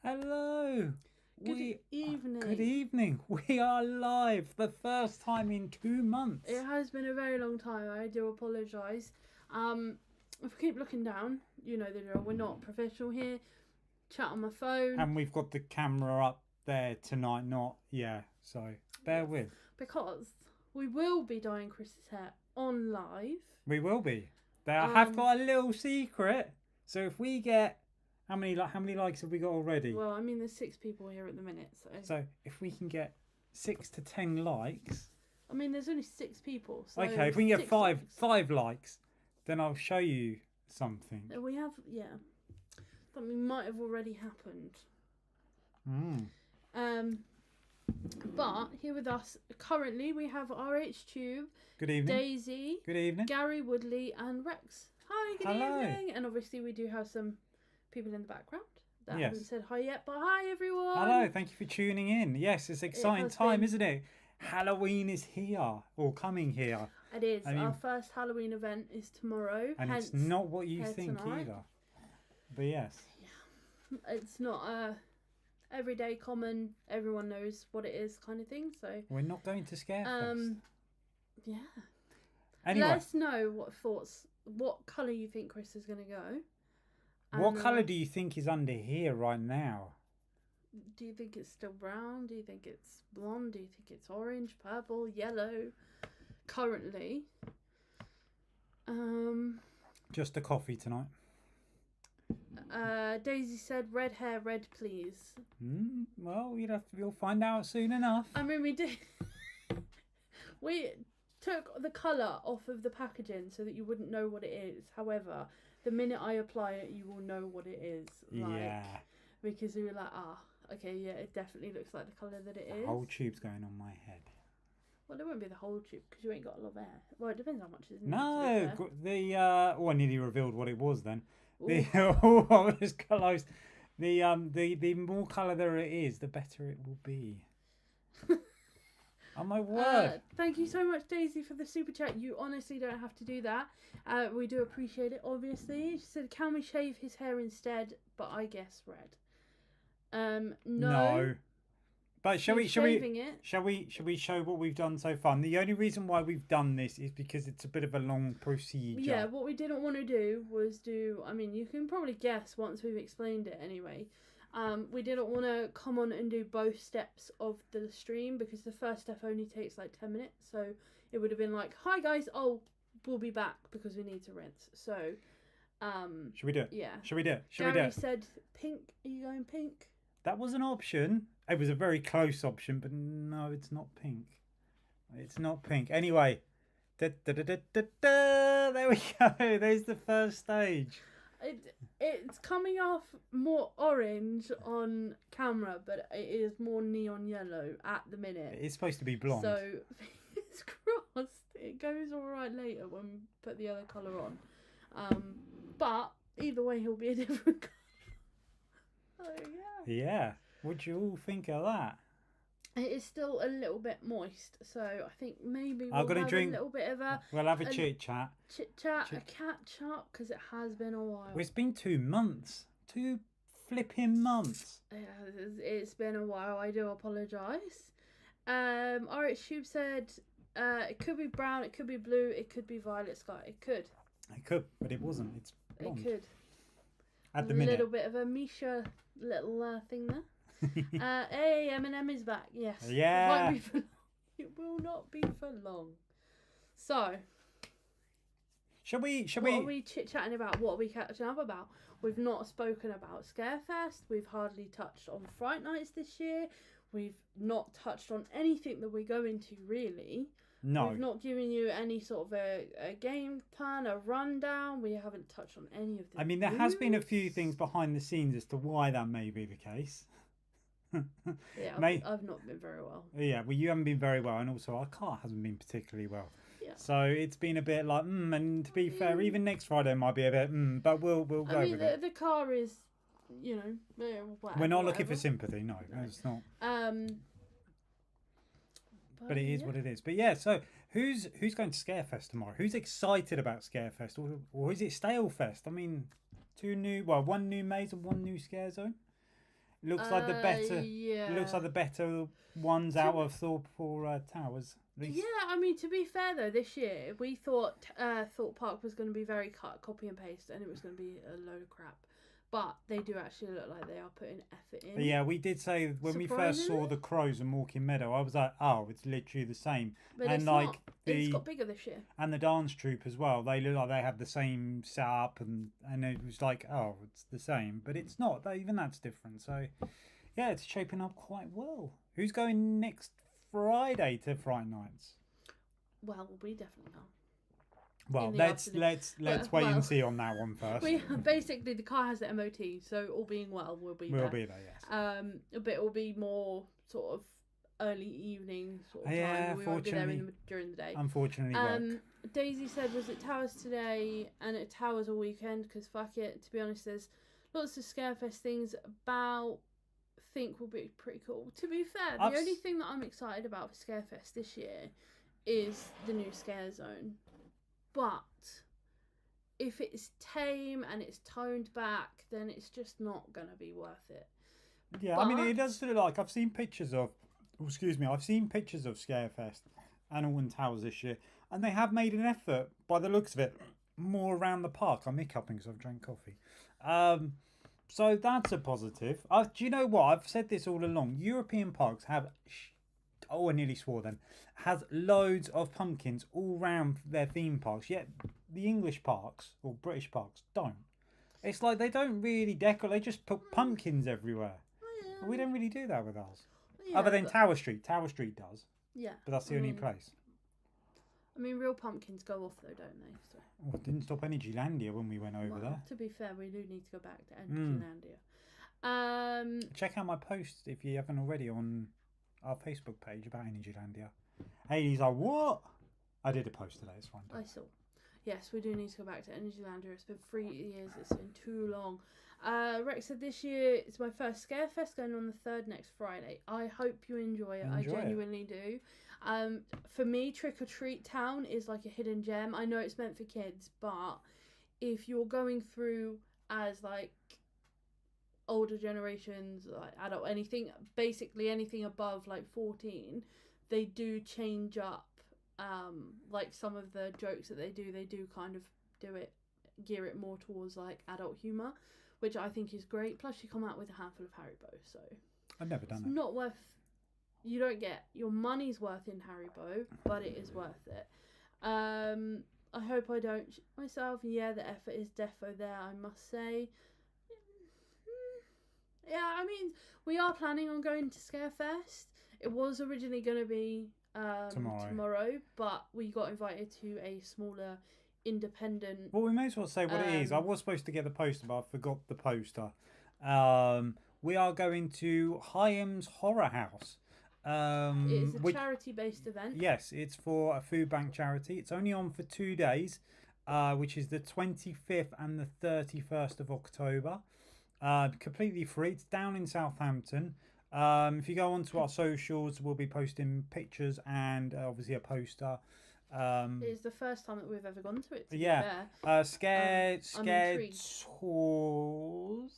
Hello. Good evening. Good evening. We are live. The first time in 2 months. It has been a very long time. I do apologise. If I keep looking down, you know the drill. We're not professional here. Chat on my phone. And we've got the camera up there tonight. So bear with. Because we will be dyeing Chris's hair on live. We will be. I have got a little secret. So if we get how many likes have we got already? Well, I mean, there's 6 people here at the minute, So if we can get 6 to 10 likes. I mean, there's only 6 people. So okay, if we can get five likes, then I'll show you something. We have, yeah. Something might have already happened. But here with us currently we have RH Tube. Good evening. Daisy. Good evening. Gary Woodley and Rex. Hi, good evening. And obviously we do have some people in the background that haven't said hi yet, but hi everyone. Hello, thank you for tuning in. Yes, it's an exciting time, isn't it? Halloween is here, or coming here. It is. Our first Halloween event is tomorrow. And it's not what you think either. But yes. Yeah. It's not everyday common, everyone knows what it is kind of thing. So we're not going to scare fest. Yeah. Anyway. Let us know what colour you think Chris is going to go. What colour do you think is under here right now? Do you think it's still brown? Do you think it's blonde? Do you think it's orange, purple, yellow? Currently. Just a coffee tonight. Daisy said, red hair, red please. Well, you'll find out soon enough. I mean, we did. We took the colour off of the packaging so that you wouldn't know what it is. However, the minute I apply it, you will know what it is. Because we were like, okay, yeah, it definitely looks like the colour that it is. The whole tube's going on my head. Well, it won't be the whole tube because you ain't got a lot of hair. Well, it depends how much is in it. I nearly revealed what it was then. I was close. The more colour there it is, the better it will be. Oh my word. Thank you so much, Daisy, for the super chat. You honestly don't have to do that. We do appreciate it, obviously. She said, can we shave his hair instead? But I guess red. No. But shall we Shaving it. shall we show what we've done so far? And the only reason why we've done this is because it's a bit of a long procedure. Yeah, what we didn't want to do was I mean, you can probably guess once we've explained it anyway. We didn't want to come on and do both steps of the stream because the first step only takes like 10 minutes. So it would have been like, hi guys, we'll be back because we need to rinse. So, should we do it? Yeah. Should we do it? Should Gary we do it? said pink. Are you going pink? That was an option. It was a very close option, but no, it's not pink. It's not pink. Anyway, there we go. There's the first stage. It's coming off more orange on camera, but it is more neon yellow at the minute. It's supposed to be blonde. So, fingers crossed, it goes all right later when we put the other colour on. But either way, he'll be a different colour. Oh, yeah. Yeah. What do you all think of that? It is still a little bit moist, so I think maybe we'll I've got to have drink. a little bit of a... We'll have a chit-chat. Chit-chat, a catch-up, because it has been a while. Well, it's been 2 months. 2 flipping months. Yeah, it's been a while. I do apologise. Alright, Shub said it could be brown, it could be blue, it could be violet sky. It could. It could, but it wasn't. It's blonde. It could. At the a minute. little bit of a Misha little thing there. Hey, Eminem is back. Yes. Yeah. It won't be for long. It will not be for long. So, what are we chit-chatting about? What are we catching up about? We've not spoken about Scarefest. We've hardly touched on Fright Nights this year. We've not touched on anything that we're going to, really. No. We've not given you any sort of a game plan, a rundown. We haven't touched on any of this. I mean, there has been a few things behind the scenes as to why that may be the case. Yeah, I've not been very well. Yeah, well, you haven't been very well, and also our car hasn't been particularly well. Yeah. So it's been a bit like, and to be fair, even next Friday might be a bit, but we'll go with it. The car is, you know, whatever, we're not looking for sympathy, no, it's not. But it is what it is. But yeah, so who's going to Scarefest tomorrow? Who's excited about Scarefest, or is it Stalefest? I mean, one new maze and one new scare zone. Looks like the better. Yeah. Looks like the better ones out of Thorpe or Towers. Yeah, I mean, to be fair though, this year we thought Thorpe Park was going to be very copy and paste, and it was going to be a load of crap. But they do actually look like they are putting effort in. Yeah, we did say when we first saw the Crows and Walking Meadow, I was like, oh, it's literally the same. But and it's like not. It's got bigger this year. And the dance troupe as well. They look like they have the same setup, and it was like, oh, it's the same, but it's not. Even that's different. So, yeah, it's shaping up quite well. Who's going next Friday to Fright Nights? Well, we definitely are. Well, let's wait and see on that one first. Basically, the car has the MOT, so all being well, we'll be there. We'll be there, yes. But it will be more sort of early evening sort of time. We won't be there during the day. Unfortunately, work. Daisy said, was it Towers today and at Towers all weekend? Because fuck it, to be honest, there's lots of Scarefest things about. Think will be pretty cool. To be fair, the only thing that I'm excited about for Scarefest this year is the new Scare Zone. But if it's tame and it's toned back, then it's just not going to be worth it. Yeah, I mean, it does look like I've seen pictures of Scarefest and Alton Towers this year, and they have made an effort, by the looks of it, more around the park. I'm hiccuping because I've drank coffee. So that's a positive. Do you know what? I've said this all along. European parks have... I nearly swore then. Has loads of pumpkins all round their theme parks. Yet the English parks or British parks don't. It's like they don't really decorate. They just put pumpkins everywhere. Yeah. We don't really do that with ours. Yeah, other than Tower Street. Tower Street does. Yeah. But that's the only place. I mean, real pumpkins go off though, don't they? So. Well, it didn't stop Energylandia when we went over there. To be fair, we do need to go back to Energylandia. Check out my post if you haven't already on our Facebook page about Energylandia. Haley's like, what? I did a post today, it's fine. I saw. Yes, we do need to go back to Energylandia. It's been 3 years, it's been too long. Rex said this year it's my first Scarefest going on the 3rd next Friday. I hope you enjoy it. I genuinely do. For me, Trick or Treat Town is like a hidden gem. I know it's meant for kids, but if you're going through as like older generations, like adult, basically anything above like 14, they do change up. Like some of the jokes that they do kind of gear it more towards like adult humor, which I think is great. Plus, you come out with a handful of Haribo, so I've never done it's it. not worth. You don't get your money's worth in Haribo, but it is worth it. I hope I don't shit myself. Yeah, the effort is defo there, I must say. Yeah, I mean, we are planning on going to Scarefest. It was originally going to be tomorrow, but we got invited to a smaller independent. Well, we may as well say what it is. I was supposed to get the poster, but I forgot the poster. We are going to Hyam's Horror House. It's a charity-based event. Yes, it's for a food bank charity. It's only on for 2 days, which is the 25th and the 31st of October. Completely free. It's down in Southampton. If you go onto our socials, we'll be posting pictures and obviously a poster. It's the first time that we've ever gone to it. To be fair. Scared Tours.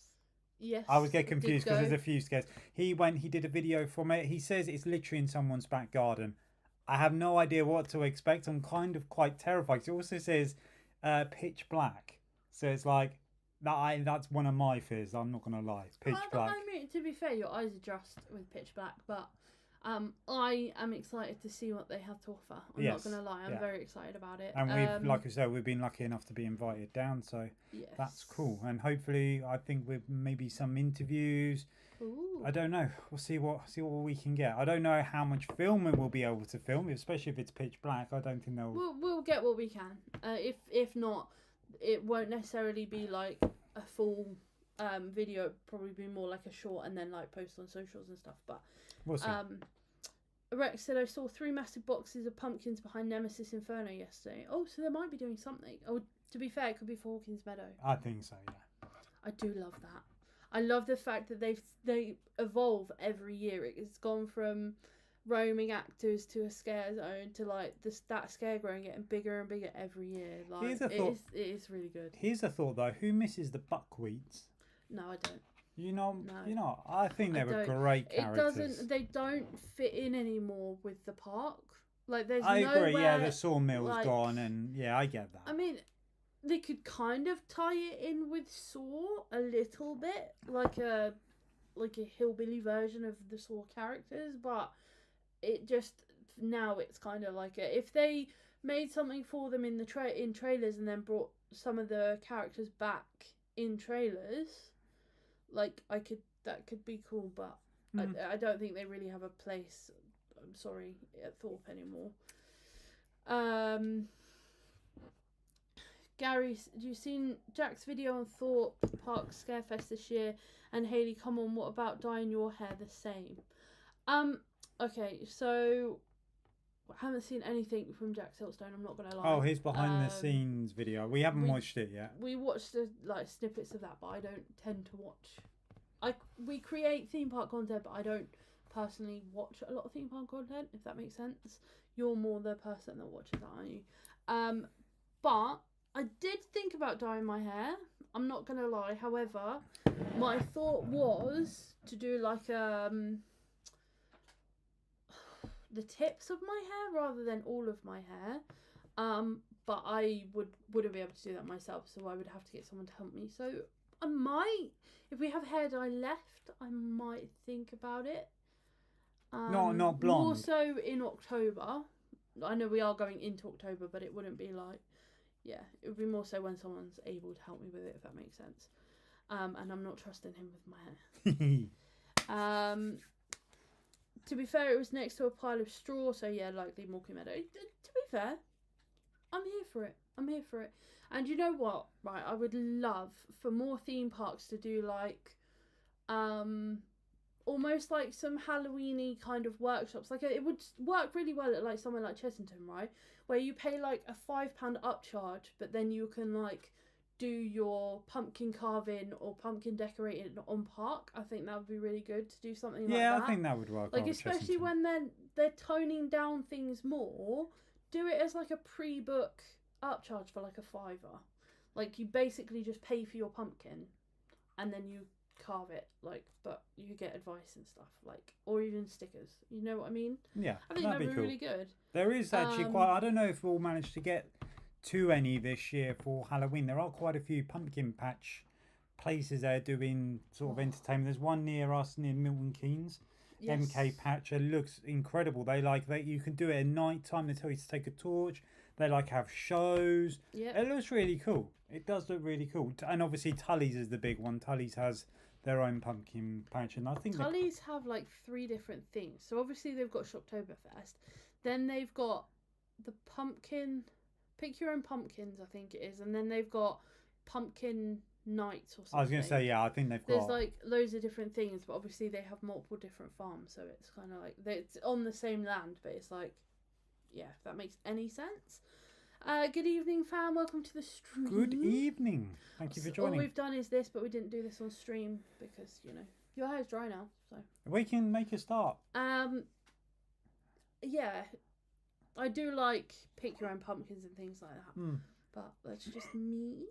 Yes. I always get confused because there's a few scares. He did a video from it. He says it's literally in someone's back garden. I have no idea what to expect. I'm kind of quite terrified. It also says pitch black. So it's like, that's one of my fears. I'm not going to lie. Pitch black. I mean, to be fair, your eyes adjust with pitch black, but I am excited to see what they have to offer. I'm not going to lie. I'm very excited about it. And we've, like I said, we've been lucky enough to be invited down, so that's cool. And hopefully, I think with maybe some interviews. Ooh. I don't know. We'll see what we can get. I don't know how much filming we'll be able to film, especially if it's pitch black. I don't think they'll. We'll get what we can. If not, it won't necessarily be like a full video. It'll probably be more like a short and then like post on socials and stuff. But we'll see. Rex said, I saw 3 massive boxes of pumpkins behind Nemesis Inferno yesterday. Oh, so they might be doing something. Oh, to be fair, it could be for Hawkins Meadow. I think so, yeah. I do love that. I love the fact that they evolve every year. It's gone from roaming actors to a scare zone to like that scare growing getting bigger and bigger every year. Like it is really good. Here's a thought though. Who misses the buckwheats? No, I don't. You know, I think they were great characters. They don't fit in anymore with the park. Like there's I agree, nowhere, the sawmill's gone and I get that. I mean, they could kind of tie it in with Saw a little bit, like a hillbilly version of the Saw characters, but it just now it's kind of like if they made something for them in the in trailers and then brought some of the characters back in trailers, like that could be cool, but I don't think they really have a place. I'm sorry, at Thorpe anymore. Gary, have you seen Jack's video on Thorpe Park Scarefest this year? And Hayley, come on, what about dyeing your hair the same? Okay, so I haven't seen anything from Jack Siltstone, I'm not going to lie. Oh, his behind the scenes video. We haven't watched it yet. We watched snippets of that, but I don't tend to watch. We create theme park content, but I don't personally watch a lot of theme park content, if that makes sense. You're more the person that watches that, aren't you? But I did think about dyeing my hair. I'm not going to lie. However, my thought was to do like the tips of my hair rather than all of my hair. But I wouldn't be able to do that myself, so I would have to get someone to help me. So I might, if we have hair dye left, I might think about it. Not blonde. More so in October. I know we are going into October, but it wouldn't be like, yeah, it would be more so when someone's able to help me with it, if that makes sense. And I'm not trusting him with my hair. To be fair, it was next to a pile of straw, so yeah, likely Milky Meadow. To be fair, I'm here for it. And you know what? Right, I would love for more theme parks to do like, almost like some Halloween-y kind of workshops. Like it would work really well at like somewhere like Chessington, right? Where you pay like a £5 upcharge, but then you can like do your pumpkin carving or pumpkin decorating on park. I think that would be really good to do something like that. Yeah, I think that would work. Like especially when they're toning down things more, do it as like a pre-book upcharge for like a £5. Like you basically just pay for your pumpkin, and then you carve it, like, but you get advice and stuff, like, or even stickers. You know what I mean? Yeah, I think that'd that'd be be cool. really good. There is actually quite. I don't know if we'll manage to get to any this year for Halloween. There are quite a few pumpkin patch places there doing sort of entertainment. There's one near us, near Milton Keynes. Yes. MK Patch. It looks incredible. They like that you can do it at night time. They tell you to take a torch. They like have shows. Yeah. It looks really cool. It does look really cool. And obviously Tully's is the big one. Tully's has their own pumpkin patch, and I think Tully's have like 3 different things. So obviously they've got Shocktoberfest. Then they've got the pumpkin, pick your own pumpkins, I think it is, and then they've got pumpkin nights or something. I was going to say, yeah, I think they've got. There's like loads of different things, but obviously they have multiple different farms, so it's kind of like it's on the same land, but it's like, yeah, if that makes any sense. Good evening, fam. Welcome to the stream. Good evening. Thank you for joining. All we've done is this, but we didn't do this on stream because, you know, your hair's dry now, so. We can make a start. Yeah, I do like pick your own pumpkins and things like that, but that's just me.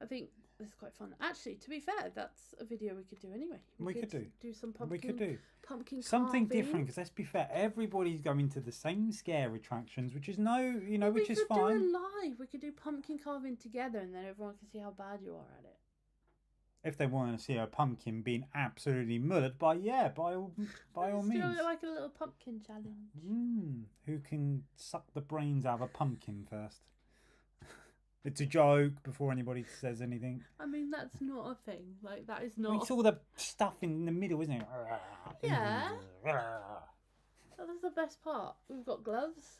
I think it's quite fun. Actually, to be fair, that's a video we could do anyway. We could do some pumpkin. We could do pumpkin something carving. different, because let's be fair, everybody's going to the same scare attractions, which is which is We fine. could do it live. We could do pumpkin carving together, and then everyone can see how bad you are at it. If they want to see a pumpkin being absolutely murdered, by all Let's means. do it like a little pumpkin challenge. Who can suck the brains out of a pumpkin first? It's a joke before anybody says anything. I mean, that's not a thing. Like, that is not. It's all the stuff in the middle, isn't it? Yeah. That's the best part. We've got gloves.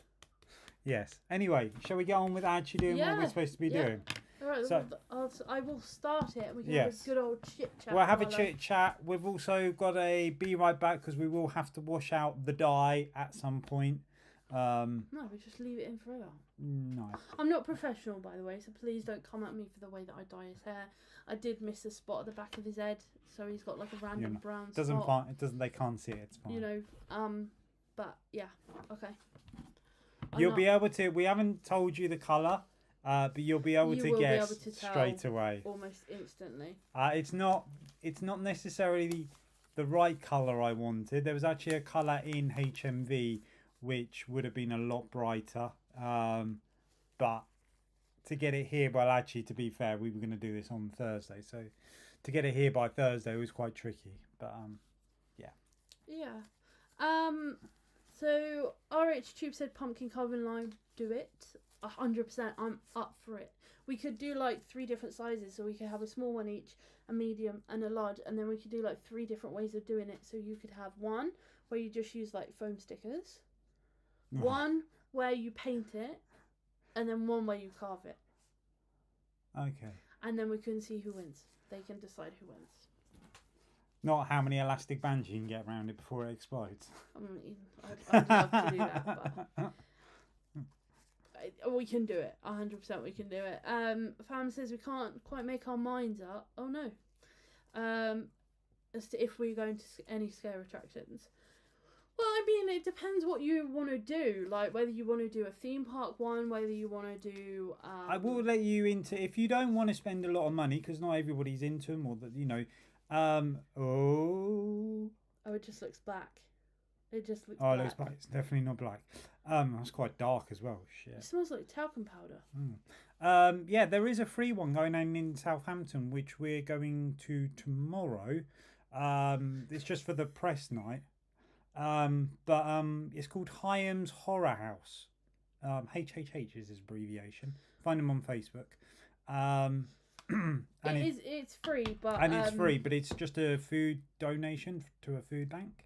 Yes. Anyway, shall we get on with actually doing what we're supposed to be doing? All right. So, I will start it. We can have a good old chit chat. We'll have a chit chat. We've also got a be right back, because we will have to wash out the dye at some point. No, we just leave it in forever. No. I'm not professional, by the way, so please don't come at me for the way that I dye his hair. I did miss a spot at the back of his head, so he's got like a random brown spot. It doesn't. They can't see it. It's fine. You know. But yeah. Okay. You'll be able to. We haven't told you the colour, but you'll be able to guess straight away. Almost instantly. It's not necessarily the right colour I wanted. There was actually a colour in HMV which would have been a lot brighter, but to get it here, well, actually, to be fair, we were going to do this on Thursday, so to get it here by Thursday was quite tricky, but yeah. So RH Tube said pumpkin carving line, do it 100%. I'm up for it. We could do like 3 different sizes, so we could have a small one each, a medium, and a large, and then we could do like 3 different ways of doing it. So you could have one where you just use like foam stickers, one where you paint it, and then one where you carve it. Okay. And then we can see who wins. They can decide who wins. Not how many elastic bands you can get around it before it explodes. I mean, I'd love to do that, but we can do it. 100% we can do it. Fam says we can't quite make our minds up. Oh no. As to if we're going to any scare attractions. Well, I mean, it depends what you want to do. Like, whether you want to do a theme park one, whether you want to do... I will let you into... If you don't want to spend a lot of money, because not everybody's into them, or, Oh, it just looks black. It just looks black. It looks black. It's definitely not black. It's quite dark as well. Shit. It smells like talcum powder. Yeah, there is a free one going on in Southampton, which we're going to tomorrow. It's just for the press night. But it's called Hyam's Horror House. HHH is his abbreviation. Find them on Facebook. It's free, but it's free, but it's just a food donation to a food bank.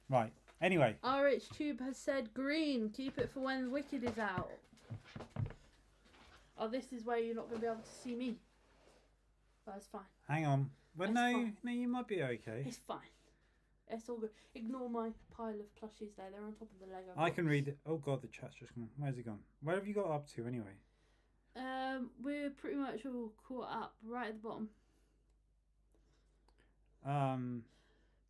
Right. Anyway, RH Tube has said green. Keep it for when Wicked is out. Oh, this is where you're not going to be able to see me. That's fine. Hang on. But no, you might be okay. It's fine. It's all good. Ignore my pile of plushies there. They're on top of the Lego box. I can read it. Oh god, the chat's just gone. Where's it gone? Where have you got up to anyway? We're pretty much all caught up right at the bottom.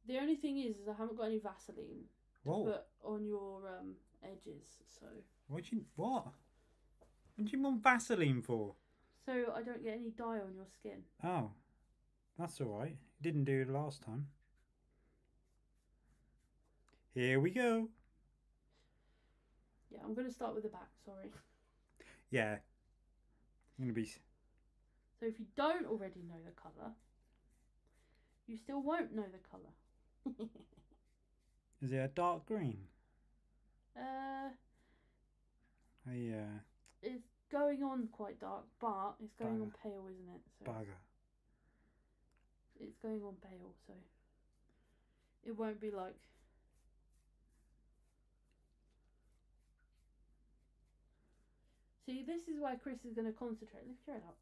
The only thing is I haven't got any Vaseline to put on your edges. So. What? What do you want Vaseline for? so I don't get any dye on your skin. Oh, that's all right. Didn't do it last time. Here we go. Yeah, I'm going to start with the back, sorry. Yeah. I'm going to be... So if you don't already know the colour, you still won't know the colour. Is it a dark green? Yeah. It's going on quite dark, but it's going on pale, isn't it? So Bugger. it's going on pale, so it won't be like... See, this is why Chris is going to concentrate. Lift your head up.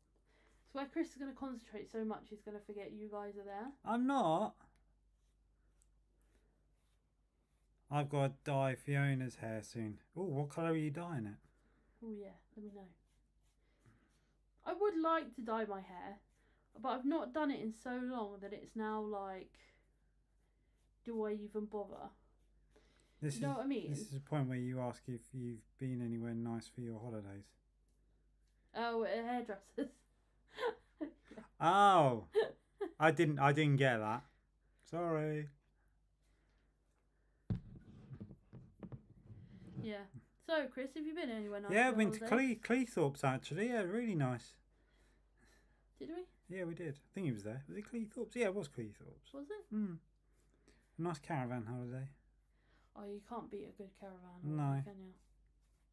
It's why Chris is going to concentrate so much he's going to forget you guys are there. I'm not. I've got to dye Fiona's hair soon. Oh, what colour are you dyeing it? Oh yeah, let me know. I would like to dye my hair, but I've not done it in so long that it's now like, do I even bother? You know what I mean? This is the point where you ask if you've been anywhere nice for your holidays. Oh, hairdressers. Oh, I didn't get that. Sorry. Yeah. So, Chris, have you been anywhere nice? Yeah, we went to Cleethorpes actually. Yeah, really nice. Did we? Yeah, we did. I think he was there. Was it Cleethorpes? Yeah, it was Cleethorpes. Was it? A nice caravan holiday. Oh, you can't beat a good caravan. No. Can you?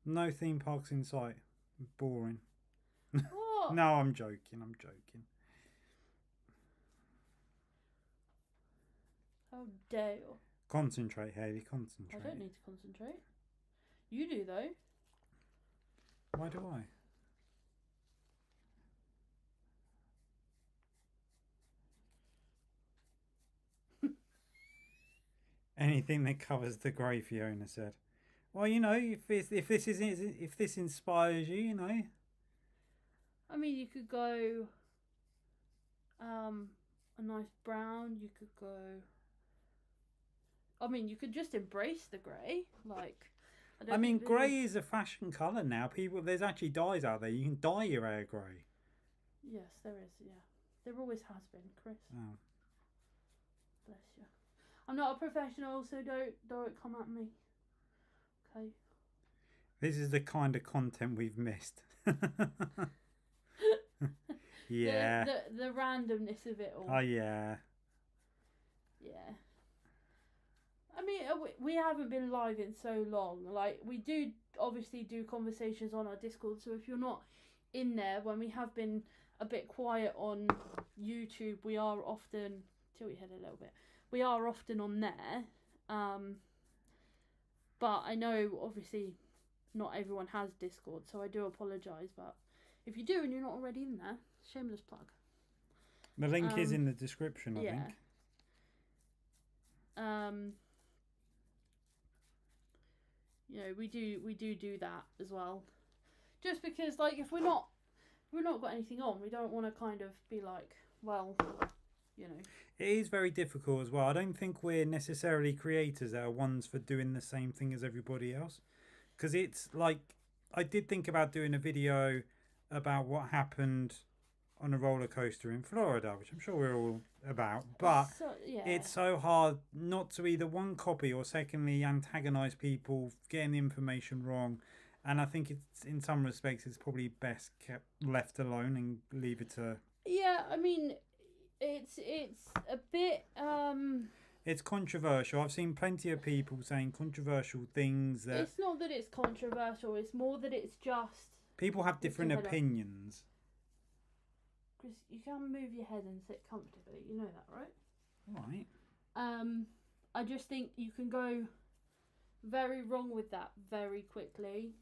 No theme parks in sight. Boring. What? No, I'm joking. I'm joking. How dare you? Concentrate, Hayley. Concentrate. I don't need to concentrate. You do, though. Why do I? Anything that covers the grey, Fiona said. Well, you know, if this inspires you, you know. I mean, you could go a nice brown. You could go... I mean, you could just embrace the grey. Like, I mean, grey is a fashion colour now. There's actually dyes out there. You can dye your hair grey. Yes, there is, yeah. There always has been, Chris. Oh. Bless you. I'm not a professional, so don't come at me. Okay. This is the kind of content we've missed. Yeah. The randomness of it all. Oh yeah. Yeah. I mean, we haven't been live in so long. Like, we do obviously do conversations on our Discord, so if you're not in there, when we have been a bit quiet on YouTube, we are often... Tilt your head a little bit. We are often on there. But I know, obviously, not everyone has Discord, so I do apologise. But if you do and you're not already in there, shameless plug. The link is in the description, I think. You know, we do that as well. Just because, like, if we're not got anything on, we don't want to kind of be like, well, you know. It is very difficult as well. I don't think we're necessarily creators that are ones for doing the same thing as everybody else. Because it's like, I did think about doing a video about what happened on a roller coaster in Florida, which I'm sure we're all about. But it's so hard not to either one, copy, or secondly antagonise people getting the information wrong. And I think it's, in some respects, it's probably best kept left alone and leave it to... Yeah, I mean, it's a bit... It's controversial. I've seen plenty of people saying controversial things that... It's not that it's controversial, it's more that it's just... People have different opinions. Chris, you can move your head and sit comfortably, you know that, right? Right. I just think you can go very wrong with that very quickly,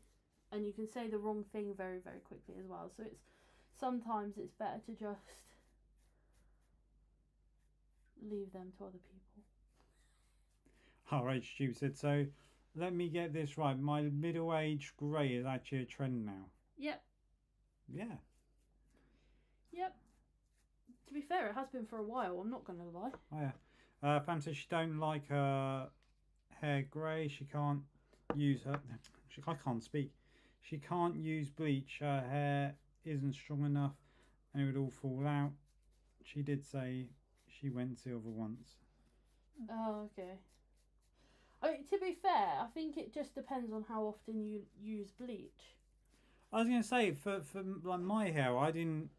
and you can say the wrong thing very, very quickly as well. So sometimes it's better to just leave them to other people. All right, Stu said, so let me get this right. My middle-aged grey is actually a trend now. Yep. Yeah. Yep. To be fair, it has been for a while, I'm not going to lie. Oh, yeah. Pam says she don't like her hair grey. She can't use her... I can't speak. She can't use bleach. Her hair isn't strong enough and it would all fall out. She did say she went silver once. Oh, okay. I mean, to be fair, I think it just depends on how often you use bleach. I was going to say, for like my hair, I didn't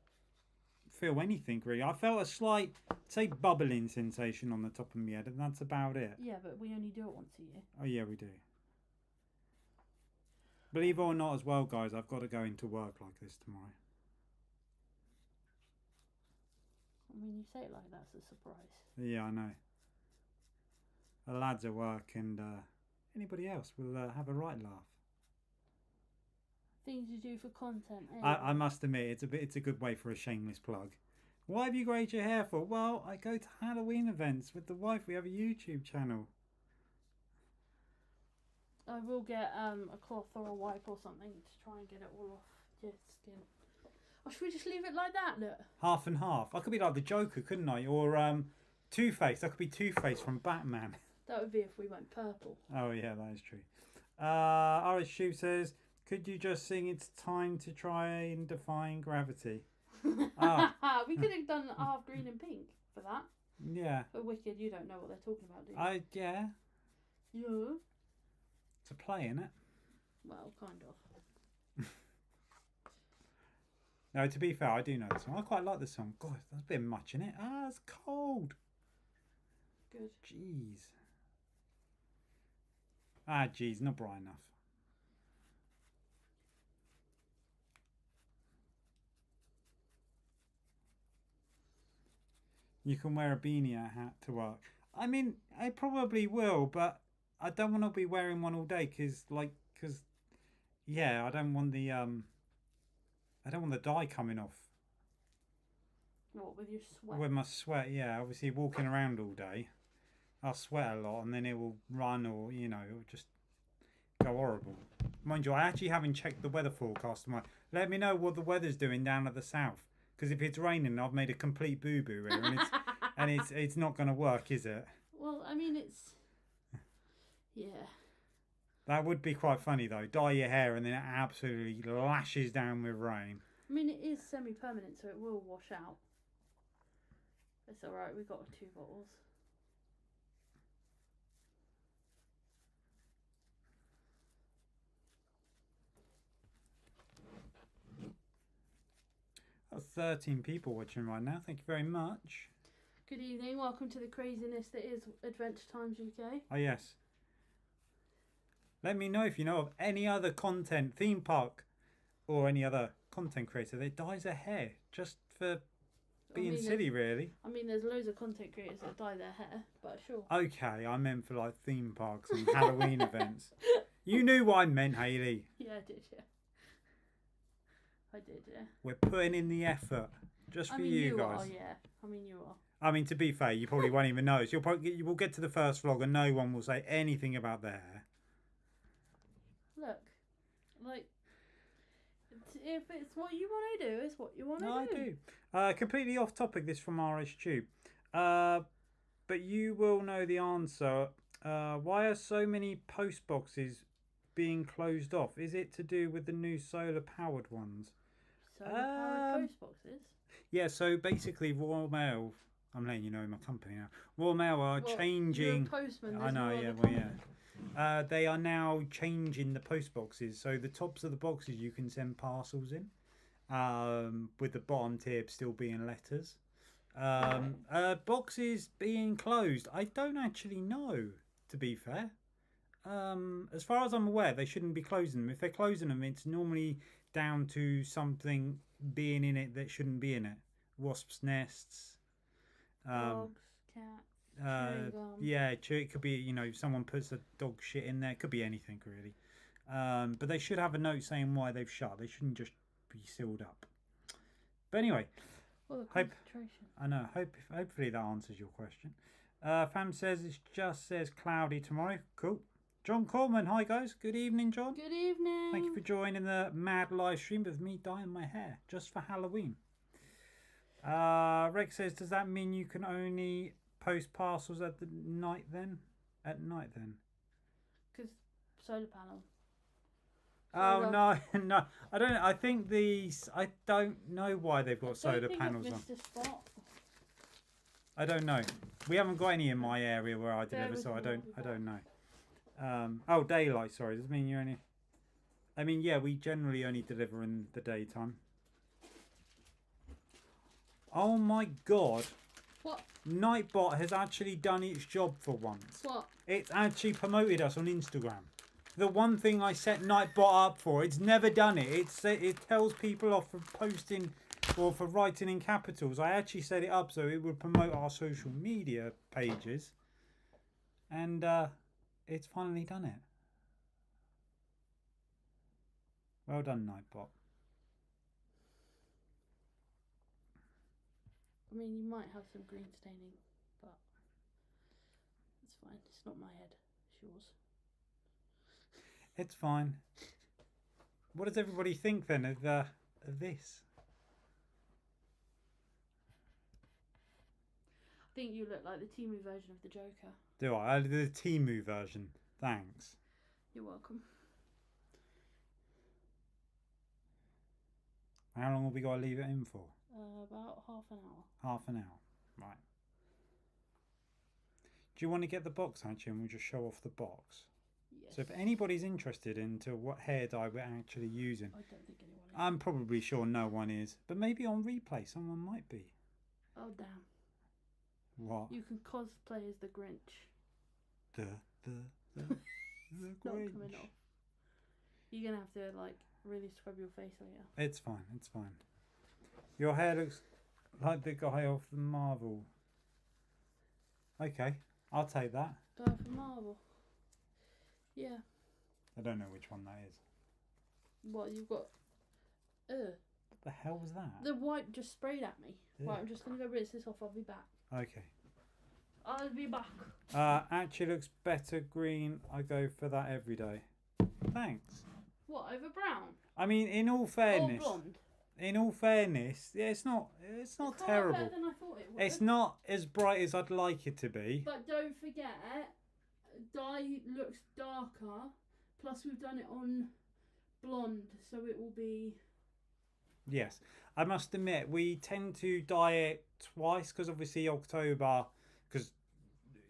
feel anything really. I felt a slight, say, bubbling sensation on the top of my head, and that's about it. Yeah, but we only do it once a year. Oh yeah, we do. Believe it or not, as well, guys, I've got to go into work like this tomorrow. I mean, you say it like that's a surprise. Yeah, I know. The lads at work and anybody else will have a right laugh. Things you do for content. Eh? I must admit, it's a good way for a shameless plug. Why have you greyed your hair for? Well, I go to Halloween events with the wife. We have a YouTube channel. I will get a cloth or a wipe or something to try and get it all off your skin. Or should we just leave it like that, look? Half and half. I could be like the Joker, couldn't I? Or Two-Face. I could be Two-Face from Batman. That would be if we went purple. Oh, yeah, that is true. RS Shoe says, could you just sing It's Time to Try and Define Gravity? Oh. We could have done half green and pink for that. Yeah. But Wicked, you don't know what they're talking about, do you? Yeah. Yeah. It's a play, isn't it? Well, kind of. No, to be fair, I do know the song. I quite like the song. God, there's a bit much in it. It's cold. Good. Jeez. Jeez, not bright enough. You can wear a beanie hat to work. I mean, I probably will, but I don't want to be wearing one all day because yeah, I don't want the dye coming off. What, with your sweat? With my sweat, yeah. Obviously, walking around all day, I'll sweat a lot, and then it will run, or it will just go horrible. Mind you, I actually haven't checked the weather forecast. Let me know what the weather's doing down at the south, because if it's raining, I've made a complete boo boo here, and it's not going to work, is it? Well, I mean, it's yeah. That would be quite funny though. Dye your hair and then it absolutely lashes down with rain. I mean, it is semi-permanent, so it will wash out. It's all right. We got 2 bottles. That's 13 people watching right now. Thank you very much. Good evening. Welcome to the craziness that is Adventure Times UK. Oh yes. Let me know if you know of any other content, theme park, or any other content creator that dyes their hair just for being silly, really. I mean, there's loads of content creators that dye their hair, but sure. Okay, I meant for like theme parks and Halloween events. You knew what I meant, Hayley. Yeah, I did, yeah. I did, yeah. We're putting in the effort just for you guys. Are, yeah. I mean, you are. I mean, to be fair, you probably won't even notice. You will get to the first vlog and no one will say anything about their hair. Look, like, if it's what you want to do, it's what you want to do. I do. Completely off topic, this from RS Tube. But you will know the answer. Why are so many post boxes being closed off? Is it to do with the new solar powered ones? Solar powered post boxes? Yeah, so basically Royal Mail, I'm letting you know my company now. Royal Mail are changing. You're a postman, I know, yeah, well, yeah. They are now changing the post boxes. So the tops of the boxes you can send parcels in, with the bottom tip still being letters. Boxes being closed, I don't actually know, to be fair. As far as I'm aware, they shouldn't be closing them. If they're closing them, it's normally down to something being in it that shouldn't be in it. Wasps' nests. Dogs, cats. Yeah, it could be, someone puts a dog shit in there. It could be anything, really. But they should have a note saying why they've shut. They shouldn't just be sealed up. But anyway, well, the concentration. I know. Hopefully that answers your question. Fam says it just says cloudy tomorrow. Cool. John Coleman, hi guys. Good evening, John. Good evening. Thank you for joining the mad live stream with me dyeing my hair just for Halloween. Rex says, does that mean you can only post parcels at night then? Because solar panel. Oh no, no! I don't. I think these. I don't know why they've got solar panels on. I've missed a spot. I don't know. We haven't got any in my area where I deliver, so I don't know. Oh, daylight. Sorry, does it mean you only? I mean, yeah, we generally only deliver in the daytime. Oh my god! What? Nightbot has actually done its job for once. What? It's actually promoted us on Instagram. The one thing I set Nightbot up for, it's never done it. It tells people off for posting or for writing in capitals. I actually set it up so it would promote our social media pages. And it's finally done it. Well done, Nightbot. I mean, you might have some green staining, but it's fine. It's not my head. It's yours. It's fine. What does everybody think then of this? I think you look like the Temu version of the Joker. Do I? The Temu version. Thanks. You're welcome. How long have we got to leave it in for? About half an hour. Half an hour. Right. Do you want to get the box actually and we'll just show off the box? Yes. So if anybody's interested into what hair dye we're actually using, I don't think anyone is. I'm probably sure no one is, but maybe on replay someone might be. Oh damn. What? You can cosplay as the Grinch. The It's not Grinch. coming off. You're gonna have to like really scrub your face later. It's fine, it's fine. Your hair looks like the guy off the Marvel. Okay, I'll take that. Guy from Marvel. Yeah. I don't know which one that is. What you've got? What the hell was that? The wipe just sprayed at me. Yeah. Right, I'm just gonna go rinse this off. I'll be back. Okay. I'll be back. Actually looks better green. I go for that every day. Thanks. What, over brown? I mean, in all fairness, Or blonde? yeah, it's not It's terrible. better than I thought it would. It's not as bright as I'd like it to be. But don't forget, dye looks darker. Plus, we've done it on blonde, so it will be. Yes, I must admit we tend to dye it twice because obviously October, because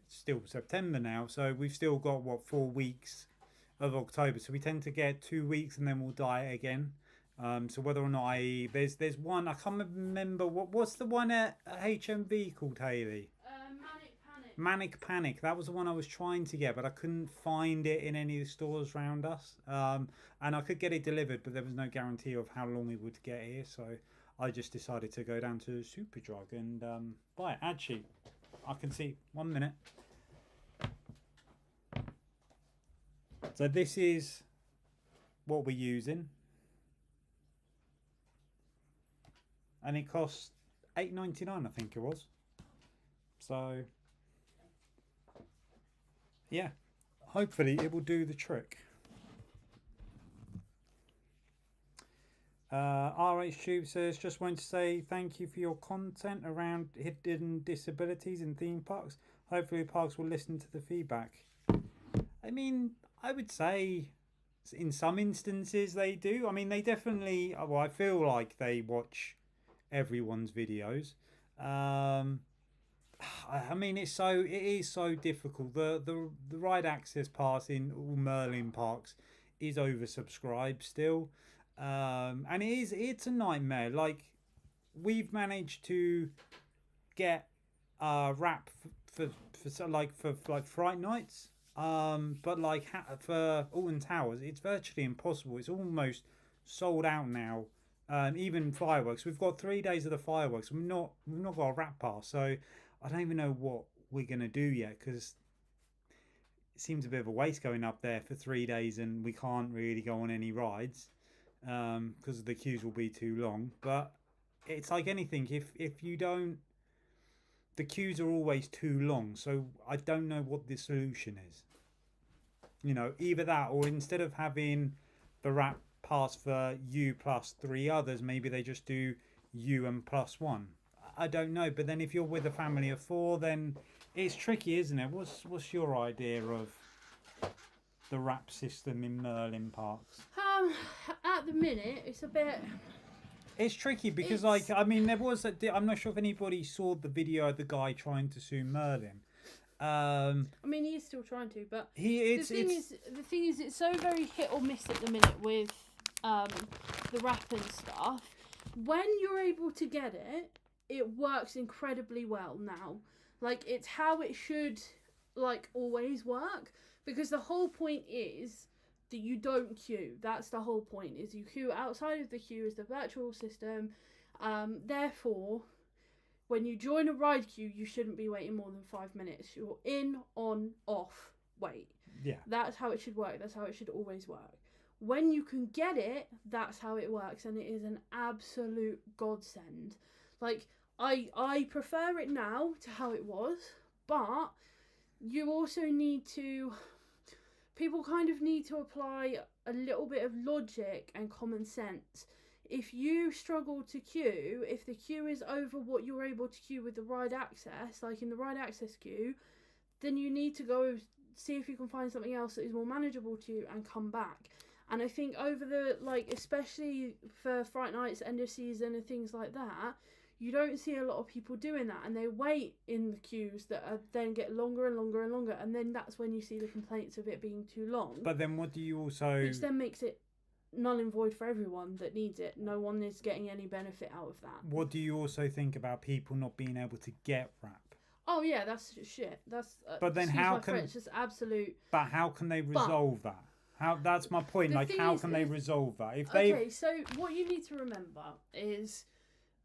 it's still September now, so we've still got what 4 weeks of October, so we tend to get 2 weeks and then we'll dye it again. So whether or not there's one I can't remember what's the one at HMV called, Hayley? Manic Panic. Manic Panic. That was the one I was trying to get, but I couldn't find it in any of the stores around us. And I could get it delivered, but there was no guarantee of how long it would get here. So I just decided to go down to Superdrug and buy it. Actually, I can see 1 minute. So this is what we're using. And it cost $8.99, I think it was. So yeah, hopefully it will do the trick. RH Tube says, just want to say thank you for your content around hidden disabilities in theme parks. Hopefully parks will listen to the feedback. I mean, I would say in some instances they do. I mean, they definitely, well, I feel like they watch everyone's videos. I mean, it is so difficult. The ride access pass in all Merlin parks is oversubscribed still, and it's a nightmare. Like, we've managed to get wrap for Fright Nights, but like for Alton Towers, it's virtually impossible. It's almost sold out now. Even fireworks, we've got 3 days of the fireworks. We've not got a wrap pass, so I don't even know what we're gonna do yet, because it seems a bit of a waste going up there for 3 days and we can't really go on any rides because the queues will be too long. But it's like anything, if you don't, the queues are always too long. So I don't know what the solution is. You know, either that, or instead of having the wrap pass for you plus 3 others, maybe they just do you and plus 1. I don't know, but then if you're with a family of 4, then it's tricky, isn't it? What's your idea of the wrap system in Merlin parks? At the minute, it's a bit. It's tricky because, like, I mean, there was I'm not sure if anybody saw the video of the guy trying to sue Merlin. I mean, he is still trying to, but the thing is, it's so very hit or miss at the minute with the rap and stuff. When you're able to get it, it works incredibly well now. Like, it's how it should, like, always work, because the whole point is that you don't queue. That's the whole point, is you queue outside of the queue is the virtual system. Therefore, when you join a ride queue, you shouldn't be waiting more than 5 minutes. You're in, on, off, wait. Yeah. That's how it should work. That's how it should always work. When you can get it, that's how it works, and it is an absolute godsend. Like, I prefer it now to how it was, but you also need to... People kind of need to apply a little bit of logic and common sense. If you struggle to queue, if the queue is over what you're able to queue with the ride access, like in the ride access queue, then you need to go see if you can find something else that is more manageable to you and come back. And I think over the, like, especially for Fright Nights, end of season and things like that, you don't see a lot of people doing that, and they wait in the queues that then get longer and longer and longer, and then that's when you see the complaints of it being too long. But then what do you also... Which then makes it null and void for everyone that needs it. No one is getting any benefit out of that. What do you also think about people not being able to get rap? Oh yeah, that's just shit. That's but then how can it's just absolute. But how can they resolve that? How that's my point. Like, how can they resolve that? If they Okay, so what you need to remember is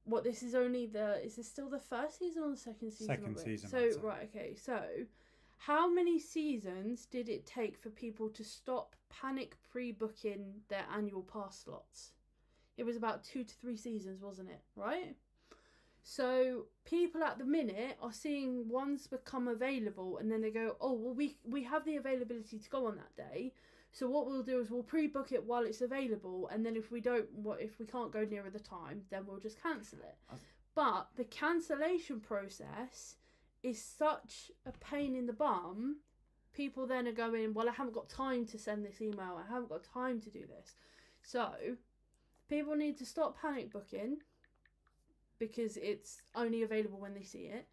what this is only the is this still the first season or the second season? Second season. So right, okay, so how many seasons did it take for people to stop panic pre-booking their annual pass slots? It was about 2 to 3 seasons, wasn't it? Right? So people at the minute are seeing ones become available, and then they go, oh, well, we have the availability to go on that day. So what we'll do is we'll pre-book it while it's available, and then if we can't go nearer the time, then we'll just cancel it. But the cancellation process is such a pain in the bum. People then are going, well, I haven't got time to send this email. I haven't got time to do this. So people need to stop panic booking, because it's only available when they see it.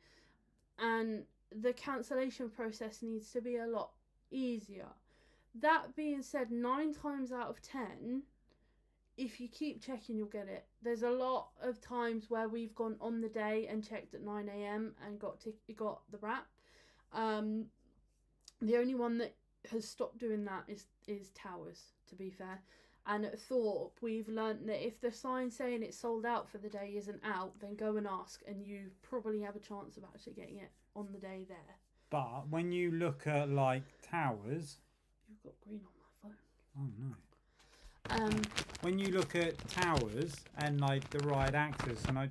And the cancellation process needs to be a lot easier. That being said, 9 times out of 10, if you keep checking, you'll get it. There's a lot of times where we've gone on the day and checked at 9 a.m. and got the wrap. The only one that has stopped doing that is Towers, to be fair. And at Thorpe, we've learnt that if the sign saying it's sold out for the day isn't out, then go and ask, and you probably have a chance of actually getting it on the day there. But when you look at, like, Towers... You've got green on my Oh, phone. no. When you look at Towers and, like, the ride access, and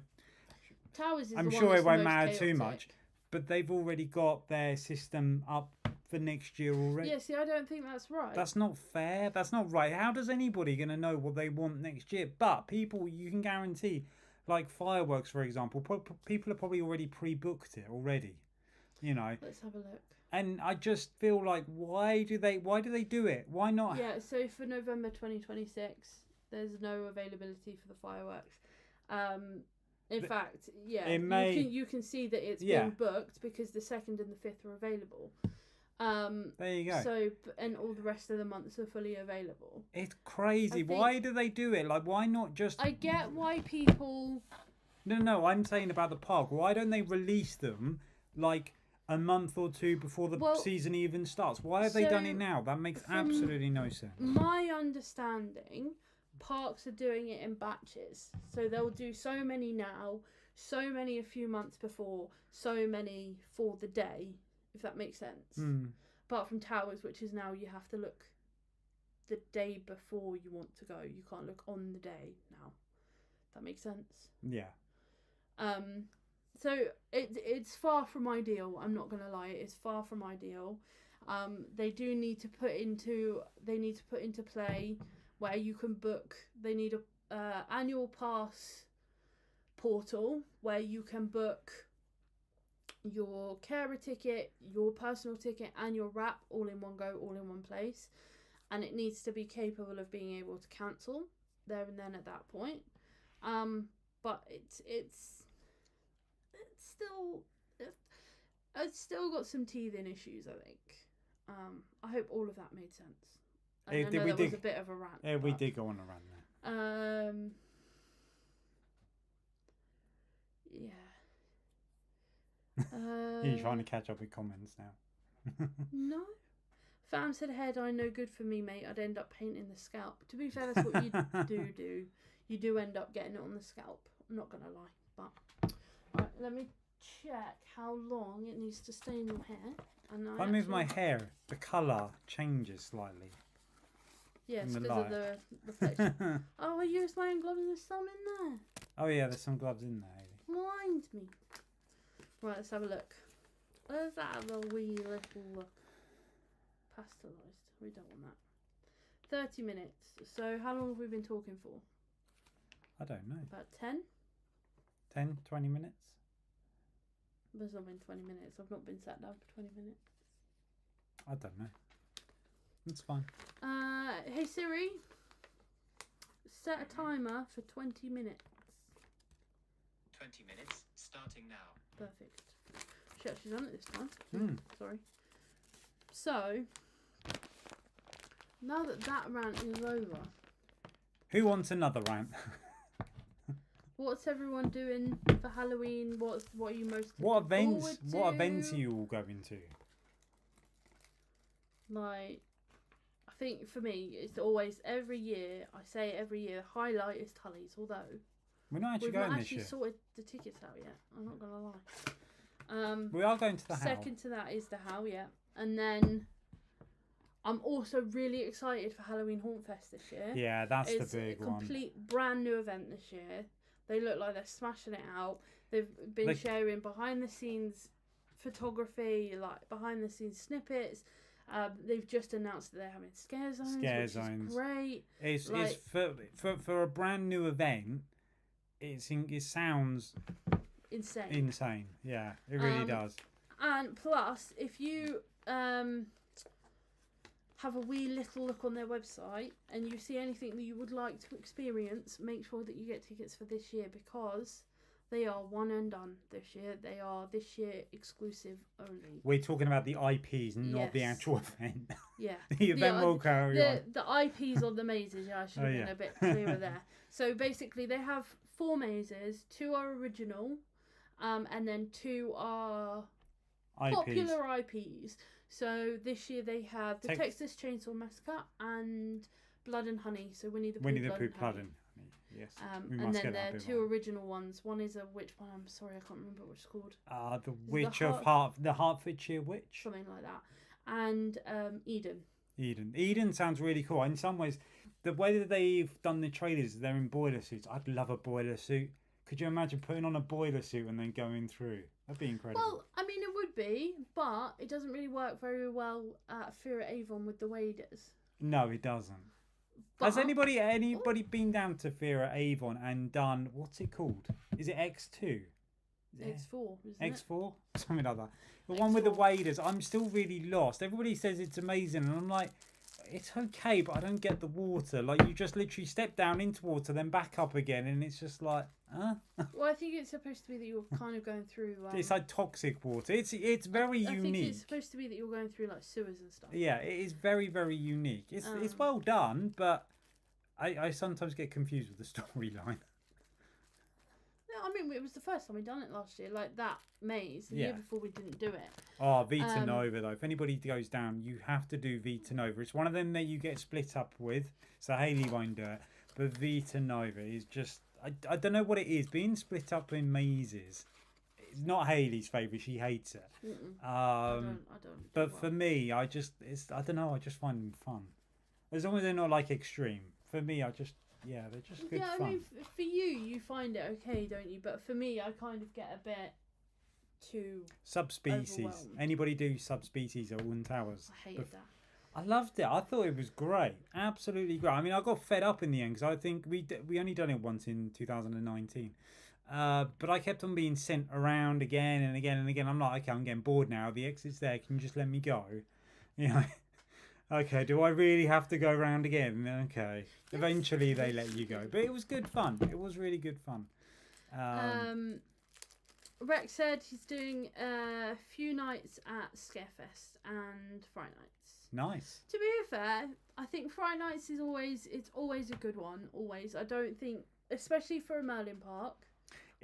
Towers is I'm the sure one it won't that's the most matter too chaotic. much, but they've already got their system up for next year already. Yeah, see, I don't think that's right. That's not fair. That's not right. How does anybody going to know what they want next year? But people, you can guarantee, like fireworks, for example, people have probably already pre-booked it already. You know. Let's have a look. And I just feel like, why do they do it? Why not? Yeah, so for November 2026, there's no availability for the fireworks. In fact, yeah, you can see that it's been booked because the 2nd and the 5th are available. There you go. So, and all the rest of the months are fully available. It's crazy. Why do they do it? Like, why not just... I get why people... No, I'm saying about the park. Why don't they release them, like, a month or 2 before the season even starts? Why have they done it now? That makes absolutely no sense. My understanding, parks are doing it in batches. So they'll do so many now, so many a few months before, so many for the day, if that makes sense. Apart from Towers, which is now you have to look the day before you want to go. You can't look on the day now. That makes sense? Yeah. So it's far from ideal. I'm not gonna lie, it's far from ideal. They need to put into play where you can book. They need a annual pass portal where you can book your carer ticket, your personal ticket, and your wrap all in one go, all in one place. and it needs to be capable of being able to cancel there and then at that point. But it's still got some teething issues, I think. I hope all of that made sense. I know that was a bit of a rant. Yeah, we did go on a rant there. Yeah. You're trying to catch up with comments now. No. Fam said, head, I know, good for me, mate. I'd end up painting the scalp. To be fair, that's what you do. You do end up getting it on the scalp. I'm not going to lie. But right, let me check how long it needs to stay in your hair. And if I move my hair, the colour changes slightly. Yes, because of the reflection. Oh, are you wearing gloves? There's some in there. Oh yeah, there's some gloves in there. Blind me. Right, let's have a look. Let's have a wee little look. Pastelised. We don't want that. 30 minutes. So how long have we been talking for? I don't know. About 10? 10, 20 minutes? There's not been 20 minutes. I've not been sat down for 20 minutes. I don't know. That's fine. Hey Siri, set a timer for 20 minutes. 20 minutes, starting now. Perfect. She actually done it this time. Sorry. So, now that rant is over. Who wants another rant? What's everyone doing for Halloween? What are you most What looking events? forward to? What events are you all going to? Like, I think for me, it's always every year. I say every year. Highlight is Tully's, although We're not actually we've going not this actually year. sorted the tickets out yet. I'm not gonna lie. We are going to the house. Second to that is the How, yeah, and then I'm also really excited for Halloween Haunt Fest this year. Yeah, that's It's the big a one. complete brand new event this year. They look like they're smashing it out. They've been sharing behind the scenes photography, like behind the scenes snippets. They've just announced that they're having scare zones, which is great. It's for a brand new event. It sounds insane. Yeah, it really does. And plus, if you have a wee little look on their website and you see anything that you would like to experience, make sure that you get tickets for this year, because they are one and done this year. They are this year exclusive only. We're talking about the IPs, not the actual event. Yeah. The event will carry on. The IPs on the mazes, yeah, I should have been a bit clearer there. So basically they have 4 mazes, 2 are original, and then 2 are popular IPs. So this year they have the Texas Chainsaw Massacre and Blood and Honey. So Winnie the Pooh, Blood and Honey. Yes. And then there are 2 original ones. One is a witch one. I'm sorry, I can't remember what it's called. The Witch of the Hertfordshire Witch. Something like that. And Eden. Eden sounds really cool. In some ways, the way that they've done the trailers, they're in boiler suits. I'd love a boiler suit. Could you imagine putting on a boiler suit and then going through? That'd be incredible. Well, I mean, it would be, but it doesn't really work very well at Fear at Avon with the waders. No, it doesn't. But, has anybody been down to Fear at Avon and done, what's it called? Is it X2? X4, isn't it? X4? Something like that. The one with the waders. I'm still really lost. Everybody says it's amazing, and I'm like, it's okay, but I don't get the water. Like, you just literally step down into water, then back up again, and it's just like, huh? Well, I think it's supposed to be that you're kind of going through... it's like toxic water. It's very unique. I think it's supposed to be that you're going through, like, sewers and stuff. Yeah, it is very, very unique. It's well done, but I sometimes get confused with the storyline. I mean, it was the first time we done it last year, like that maze. The year before we didn't do it. Oh, Vita Nova though. If anybody goes down, you have to do Vita Nova. It's one of them that you get split up with, so Hayley won't do it. But Vita Nova is just, I don't know what it is. Being split up in mazes, it's not Hayley's favourite. She hates it. I don't. But for me, I don't know. I just find them fun. As long as they're not like extreme. For me, they're just good fun. I mean, for you find it okay, don't you? But for me, I kind of get a bit too subspecies. Anybody do subspecies at Wooden Towers? I hated that. I loved it. I thought it was great, absolutely great. I mean, I got fed up in the end because I think we only done it once in 2019, but I kept on being sent around again and again and again. I'm like, okay, I'm getting bored now. The exit's there. Can you just let me go? You know. Okay, do I really have to go round again? Okay. Eventually they let you go. But it was good fun. It was really good fun. Rex said he's doing a few nights at Scarefest and Friday Nights. Nice. To be fair, I think Friday Nights is always a good one. Always. I don't think, especially for a Merlin park,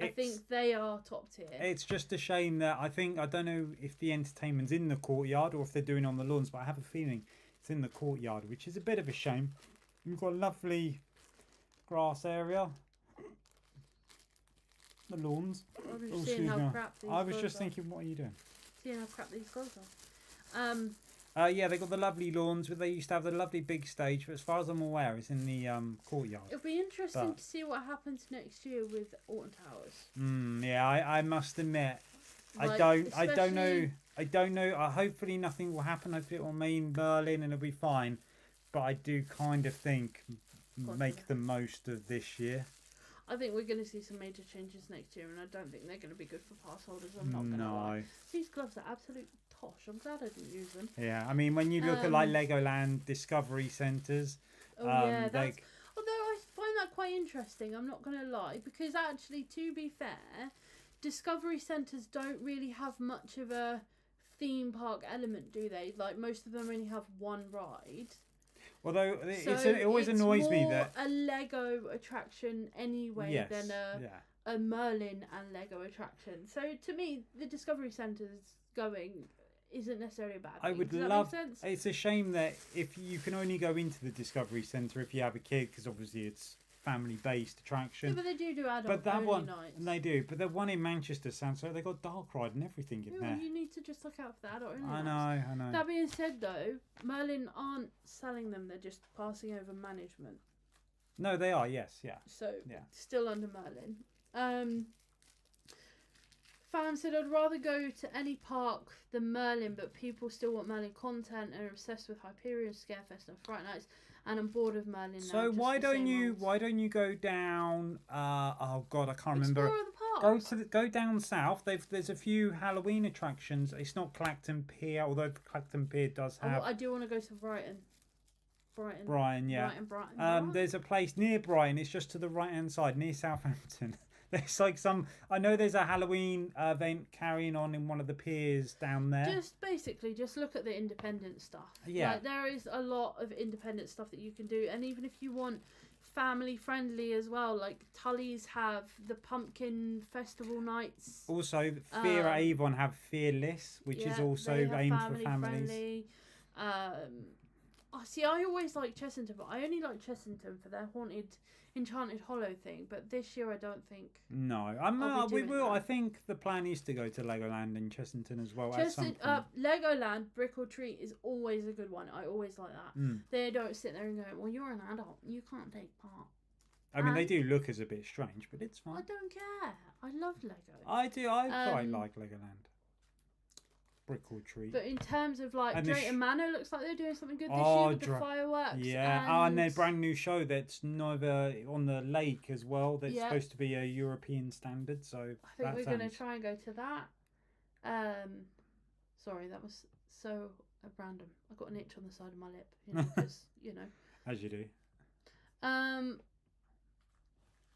I think they are top tier. It's just a shame that I don't know if the entertainment's in the courtyard or if they're doing it on the lawns, but I have a feeling it's in the courtyard, which is a bit of a shame. You've got a lovely grass area. The lawns. I'm just seeing how crap these I was just are. thinking, what are you doing? Seeing how crap these guys are. Yeah, they got the lovely lawns. They used to have the lovely big stage, but as far as I'm aware, it's in the courtyard. It'll be interesting to see what happens next year with Alton Towers. Yeah, I must admit, Like, I don't know. Hopefully nothing will happen. Hopefully it will remain Merlin and it'll be fine. But I do kind of think make the most of this year. I think we're going to see some major changes next year, and I don't think they're going to be good for pass holders. I'm not going to lie. These gloves are absolute tosh. I'm glad I didn't use them. Yeah, I mean, when you look at like Legoland Discovery Centres, although I find that quite interesting, I'm not going to lie, because actually, to be fair, Discovery Centres don't really have much of a theme park element, do they? Like, most of them only have one ride. Although it always annoys me that a Lego attraction anyway than a Merlin and Lego attraction. So to me, the Discovery Centre's going isn't necessarily a bad thing. I would love. It's a shame that if you can only go into the Discovery Centre if you have a kid, because obviously it's family-based attraction. Yeah, but they do adult but that only one, nights. And they do. But the one in Manchester sounds so they got dark ride and everything in there. You need to just look out for the adult only I nights. know. That being said, though, Merlin aren't selling them; they're just passing over management. No, they are. Yes, yeah. So still under Merlin. Fam said, I'd rather go to any park than Merlin, but people still want Merlin content and are obsessed with Hyperion, Scarefest and Fright Nights, and I'm bored of Merlin now. So why don't you go down oh god, I can't remember. Explore the parks. Go down south. There's a few Halloween attractions. It's not Clacton Pier, although Clacton Pier does have. I do want to go to Brighton. Yeah. Brighton. There's a place near Brighton. It's just to the right hand side, near Southampton. There's like I know there's a Halloween event carrying on in one of the piers down there. Just look at the independent stuff. Yeah. Like, there is a lot of independent stuff that you can do, and even if you want family friendly as well, like Tully's have the pumpkin festival nights. Also, Fear at Avon have Fearless, which is also aimed for families. Friendly. See, I always like Chessington, but I only like Chessington for their Enchanted Hollow thing. But this year, I don't think. No, we will. I think the plan is to go to Legoland and Chessington as well. At some point. Legoland Brick or Treat is always a good one. I always like that. They don't sit there and go, "Well, you're an adult, you can't take part." I mean, they do look as a bit strange, but it's fine. I don't care. I love Lego. I do. I quite like Legoland. Brick or Treat. But in terms of like Drayton Manor, looks like they're doing something good this year with the fireworks. Yeah, and their brand new show that's neither on the lake as well. That's supposed to be a European standard. So I think we're going to try and go to that. Sorry, that was so random. I got an itch on the side of my lip, because as you do.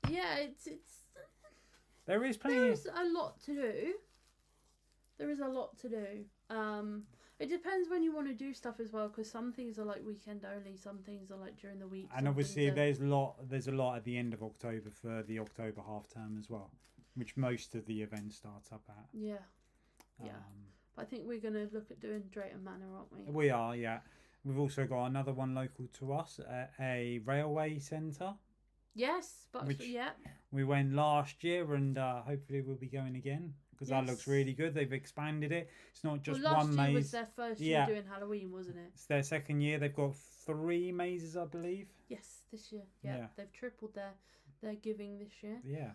Yeah, it's. There's a lot to do. There is a lot to do. It depends when you want to do stuff as well, because some things are like weekend only, some things are like during the week. And obviously there's a lot at the end of October for the October half term as well, which most of the event starts up at. Yeah. But I think we're going to look at doing Drayton Manor, aren't we? We are, yeah. We've also got another one local to us, a railway centre. Yes, but we went last year, and hopefully we'll be going again. Because that looks really good. They've expanded it. It's not just one maze. Last year was their first year doing Halloween, wasn't it? It's their second year. They've got 3 mazes, I believe. Yes, this year. Yeah. They've tripled their giving this year. Yeah.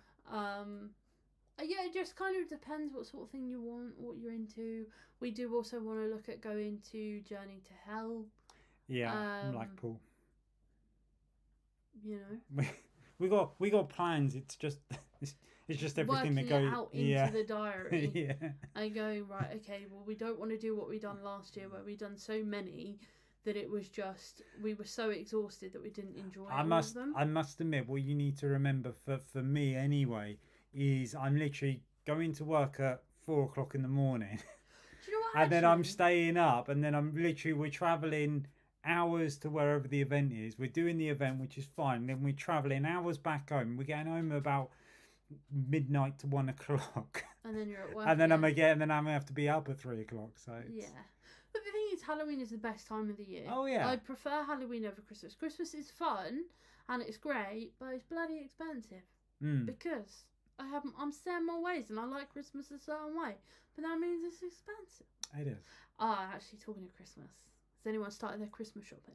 It just kind of depends what sort of thing you want, what you're into. We do also want to look at going to Journey to Hell. Yeah, Blackpool. We got plans. It's just it's just everything that goes out into the diary. And going, right, okay, well, we don't want to do what we done last year, where we done so many that it was just we were so exhausted that we didn't enjoy I all of them. I must admit, what you need to remember for me anyway is I'm literally going to work at 4 o'clock in the morning, Do you know what? and then I'm actually? staying up, and then we're traveling hours to wherever the event is. We're doing the event, which is fine. Then we're traveling hours back home. We're getting home about midnight to 1 o'clock, And then you're at work. and then again. I'm gonna have to be up at 3 o'clock. So Yeah. But the thing is, Halloween is the best time of the year. Oh, yeah. I prefer Halloween over Christmas. Christmas is fun and it's great, but it's bloody expensive because I'm set in my ways and I like Christmas a certain way. But that means it's expensive. it is. Actually, talking of Christmas, has anyone started their Christmas shopping?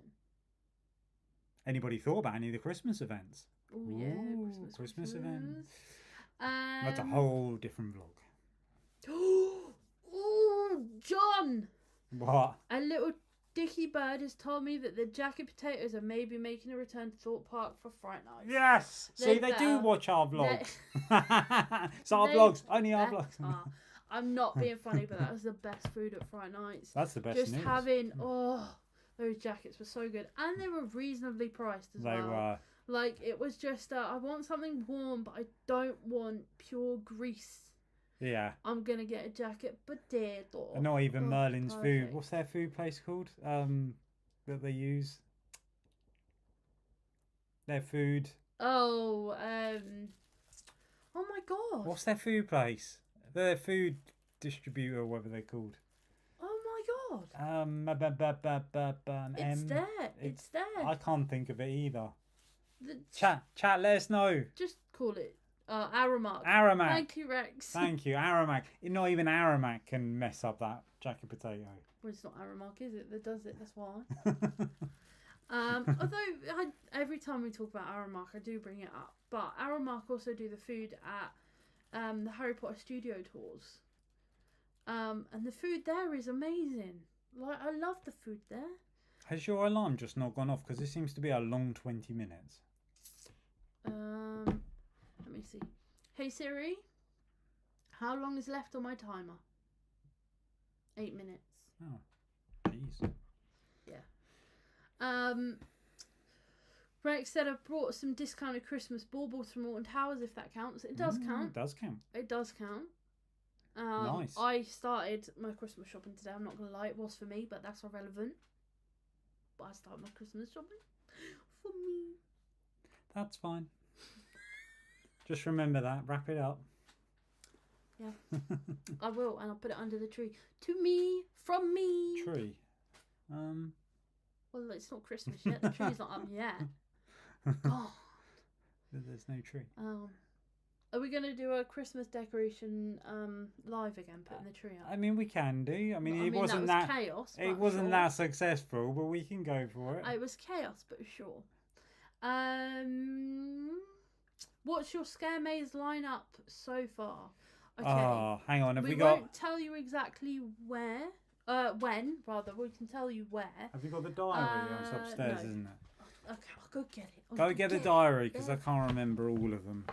Anybody thought about any of the Christmas events? Oh yeah, Ooh, Christmas events. Um, That's a whole different vlog. Oh, John! What? A little dicky bird has told me that the jacket potatoes are maybe making a return to Thorpe Park for Fright Night. Yes. See, they do better- watch our vlogs. It's our They vlogs, only our better. vlogs. I'm not being funny, but that was the best food at Fright Nights. That's the best Just news. having those jackets were so good, and they were reasonably priced as They well. were. Like it was just I want something warm, but I don't want pure grease. Yeah. I'm gonna get a jacket potato. And not even Merlin's food. perfect. What's their food place called? That they use. Their food. Oh, oh my god. What's their food place? Their food distributor, or whatever they're called. Oh my god. It's there. It's there. I can't think of it either. The- Chat, let us know. Just call it Aramark. Aramak. Thank you, Rex. Thank you, Aramak. Not even Aramak can mess up that jacket potato. Well, it's not Aramark, is it? That does it. That's why. Although every time we talk about Aramark, I do bring it up. But Aramark also do the food at the Harry Potter studio tours. And the food there is amazing. Like I love the food there. Has your alarm just not gone off? Because this seems to be a long 20 minutes. Let me see. Hey Siri, how long is left on my timer? 8 minutes. Oh, jeez. Rex said I brought some discounted Christmas baubles from Alton Towers, if that counts. It does count. It does count. It does count. Nice. I started my Christmas shopping today. I'm not going to lie, it was for me, but that's irrelevant. But I started my Christmas shopping for me. That's fine. Just remember that. Wrap it up. Yeah. I will, and I'll put it under the tree. To me, from me. Tree. Well, it's not Christmas yet. The tree's not up yet. God. There's no tree. Are we going to do a Christmas decoration live again, putting the tree up? I mean, we can do. I mean, Well, it wasn't that was that. chaos. It but wasn't sure. that successful, but we can go for it. It was chaos, but sure. What's your Scare Maze lineup so far? Okay. Oh, hang on. Have we won't got? tell you exactly where. When, rather. We can tell you where. Have you got the diary? It's upstairs, no. isn't it? Okay, I'll go get it. Go get the diary because I can't remember all of them.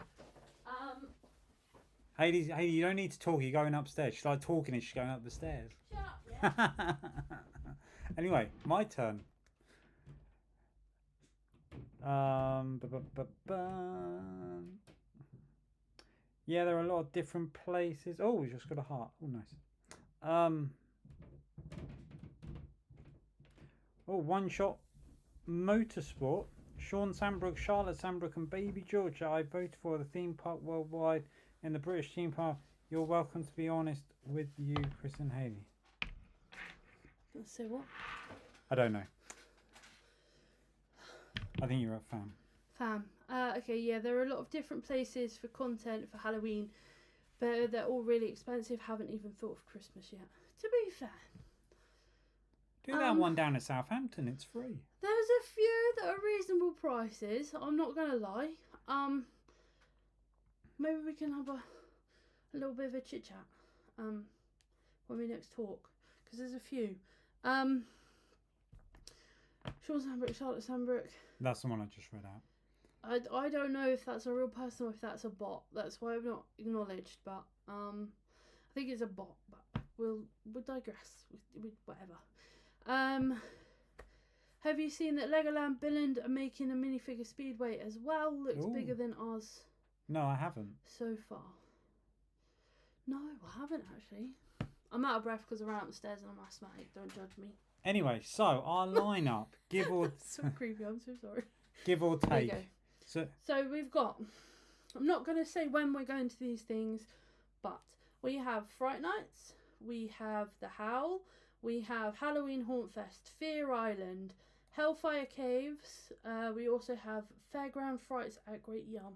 Hayley, you don't need to talk. You're going upstairs. She's like talking and she's going up the stairs. Shut up, yeah. Anyway, my turn. Yeah, there are a lot of different places. Oh, we just got a heart. Oh, nice. Oh, One Shot Motorsport. Sean Sandbrook, Charlotte Sandbrook, and Baby Georgia. I voted for the theme park worldwide in the British theme park. You're welcome to be honest with you, Chris and Hayley. Let's say what? I don't know. I think you're a fan. Fam. Okay, yeah, there are a lot of different places for content for Halloween, but they're all really expensive. Haven't even thought of Christmas yet. To be fair. Do that one down at Southampton. It's free. There's a few that are reasonable prices. I'm not gonna lie. Maybe we can have a little bit of a chit chat. When we next talk, because there's a few. Sean Sandbrook, Charlotte Sandbrook. That's the one I just read out. I don't know if that's a real person or if that's a bot. That's why I've not acknowledged. But I think it's a bot. But we'll digress with whatever. Have you seen that Legoland Billund are making a minifigure Speedway as well? Looks Ooh. bigger than ours No, I haven't. so far. No, I haven't actually. I'm out of breath because I ran up the stairs and I'm asthmatic. Don't judge me. Anyway, so our lineup, give or So creepy. I'm so sorry. give or There you take. go. So So we've got. I'm not going to say when we're going to these things, but we have Fright Nights. We have The Howl. We have Halloween Hauntfest, Fear Island, Hellfire Caves. We also have Fairground Frights at Great Yarmouth.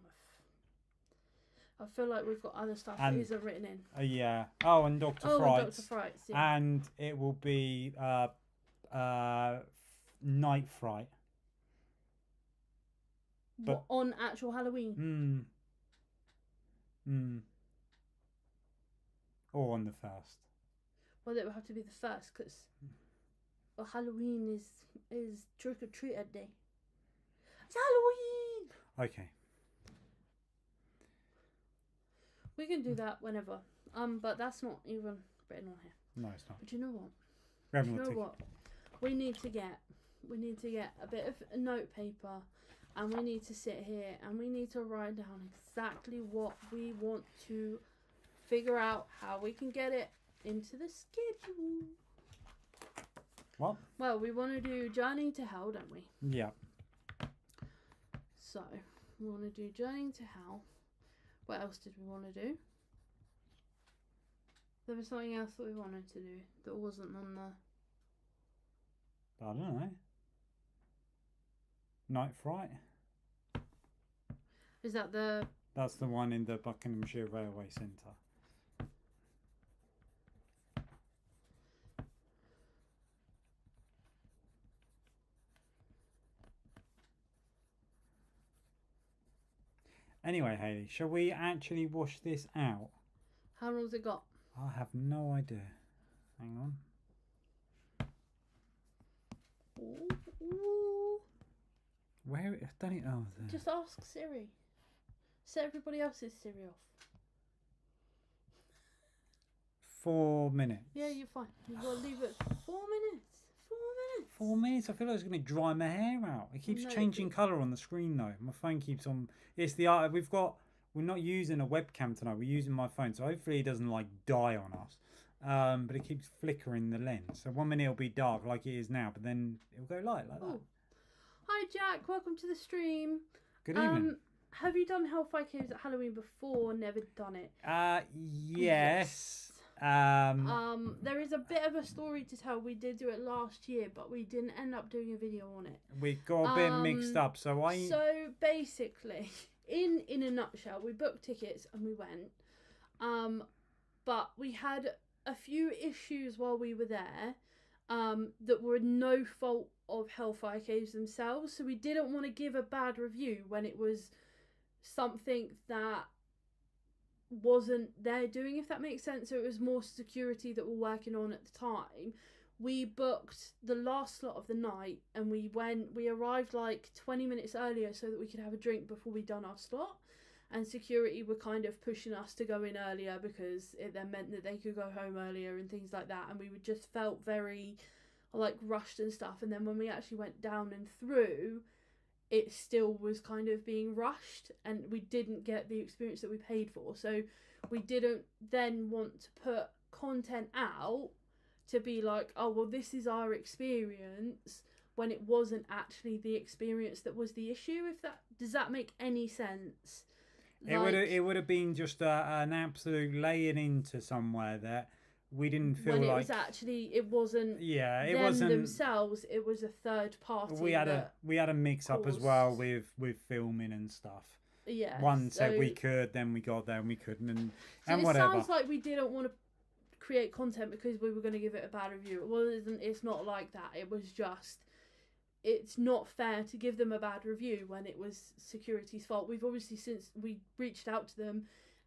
I feel like we've got other stuff that And- isn't written in. yeah. Oh, and Dr. Oh, and Frights. Dr. Frights, yeah. And it will be Night Fright. What, on actual Halloween? Or on the first. Well, it would have to be the first because Halloween is trick or treat day. It's Halloween. Okay. We can do that whenever. But that's not even written on here. No, it's not. But you know what? We haven't You got know ticket. what? We need to get a bit of note paper, and we need to sit here and we need to write down exactly what we want to figure out how we can get it into the schedule. What? Well, we want to do Journey to Hell, don't we? Yeah. So we want to do Journey to Hell. What else did we want to do? There was something else that we wanted to do that wasn't on the. I don't know. Night Fright. Is that the? That's the one in the Buckinghamshire Railway Centre. Anyway, Hayley, shall we actually wash this out? How long's it got? I have no idea. Hang on. Ooh. Where? Don't it? Oh, there. Just ask Siri. Set everybody else's Siri off. 4 minutes. Yeah, you're fine. You've got to leave it 4 minutes. 4 minutes. 4 minutes? I feel like it's going to dry my hair out. It keeps No, changing colour on the screen though. My phone keeps on. It's the we're not using a webcam tonight. We're using my phone, so hopefully it doesn't like die on us. But it keeps flickering the lens. So 1 minute it'll be dark like it is now, but then it'll go light like that. Ooh. Hi Jack, welcome to the stream. Good evening. Have you done Hellfire Caves at Halloween before? Never done it. Yes. There is a bit of a story to tell. We did do it last year, but we didn't end up doing a video on it. We got a bit mixed up, so So basically, in a nutshell, we booked tickets and we went. But we had a few issues while we were there, that were no fault of Hellfire Caves themselves. So we didn't want to give a bad review when it was something that wasn't their doing, if that makes sense. So it was more security that were working on at the time. We booked the last slot of the night and we arrived like 20 minutes earlier so that we could have a drink before we'd done our slot, and security were kind of pushing us to go in earlier because it then meant that they could go home earlier and things like that, and we just felt very like rushed and stuff. And then when we actually went down and through, it still was kind of being rushed and we didn't get the experience that we paid for. So we didn't then want to put content out to be like, oh well, this is our experience, when it wasn't actually the experience that was the issue. If that does that make any sense? it would have been just an absolute laying into somewhere that we didn't feel when like it was actually, it wasn't. Yeah, it them wasn't themselves. It was a third party. We had a mix up as well with filming and stuff. Yeah. One said we could, then we got there and we couldn't, and it whatever. sounds like we didn't want to create content because we were going to give it a bad review. Well, it's not like that. It was just, it's not fair to give them a bad review when it was security's fault. We've obviously, since we reached out to them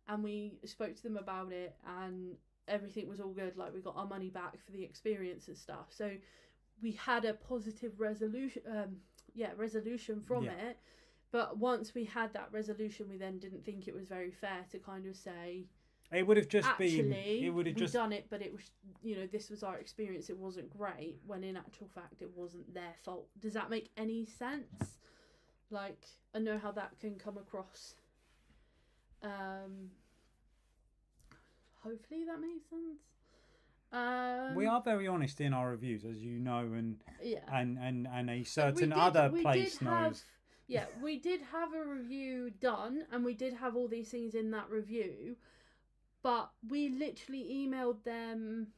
and we spoke to them about it, and everything was all good, like we got our money back for the experience and stuff. So we had a positive resolution from it. But once we had that resolution, we then didn't think it was very fair to kind of say, It would have just actually, been. It would have we just done it, but it was, this was our experience. It wasn't great. When in actual fact, it wasn't their fault. Does that make any sense? Like, I know how that can come across. Hopefully that makes sense. We are very honest in our reviews, as you know, and yeah, and a certain other place knows. Yeah, we did have a review done, and we did have all these things in that review, but we literally emailed them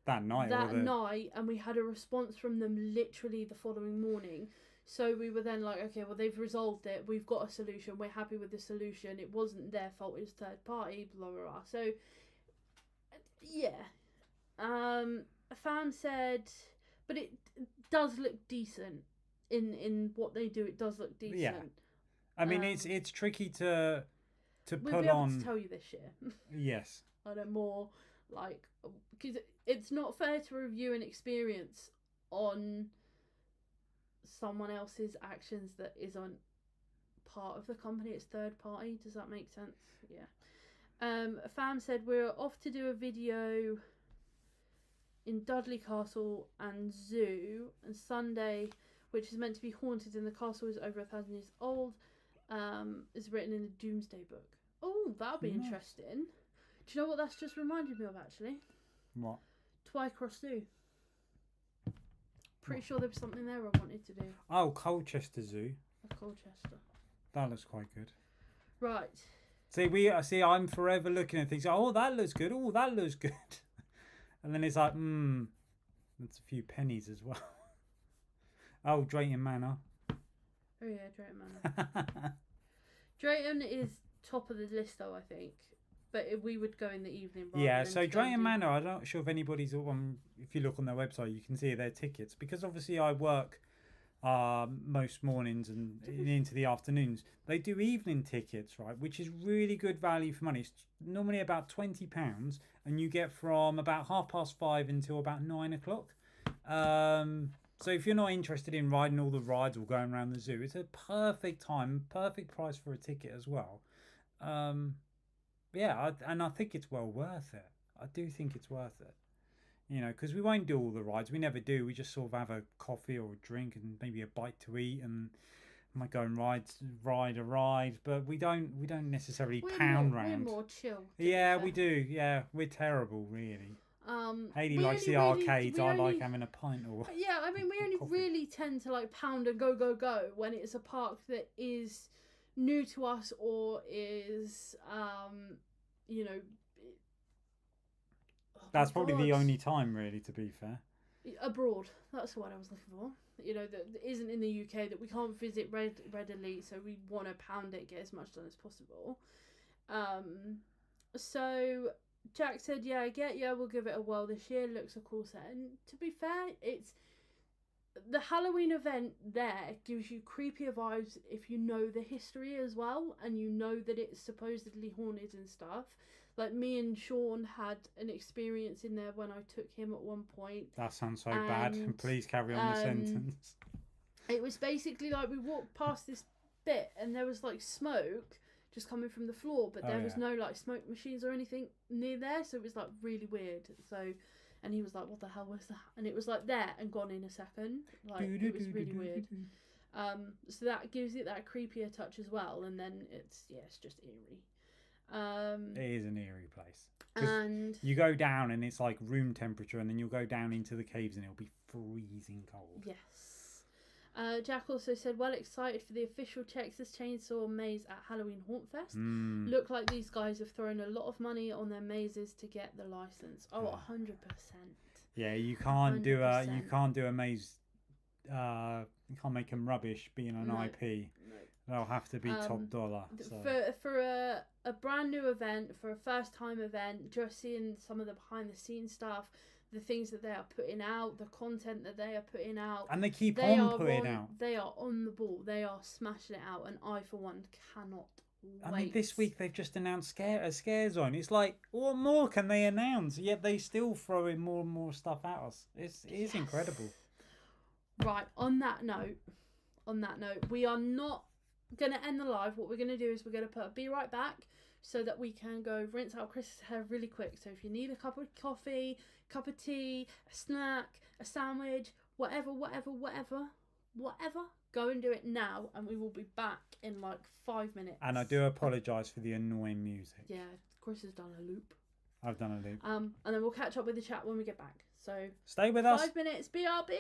that night, and we had a response from them literally the following morning. So we were then like, okay, well, they've resolved it. We've got a solution. We're happy with the solution. It wasn't their fault. It was third party, blah, blah, blah. So, yeah. Fam said, but it does look decent in what they do. It does look decent. Yeah. I mean, it's tricky to we'll put be able on. To tell you this year. Yes. I know more like, because it's not fair to review an experience on someone else's actions that isn't part of the company. It's third party. Does that make sense? Yeah. Fam said we're off to do a video in Dudley Castle and Zoo, and Sunday, which is meant to be haunted, and the castle is over 1,000 years old, is written in the Doomsday Book. Oh, that'll be interesting. Do you know what that's just reminded me of, actually? What? Twycross Zoo. Pretty sure there was something there I wanted to do. Oh, Colchester Zoo. Colchester. That looks quite good. Right. See, I'm forever looking at things. Oh, that looks good. Oh, that looks good. And then it's like, that's a few pennies as well. Oh, Drayton Manor. Oh yeah, Drayton Manor. Drayton is top of the list though, I think. But we would go in the evening. Yeah, so Drayton Manor, I'm not sure if anybody's on. If you look on their website, you can see their tickets. Because obviously I work most mornings and into the afternoons. They do evening tickets, right, which is really good value for money. It's normally about £20, and you get from about 5:30 until about 9 o'clock. So if you're not interested in riding all the rides or going around the zoo, it's a perfect time, perfect price for a ticket as well. Yeah, and I think it's well worth it. I do think it's worth it. Because we won't do all the rides. We never do. We just sort of have a coffee or a drink and maybe a bite to eat, and might go and ride a ride. But we don't necessarily pound round. We're more chill. Yeah, we do. Yeah, we're terrible, really. Hayley likes the arcades. I like having a pint or. Yeah, I mean, we only really tend to like pound and go when it's a park that is new to us or is that's probably the only time, really, to be fair. Abroad, that's what I was looking for. That isn't in the UK, that we can't visit readily, so we want to pound it, get as much done as possible. So Jack said, yeah, we'll give it a whirl this year. Looks a cool set. And to be fair, it's the Halloween event there gives you creepier vibes if you know the history as well, and you know that it's supposedly haunted and stuff. Like, me and Sean had an experience in there when I took him at one point. That sounds so bad. Please carry on the sentence. It was basically like we walked past this bit and there was like smoke just coming from the floor, but there was no like smoke machines or anything near there, so it was like really weird. So, and he was like, what the hell was that? And it was like there and gone in a second. Like, it was really weird. So that gives it that creepier touch as well, and then it's just eerie. It is an eerie place. And you go down and it's like room temperature, and then you'll go down into the caves and it'll be freezing cold. Yes. Jack also said, well excited for the official Texas Chainsaw Maze at Halloween Haunt Fest. Look like these guys have thrown a lot of money on their mazes to get the license. Oh, 100%. Yeah, you can't 100%. do a maze. You can't make them rubbish being an IP. No. They'll have to be top dollar. So. For a brand new event, for a first time event, just seeing some of the behind the scenes stuff, the things that they are putting out, the content that they are putting out, and they keep on putting out. They are on the ball. They are smashing it out, and I for one cannot wait. I mean, this week they've just announced a scare zone. It's like, what more can they announce? Yet they still throw in more and more stuff at us. It is incredible. Right. On that note, we are not going to end the live. What we're going to do is we're going to be right back, so that we can go rinse out Chris's hair really quick. So if you need a cup of coffee, cup of tea, a snack, a sandwich, whatever, go and do it now, and we will be back in like 5 minutes. And I do apologise for the annoying music. Yeah, Chris has done a loop. I've done a loop. And then we'll catch up with the chat when we get back. So stay with us. 5 minutes, BRB.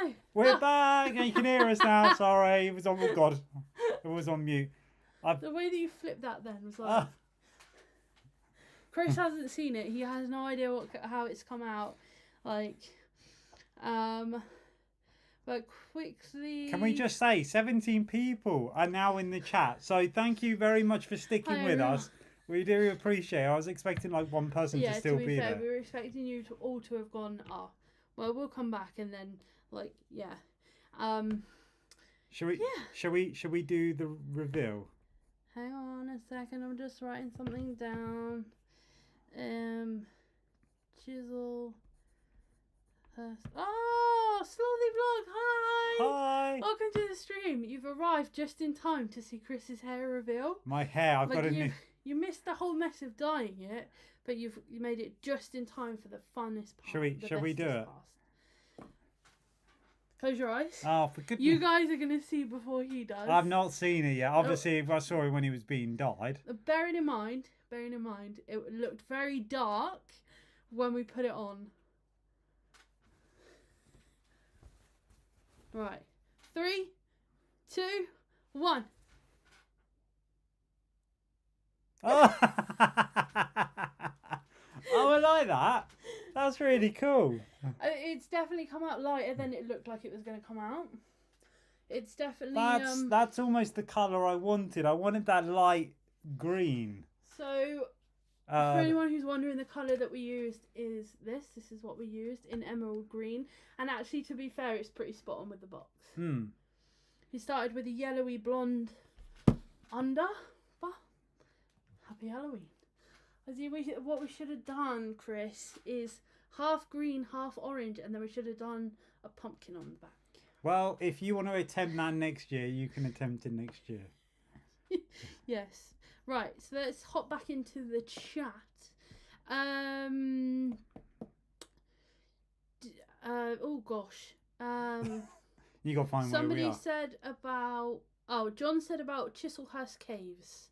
no. We're back, and you can hear us now. Sorry, it was on. Oh God, it was on mute. The way that you flipped that then was like. Chris hasn't seen it. He has no idea how it's come out. Like, but quickly. Can we just say 17 people are now in the chat? So thank you very much for sticking with us. We do appreciate it. I was expecting like one person to still be fair, there. we were expecting you to all to have gone. Oh, well, we'll come back and then like Should we do the reveal? Hang on a second. I'm just writing something down. Chisel. Oh, Slothy Vlog, hi! Hi! Welcome to the stream. You've arrived just in time to see Chris's hair reveal. My hair, I've got a new... You missed the whole mess of dyeing it, but you made it just in time for the funnest part. Shall we do it? Close your eyes. Oh, for goodness. You guys are going to see before he does. I've not seen it yet. Obviously, I saw it when he was being dyed. Bearing in mind, it looked very dark when we put it on. Right. 3, 2, 1. Oh, I like that. That's really cool. It's definitely come out lighter than it looked like it was going to come out. It's definitely... That's almost the colour I wanted. I wanted that light green. So, for anyone who's wondering, the colour that we used is this. This is what we used in emerald green. And actually, to be fair, it's pretty spot on with the box. He started with a yellowy blonde under. But happy Halloween. What we should have done, Chris, is half green, half orange, and then we should have done a pumpkin on the back. Well, if you want to attempt that next year, you can attempt it next year. Yes. Right, so let's hop back into the chat. Oh gosh. You got to find where we Somebody are. said about... Oh, John said about Chislehurst Caves.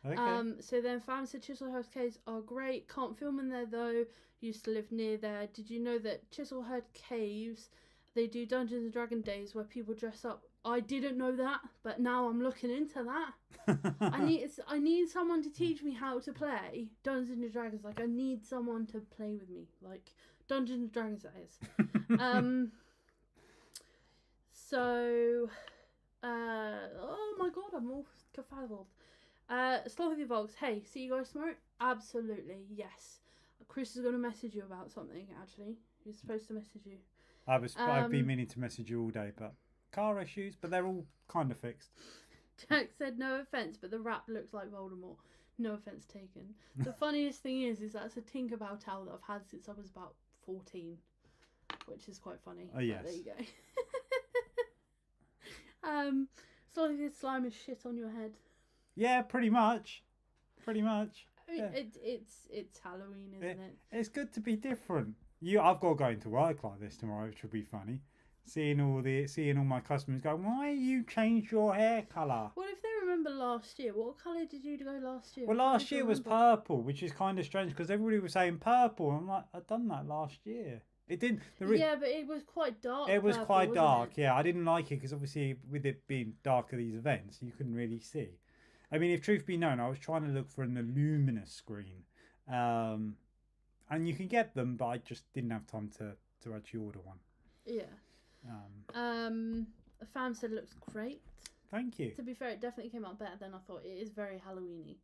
Okay. So then Fam said Chislehurst Caves are great. Can't film in there though. Used to live near there. Did you know that Chislehurst Caves, they do Dungeons and Dragons days where people dress up? I didn't know that, but now I'm looking into that. I need someone to teach me how to play Dungeons and Dragons. Like I need someone to play with me, like Dungeons and Dragons that is. So, oh my god, I'm all confuzzled. Slothy Vlogs, hey, see you guys tomorrow? Absolutely, yes. Chris is going to message you about something, actually. He's supposed to message you. I've been meaning to message you all day, but car issues, but they're all kind of fixed. Jack said, no offence, but the rap looks like Voldemort. No offence taken. The funniest thing is that's a Tinkerbell towel that I've had since I was about 14, which is quite funny. Oh, yes. There you go. Slothy did slime is shit on your head. Yeah, pretty much. I mean, yeah. It's Halloween, isn't it? It's good to be different. I've got to go into work like this tomorrow, which will be funny. Seeing all my customers going, why you changed your hair colour? Well, if they remember last year, what colour did you go last year? Well, last year was purple, which is kind of strange because everybody was saying purple. I'm like, I've done that last year. It didn't. Yeah, but it was quite dark. It was purple, quite dark. It? Yeah, I didn't like it because obviously with it being dark at these events, you couldn't really see. I mean, if truth be known, I was trying to look for an luminous screen, and you can get them, but I just didn't have time to actually order one. Yeah. A fan said it looks great. Thank you. To be fair, it definitely came out better than I thought. It is very Halloweeny.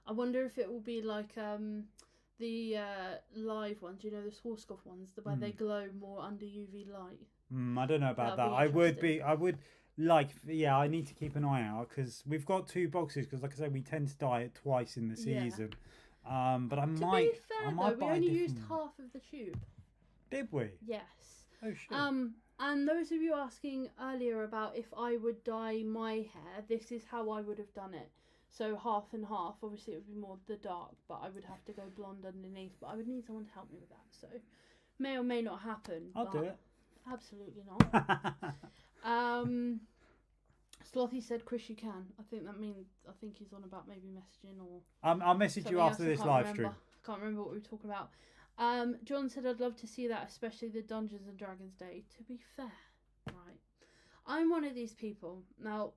I wonder if it will be like the live ones, you know, the Swarovski ones, where they glow more under UV light. I don't know about that. I would like, yeah, I need to keep an eye out because we've got 2 boxes because, like I said, we tend to dye it twice in the season. But I might. To be fair, though, we only used half of the tube. Did we? Yes. Oh shit. And those of you asking earlier about if I would dye my hair, this is how I would have done it. So half and half. Obviously, it would be more the dark, but I would have to go blonde underneath. But I would need someone to help me with that. So may or may not happen. I'll do it. Absolutely not. Slothy said, "Chris, you can." I think he's on about maybe messaging or. I'll message you after this live stream. I can't remember what we were talking about. John said, I'd love to see that, especially the Dungeons and Dragons Day. To be fair, right, I'm one of these people. Now,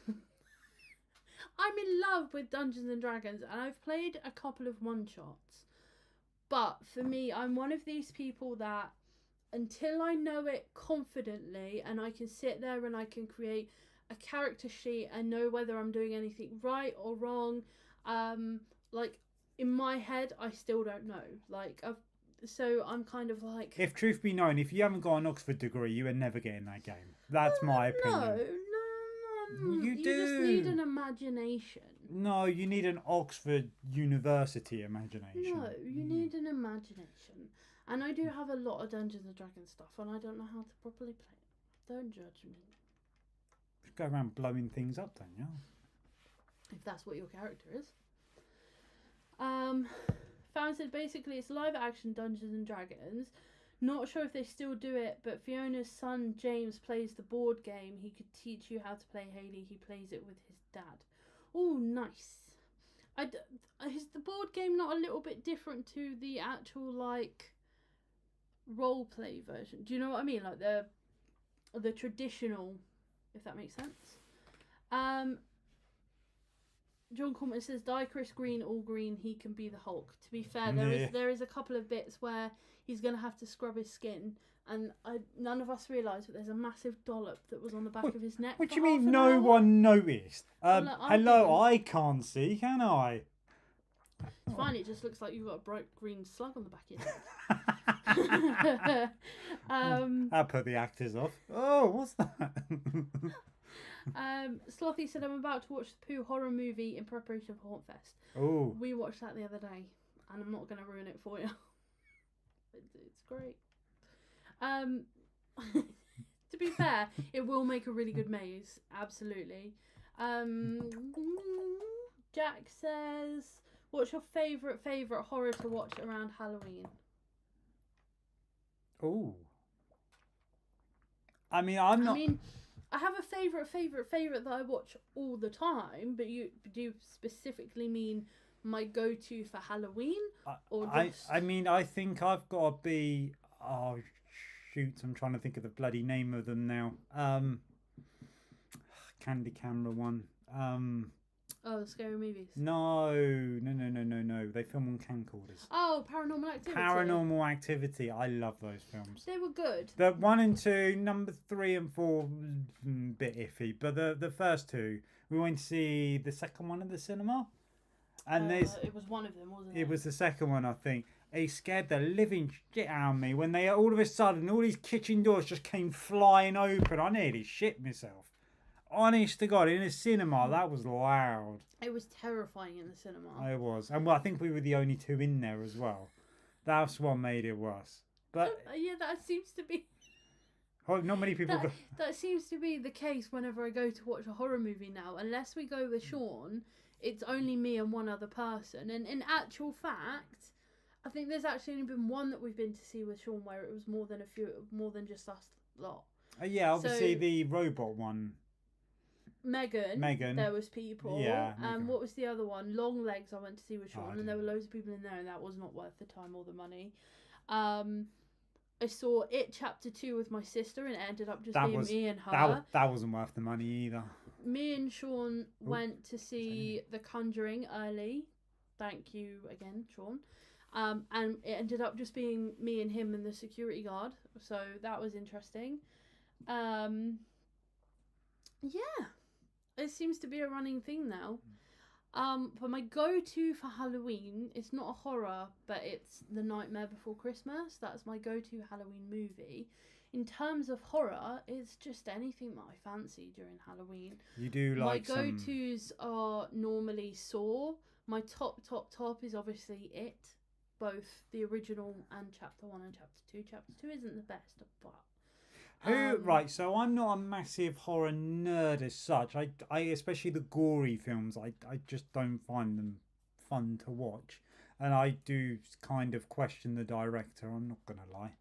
I'm in love with Dungeons and Dragons, and I've played a couple of one-shots. But for me, I'm one of these people that until I know it confidently and I can sit there and I can create a character sheet and know whether I'm doing anything right or wrong, like in my head, I still don't know. So I'm kind of like... If truth be known, if you haven't got an Oxford degree, you are never getting that game. That's my opinion. No. You do. just need an imagination. No, you need an Oxford University imagination. No, you need an imagination. And I do have a lot of Dungeons and Dragons stuff, and I don't know how to properly play it. Don't judge me. Just go around blowing things up, don't you? If that's what your character is. Fan said basically it's live action Dungeons and Dragons. Not sure if they still do it, but Fiona's son James plays the board game. He could teach you how to play Haley. He plays it with his dad. Oh, nice. Is the board game not a little bit different to the actual like role play version? Do you know what I mean? Like the traditional, if that makes sense. John Coleman says, "Die Chris Green, all green. He can be the Hulk." To be fair, there is a couple of bits where he's gonna have to scrub his skin, and none of us realised that there's a massive dollop that was on the back of his neck. What do you mean? No one noticed. Hello, I can't see, can I? It's fine. It just looks like you've got a bright green slug on the back of your head. I'll put the actors off. Oh, what's that? Slothy said, "I'm about to watch the Pooh horror movie in preparation for Hauntfest." Oh, we watched that the other day, and I'm not going to ruin it for you. It's great. To be fair, it will make a really good maze. Absolutely. Jack says, "What's your favourite horror to watch around Halloween?" Oh. I have a favourite that I watch all the time, but do you specifically mean my go-to for Halloween? Or just... I think I've got to be... Oh, shoot, I'm trying to think of the bloody name of them now. Candy Camera one. Oh, the scary movies. No. They film on camcorders. Oh, Paranormal Activity. Paranormal Activity. I love those films. They were good. The 1 and 2, number 3 and 4, a bit iffy. But the first two, we went to see the second one at the cinema. And it was one of them, wasn't it? It was the second one, I think. It scared the living shit out of me when they all of a sudden, all these kitchen doors just came flying open. I nearly shit myself. Honest to God, in a cinema, that was loud. It was terrifying in the cinema. It was. And I think we were the only two in there as well. That's what made it worse. But yeah, that seems to be... Not many people... That seems to be the case whenever I go to watch a horror movie now. Unless we go with Sean, it's only me and one other person. And in actual fact, I think there's actually only been one that we've been to see with Sean where it was more than just us lot. Yeah, obviously the robot one. Megan. There was people. Yeah. What was the other one? Long Legs I went to see with Sean, and there were loads of people in there, and that was not worth the time or the money. I saw It Chapter 2 with my sister, and it ended up just being me and her. That wasn't worth the money either. Me and Sean went to see The Conjuring early. Thank you again, Sean. And it ended up just being me and him and the security guard, so that was interesting. Yeah. It seems to be a running thing now. But my go-to for Halloween, it's not a horror, but it's The Nightmare Before Christmas. That's my go-to Halloween movie. In terms of horror, it's just anything that I fancy during Halloween. You do like my go-tos are normally Saw. My top is obviously It. Both the original and Chapter 1 and Chapter 2. Chapter 2 isn't the best, but... Right, so I'm not a massive horror nerd as such. I especially the gory films, I just don't find them fun to watch. And I do kind of question the director, I'm not going to lie.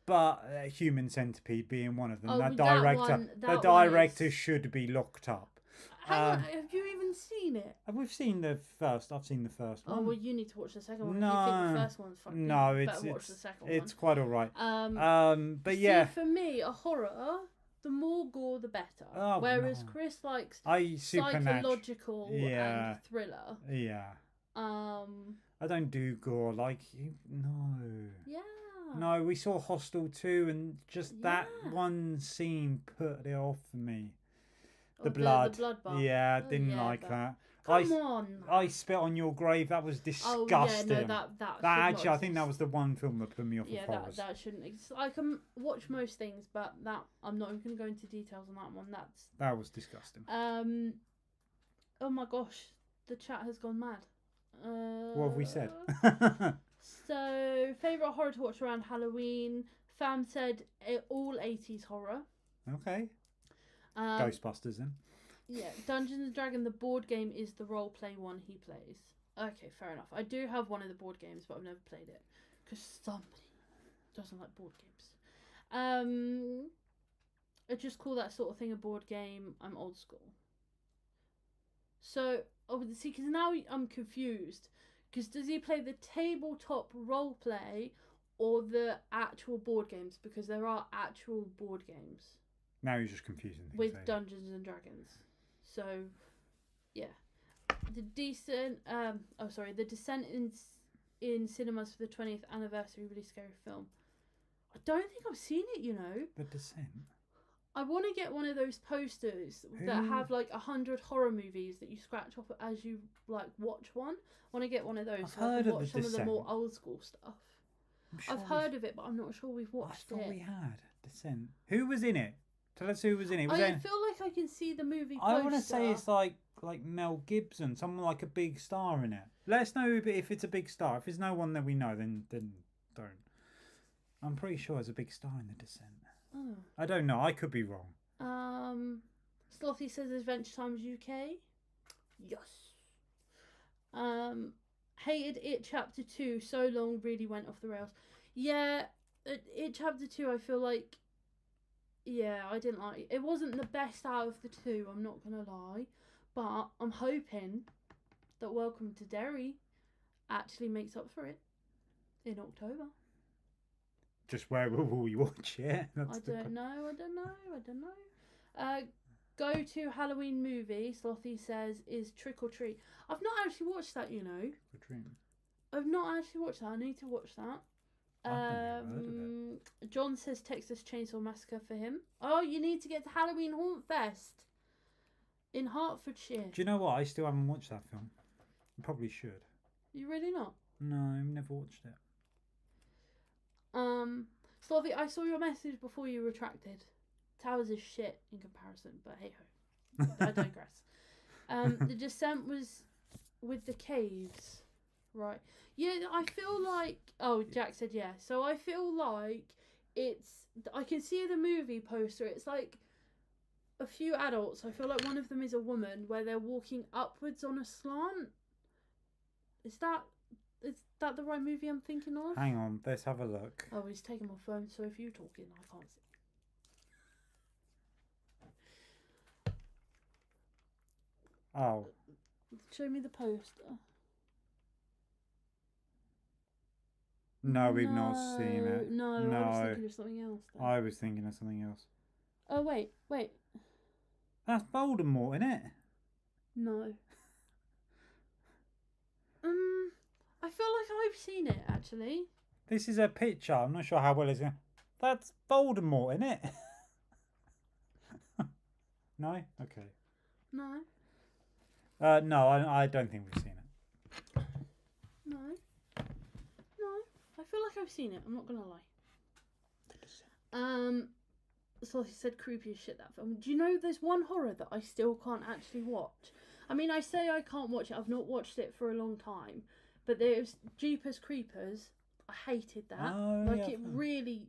But Human Centipede being one of them. The director should be locked up. Hang on, have you even even seen it. We've seen the first. I've seen the first one. Oh well, you need to watch the second one. No. If you think the first one's fucking. No, you it's better watch the second it's one. quite all right. But See, yeah, for me, a horror, the more gore, the better. Oh, Whereas no. Chris likes supernatural. psychological Yeah. and thriller. Yeah. I don't do gore like you. No. Yeah. No, we saw Hostel 2 and just that Yeah. one scene put it off for me. Or The blood. The blood bath. Yeah, Oh, didn't yeah, like but- that. Come on. I spit on your grave. That was Oh disgusting. yeah, no, that should That not actually, I think that exist. was the one film that put me off Yeah, of horrors. that shouldn't exist. I can watch most things, but that I'm not even going to go into details on that one. That was disgusting. Oh my gosh, the chat has gone mad. What have we said? So, favourite horror to watch around Halloween. Fam said all 80s horror. Okay. Um, Ghostbusters then. Yeah, Dungeons and Dragons, the board game, is the role play one he plays. Okay, fair enough. I do have one of the board games, but I've never played it because somebody doesn't like board games. I just call that sort of thing a board game. I'm old school. So, see, because now I'm confused. Because does he play the tabletop role play or the actual board games? Because there are actual board games Now you're just confusing things. with ain't you? Dungeons and Dragons. So, yeah. The Descent in cinemas for the 20th anniversary, really scary film. I don't think I've seen it, you know. The Descent. I want to get one of those posters that have like 100 horror movies that you scratch off as you like watch one. I want to get one of those. I've so I heard can of watch The some of the more Descent. old school stuff. I'm sure I've heard of it, but I'm not sure we've I watched thought it. we had Descent. Who was in it? Tell us who was in it. Was I there... feel like I can see the movie poster. I want to say it's like Mel Gibson, someone like a big star in it. Let us know if it's a big star. If there's no one that we know, then don't. I'm pretty sure there's a big star in The Descent. Oh. I don't know. I could be wrong. Slothy says Adventure Times UK. Yes. Hated It Chapter 2. So long, really went off the rails. Yeah, It Chapter 2, I feel like... Yeah, I didn't like it. It wasn't the best out of the two, I'm not going to lie. But I'm hoping that Welcome to Derry actually makes up for it in October. Just where will we watch it? I don't know. Go to Halloween movie, Slothy says, is Trick or Treat. I've not actually watched that, you know. I've not actually watched that. I need to watch that. I've never heard of John says Texas Chainsaw Massacre for him. Oh, you need to get to Halloween Haunt Fest in Hertfordshire. Do you know what? I still haven't watched that film. I probably should. You really not? No, I've never watched it. Slothy, I saw your message before you retracted. Towers is shit in comparison, but hey ho. I digress. The Descent was with the caves, right? Yeah, I feel like... Oh, Jack said yeah. So I feel like it's... I can see the movie poster. It's like a few adults. I feel like one of them is a woman where they're walking upwards on a slant. Is that the right movie I'm thinking of? Hang on, let's have a look. Oh, he's taking my phone, so if you're talking, I can't see. Oh, Show me the poster. no, we've not seen it. No, I was thinking of something else. Then. I was thinking of something else. Oh, wait. That's Voldemort, isn't it? No. I feel like I've seen it, actually. This is a picture. I'm not sure how well it's going. That's Voldemort, isn't it? No? Okay. No. No, I don't think we've seen it. No. I feel like I've seen it. I'm not gonna lie. So he said creepy as shit, that film. Do you know there's one horror that I still can't actually watch? I mean, I say I can't watch it. I've not watched it for a long time. But there's Jeepers Creepers. I hated that. Oh, like, yeah, it really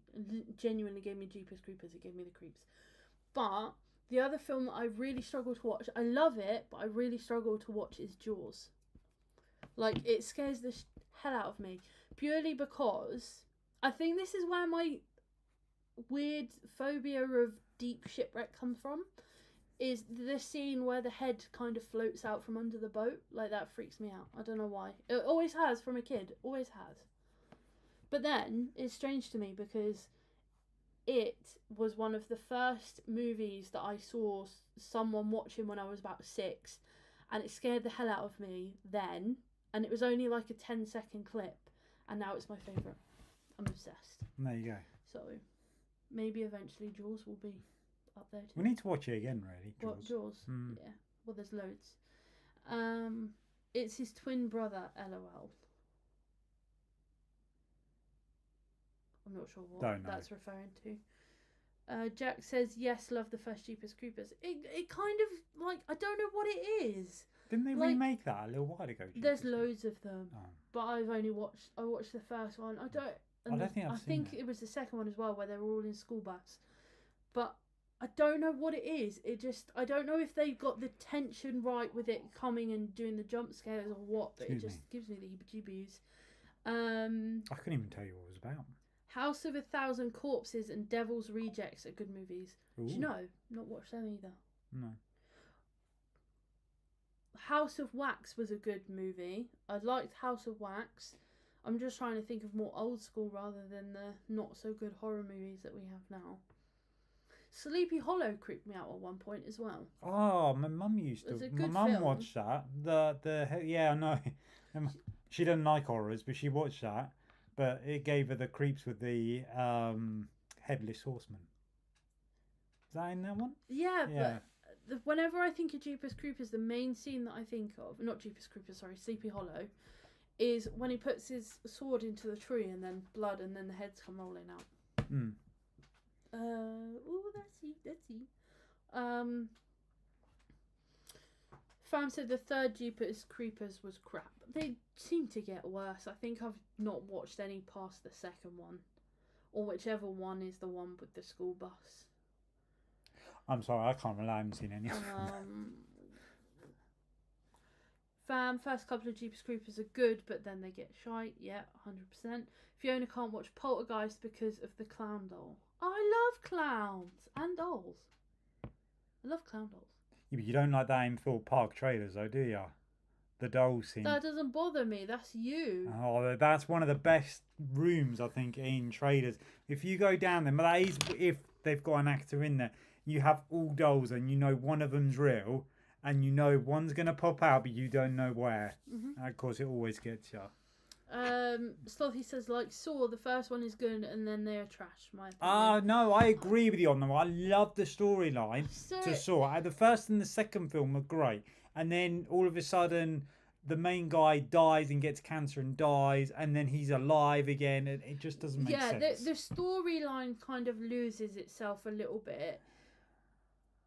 genuinely gave me Jeepers Creepers. It gave me the creeps. But the other film that I really struggle to watch, I love it, but I really struggle to watch, is Jaws. Like, it scares the hell out of me. Purely because I think this is where my weird phobia of deep shipwreck comes from. is the scene where the head kind of floats out from under the boat. Like, that freaks me out. I don't know why. It always has from a kid. Always has. But then, it's strange to me because it was one of the first movies that I saw someone watching when I was about 6, and it scared the hell out of me then, and it was only like a 10-second clip, and now it's my favourite. I'm obsessed. There you go. So, maybe eventually Jaws will be up there too. We need to watch it again, really. Jaws. What, Jaws? Yeah. Well, there's loads. It's his twin brother, LOL. I'm not sure what that's referring to. Jack says, yes, love the first Jeepers Creepers. It kind of, like, I don't know what it is. Didn't they remake that a little while ago? There's loads of them. Oh. But I watched the first one. I think it was the second one as well, where they were all in school bus. But I don't know what it is. I don't know if they got the tension right with it coming and doing the jump scares or what, but it just gives me the heebie-jeebies. I couldn't even tell you what it was about. House of 1,000 Corpses and Devil's Rejects are good movies. Ooh. Do you know? Not watched them either. No. House of Wax was a good movie. I liked House of Wax. I'm just trying to think of more old school rather than the not so good horror movies that we have now. Sleepy Hollow creeped me out at one point as well. Oh, my mum used to. My mum watched that. Yeah, I know. She doesn't like horrors, but she watched that. But it gave her the creeps with the headless horseman. Is that in that one? Yeah. But whenever I think of Jeepers Creepers, the main scene that I think of, not Jeepers Creepers, sorry, Sleepy Hollow, is when he puts his sword into the tree and then blood and then the heads come rolling out. That's he. Fam said the third Jeepers Creepers was crap. They seem to get worse. I think I've not watched any past the second one. Or whichever one is the one with the school bus. I'm sorry, I can't rely. I haven't seen any of them. Fam, first couple of Jeepers Creepers are good, but then they get shite. Yeah, 100%. Fiona can't watch Poltergeist because of the clown doll. I love clowns and dolls. I love clown dolls. Yeah, but you don't like that in Thorpe Park trailers, though, do you? The doll scene. That doesn't bother me. That's you. Oh, that's one of the best rooms, I think, in trailers. If you go down there, but that is if they've got an actor in there. You have all dolls, and you know one of them's real, and you know one's gonna pop out, but you don't know where. And of course, it always gets you. Slothy says, like Saw, the first one is good, and then they are trash. My opinion. No, I agree with you on that. I love the storyline to Saw. The first and the second film are great, and then all of a sudden, the main guy dies and gets cancer and dies, and then he's alive again, and it just doesn't make sense. Yeah, the storyline kind of loses itself a little bit.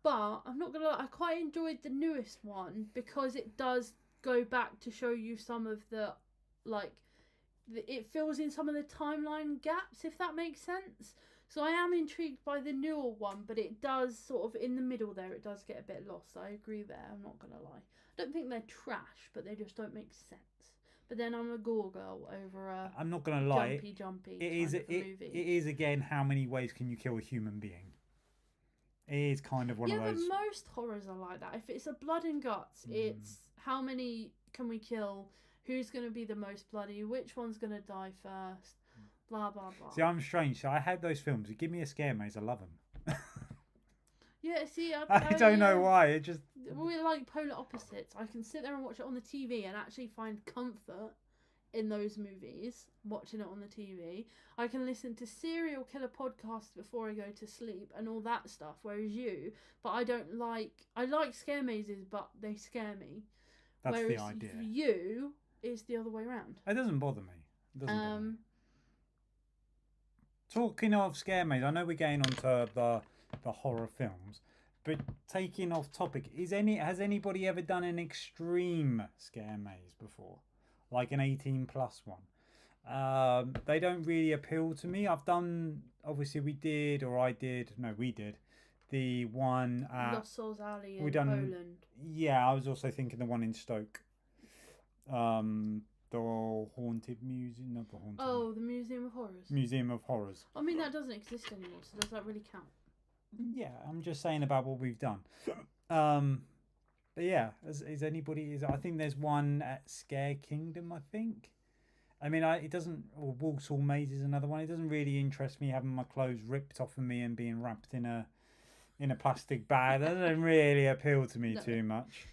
But I'm not gonna lie, I quite enjoyed the newest one because it does go back to show you some of the, it fills in some of the timeline gaps, if that makes sense. So I am intrigued by the newer one, but it does sort of, in the middle there, it does get a bit lost. I agree there, I'm not gonna lie. I don't think they're trash, but they just don't make sense. But then I'm a gore girl over a I'm not gonna lie, jumpy it is again, how many ways can you kill a human being? It is kind of one of those. Yeah, but most horrors are like that. If it's a blood and guts, it's how many can we kill? Who's going to be the most bloody? Which one's going to die first? Blah, blah, blah. See, I'm strange. So I had those films. Give me a scare maze. I love them. Yeah, see, I don't know why. It just... We're like polar opposites. I can sit there and watch it on the TV and actually find comfort in those movies, watching it on the TV. I can listen to serial killer podcasts before I go to sleep and all that stuff, whereas I like scare mazes, but they scare me. That's whereas the idea. You is the other way around. It doesn't bother me. It doesn't bother me. Talking of scare mazes, I know we're getting onto the horror films, but taking off topic, has anybody ever done an extreme scare maze before? Like an 18+ one. They don't really appeal to me. I've done, obviously we did the one at Lost Souls Alley in Poland. Yeah, I was also thinking the one in Stoke. The haunted museum, not the haunted. Oh, the Museum of Horrors. Museum of Horrors. I mean, that doesn't exist anymore, so does that really count? Yeah, I'm just saying about what we've done. But yeah, is anybody? I think there's one at Scare Kingdom. I think. I mean, it doesn't. Or Walsall Maze is another one. It doesn't really interest me having my clothes ripped off of me and being wrapped in a plastic bag. That doesn't really appeal to me too much.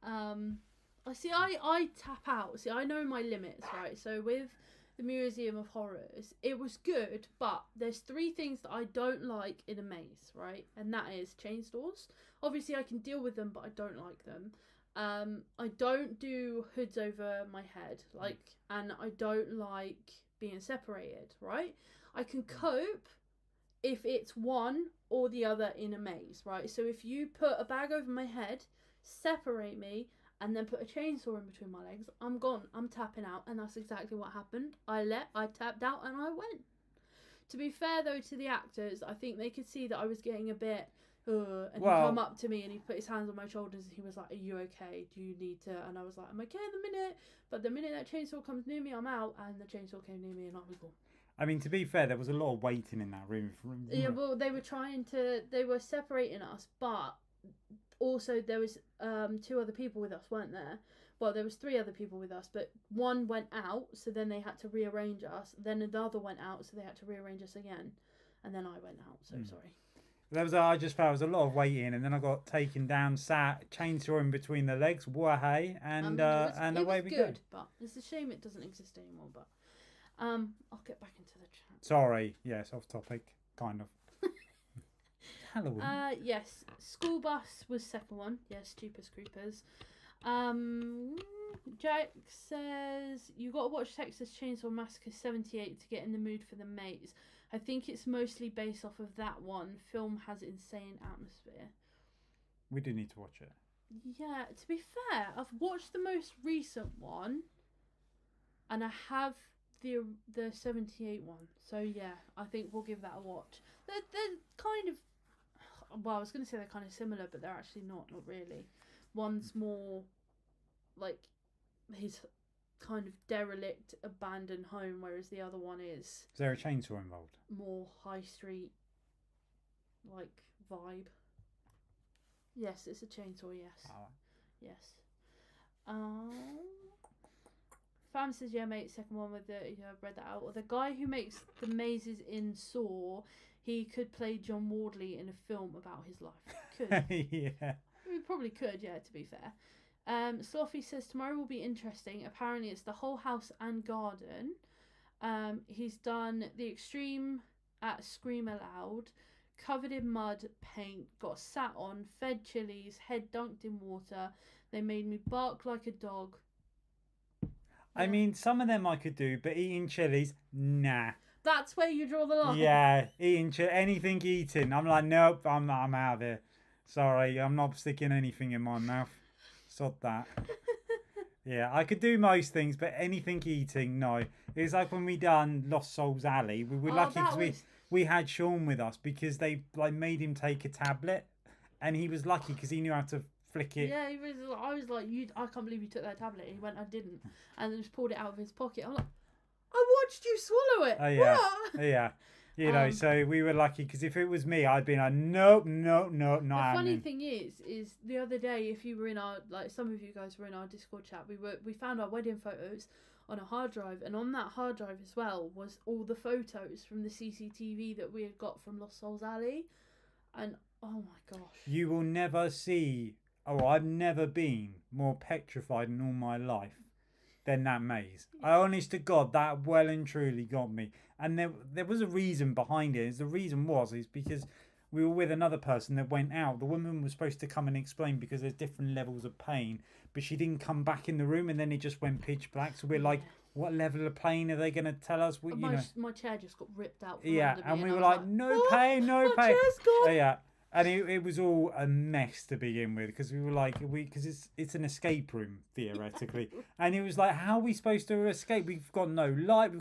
I see. I tap out. See, I know my limits, right? So with the Museum of Horrors, it was good, but there's 3 things that I don't like in a maze, right? And that is chainsaws. Obviously, I can deal with them, but I don't like them. I don't do hoods over my head, and I don't like being separated, right? I can cope if it's one or the other in a maze, right? So if you put a bag over my head, separate me, and then put a chainsaw in between my legs, I'm gone. I'm tapping out, and that's exactly what happened. I tapped out and I went. To be fair though to the actors, I think they could see that I was getting a bit and he come up to me and he put his hands on my shoulders and he was like, "Are you okay? Do you need to?" And I was like, "I'm okay in a minute." But the minute that chainsaw comes near me, I'm out, and the chainsaw came near me and I was gone. I mean, to be fair, there was a lot of waiting in that room. Yeah, well, they were separating us, but also there was 2 other people with us, weren't there? Well, there was 3 other people with us, but one went out, so then they had to rearrange us. Then another went out, so they had to rearrange us again, and then I went out. So sorry. I just felt there was a lot of waiting, and then I got taken down, sat, chainsaw in between the legs, wahey, and away we go. But it's a shame it doesn't exist anymore. But I'll get back into the chat. Sorry, yes, off topic, kind of. Halloween. Yes, School Bus was second one. Yes, Jeepers Creepers. Jack says you got to watch Texas Chainsaw Massacre 78 to get in the mood for the maze. I think it's mostly based off of that one. Film has insane atmosphere. We do need to watch it. Yeah, to be fair, I've watched the most recent one, and I have the 78 one. So yeah, I think we'll give that a watch. They're kind of, well, I was going to say they're kind of similar, but they're actually not really. One's more like his kind of derelict, abandoned home, whereas the other one is there a chainsaw involved? More high street like vibe. Yes, it's a chainsaw. Yes, yes. Fam says, yeah, mate. Second one with the I've read that out. The guy who makes the mazes in Saw, he could play John Wardley in a film about his life. Could. Yeah. We probably could, yeah, to be fair. Sloffy says, tomorrow will be interesting. Apparently it's the whole house and garden. He's done the extreme at Scream Aloud, covered in mud, paint, got sat on, fed chilies, head dunked in water. They made me bark like a dog. I mean, some of them I could do, but eating chilies, nah. That's where you draw the line. Yeah, anything eating. I'm like, nope, I'm out of here. Sorry, I'm not sticking anything in my mouth. Sod that. Yeah, I could do most things, but anything eating, no. It's like when we done Lost Souls Alley. We were lucky because we had Sean with us because they made him take a tablet, and he was lucky because he knew how to flick it. Yeah, he was. I was like, I can't believe you took that tablet. And he went, I didn't, and then just pulled it out of his pocket. I'm like, I watched you swallow it. Oh yeah, what? Yeah. You know, so we were lucky because if it was me, I'd been like, nope, not The happening. funny thing is the other day, if you were in our, like some of you guys were in our Discord chat, we found our wedding photos on a hard drive, and on that hard drive as well was all the photos from the CCTV that we had got from Lost Souls Alley, and oh my gosh. You will never see, I've never been more petrified in all my life than that maze. I honest to God, that well and truly got me. And there was a reason behind it. The reason is because we were with another person that went out. The woman was supposed to come and explain because there's different levels of pain, but she didn't come back in the room, and then it just went pitch black. So we're like, what level of pain are they going to tell us? My chair just got ripped out from under me, and we were like, no pain, no pain. My chair's gone. Yeah. And it was all a mess to begin with because we were like, because it's an escape room theoretically, and it was like, how are we supposed to escape? We've got no light.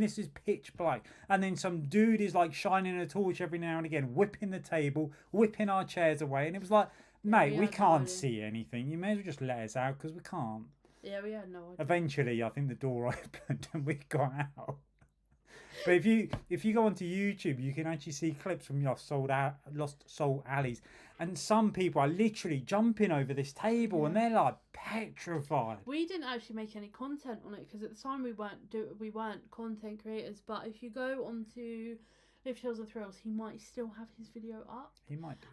This is pitch black, and then some dude is like shining a torch every now and again, whipping the table, whipping our chairs away, and it was like, mate, we can't see anything. You may as well just let us out because we can't. Yeah, we had no idea. Eventually, I think the door opened and we got out. But if you go onto YouTube, you can actually see clips from Lost Soul Alleys, and some people are literally jumping over this table, and they're like petrified. We didn't actually make any content on it because at the time we weren't content creators. But if you go onto Live Tales and Thrills, he might still have his video up. He might do.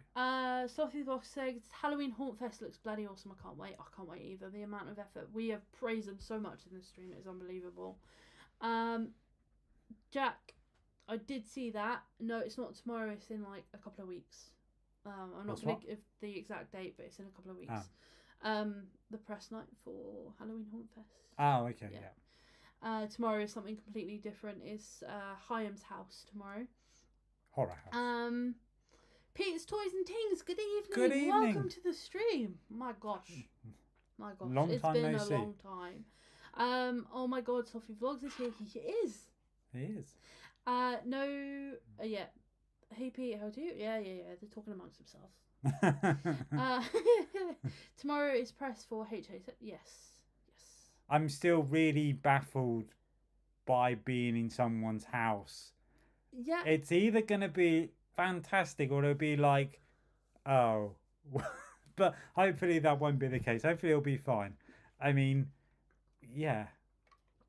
Sophie Box says Halloween Haunt Fest looks bloody awesome. I can't wait. I can't wait either. The amount of effort we have praised them so much in the stream is unbelievable. Jack, I did see that. No, it's not tomorrow. It's in like a couple of weeks. I'm not going to give the exact date, but it's in a couple of weeks. The press night for Halloween Haunt Fest. Oh, okay, yeah. Tomorrow is something completely different. It's Hyam's house tomorrow. Horror house. Pete's Toys and Tings. Good evening. Good evening. Welcome to the stream. My gosh. It's been a long time. Oh my God, Sophie Vlogs is here. He is. He is. Yeah. Hey Pete, how do you? Yeah. They're talking amongst themselves. Tomorrow is press for HA. Yes. I'm still really baffled by being in someone's house. Yeah. It's either going to be fantastic or it'll be like, oh. But hopefully that won't be the case. Hopefully it'll be fine. I mean, yeah.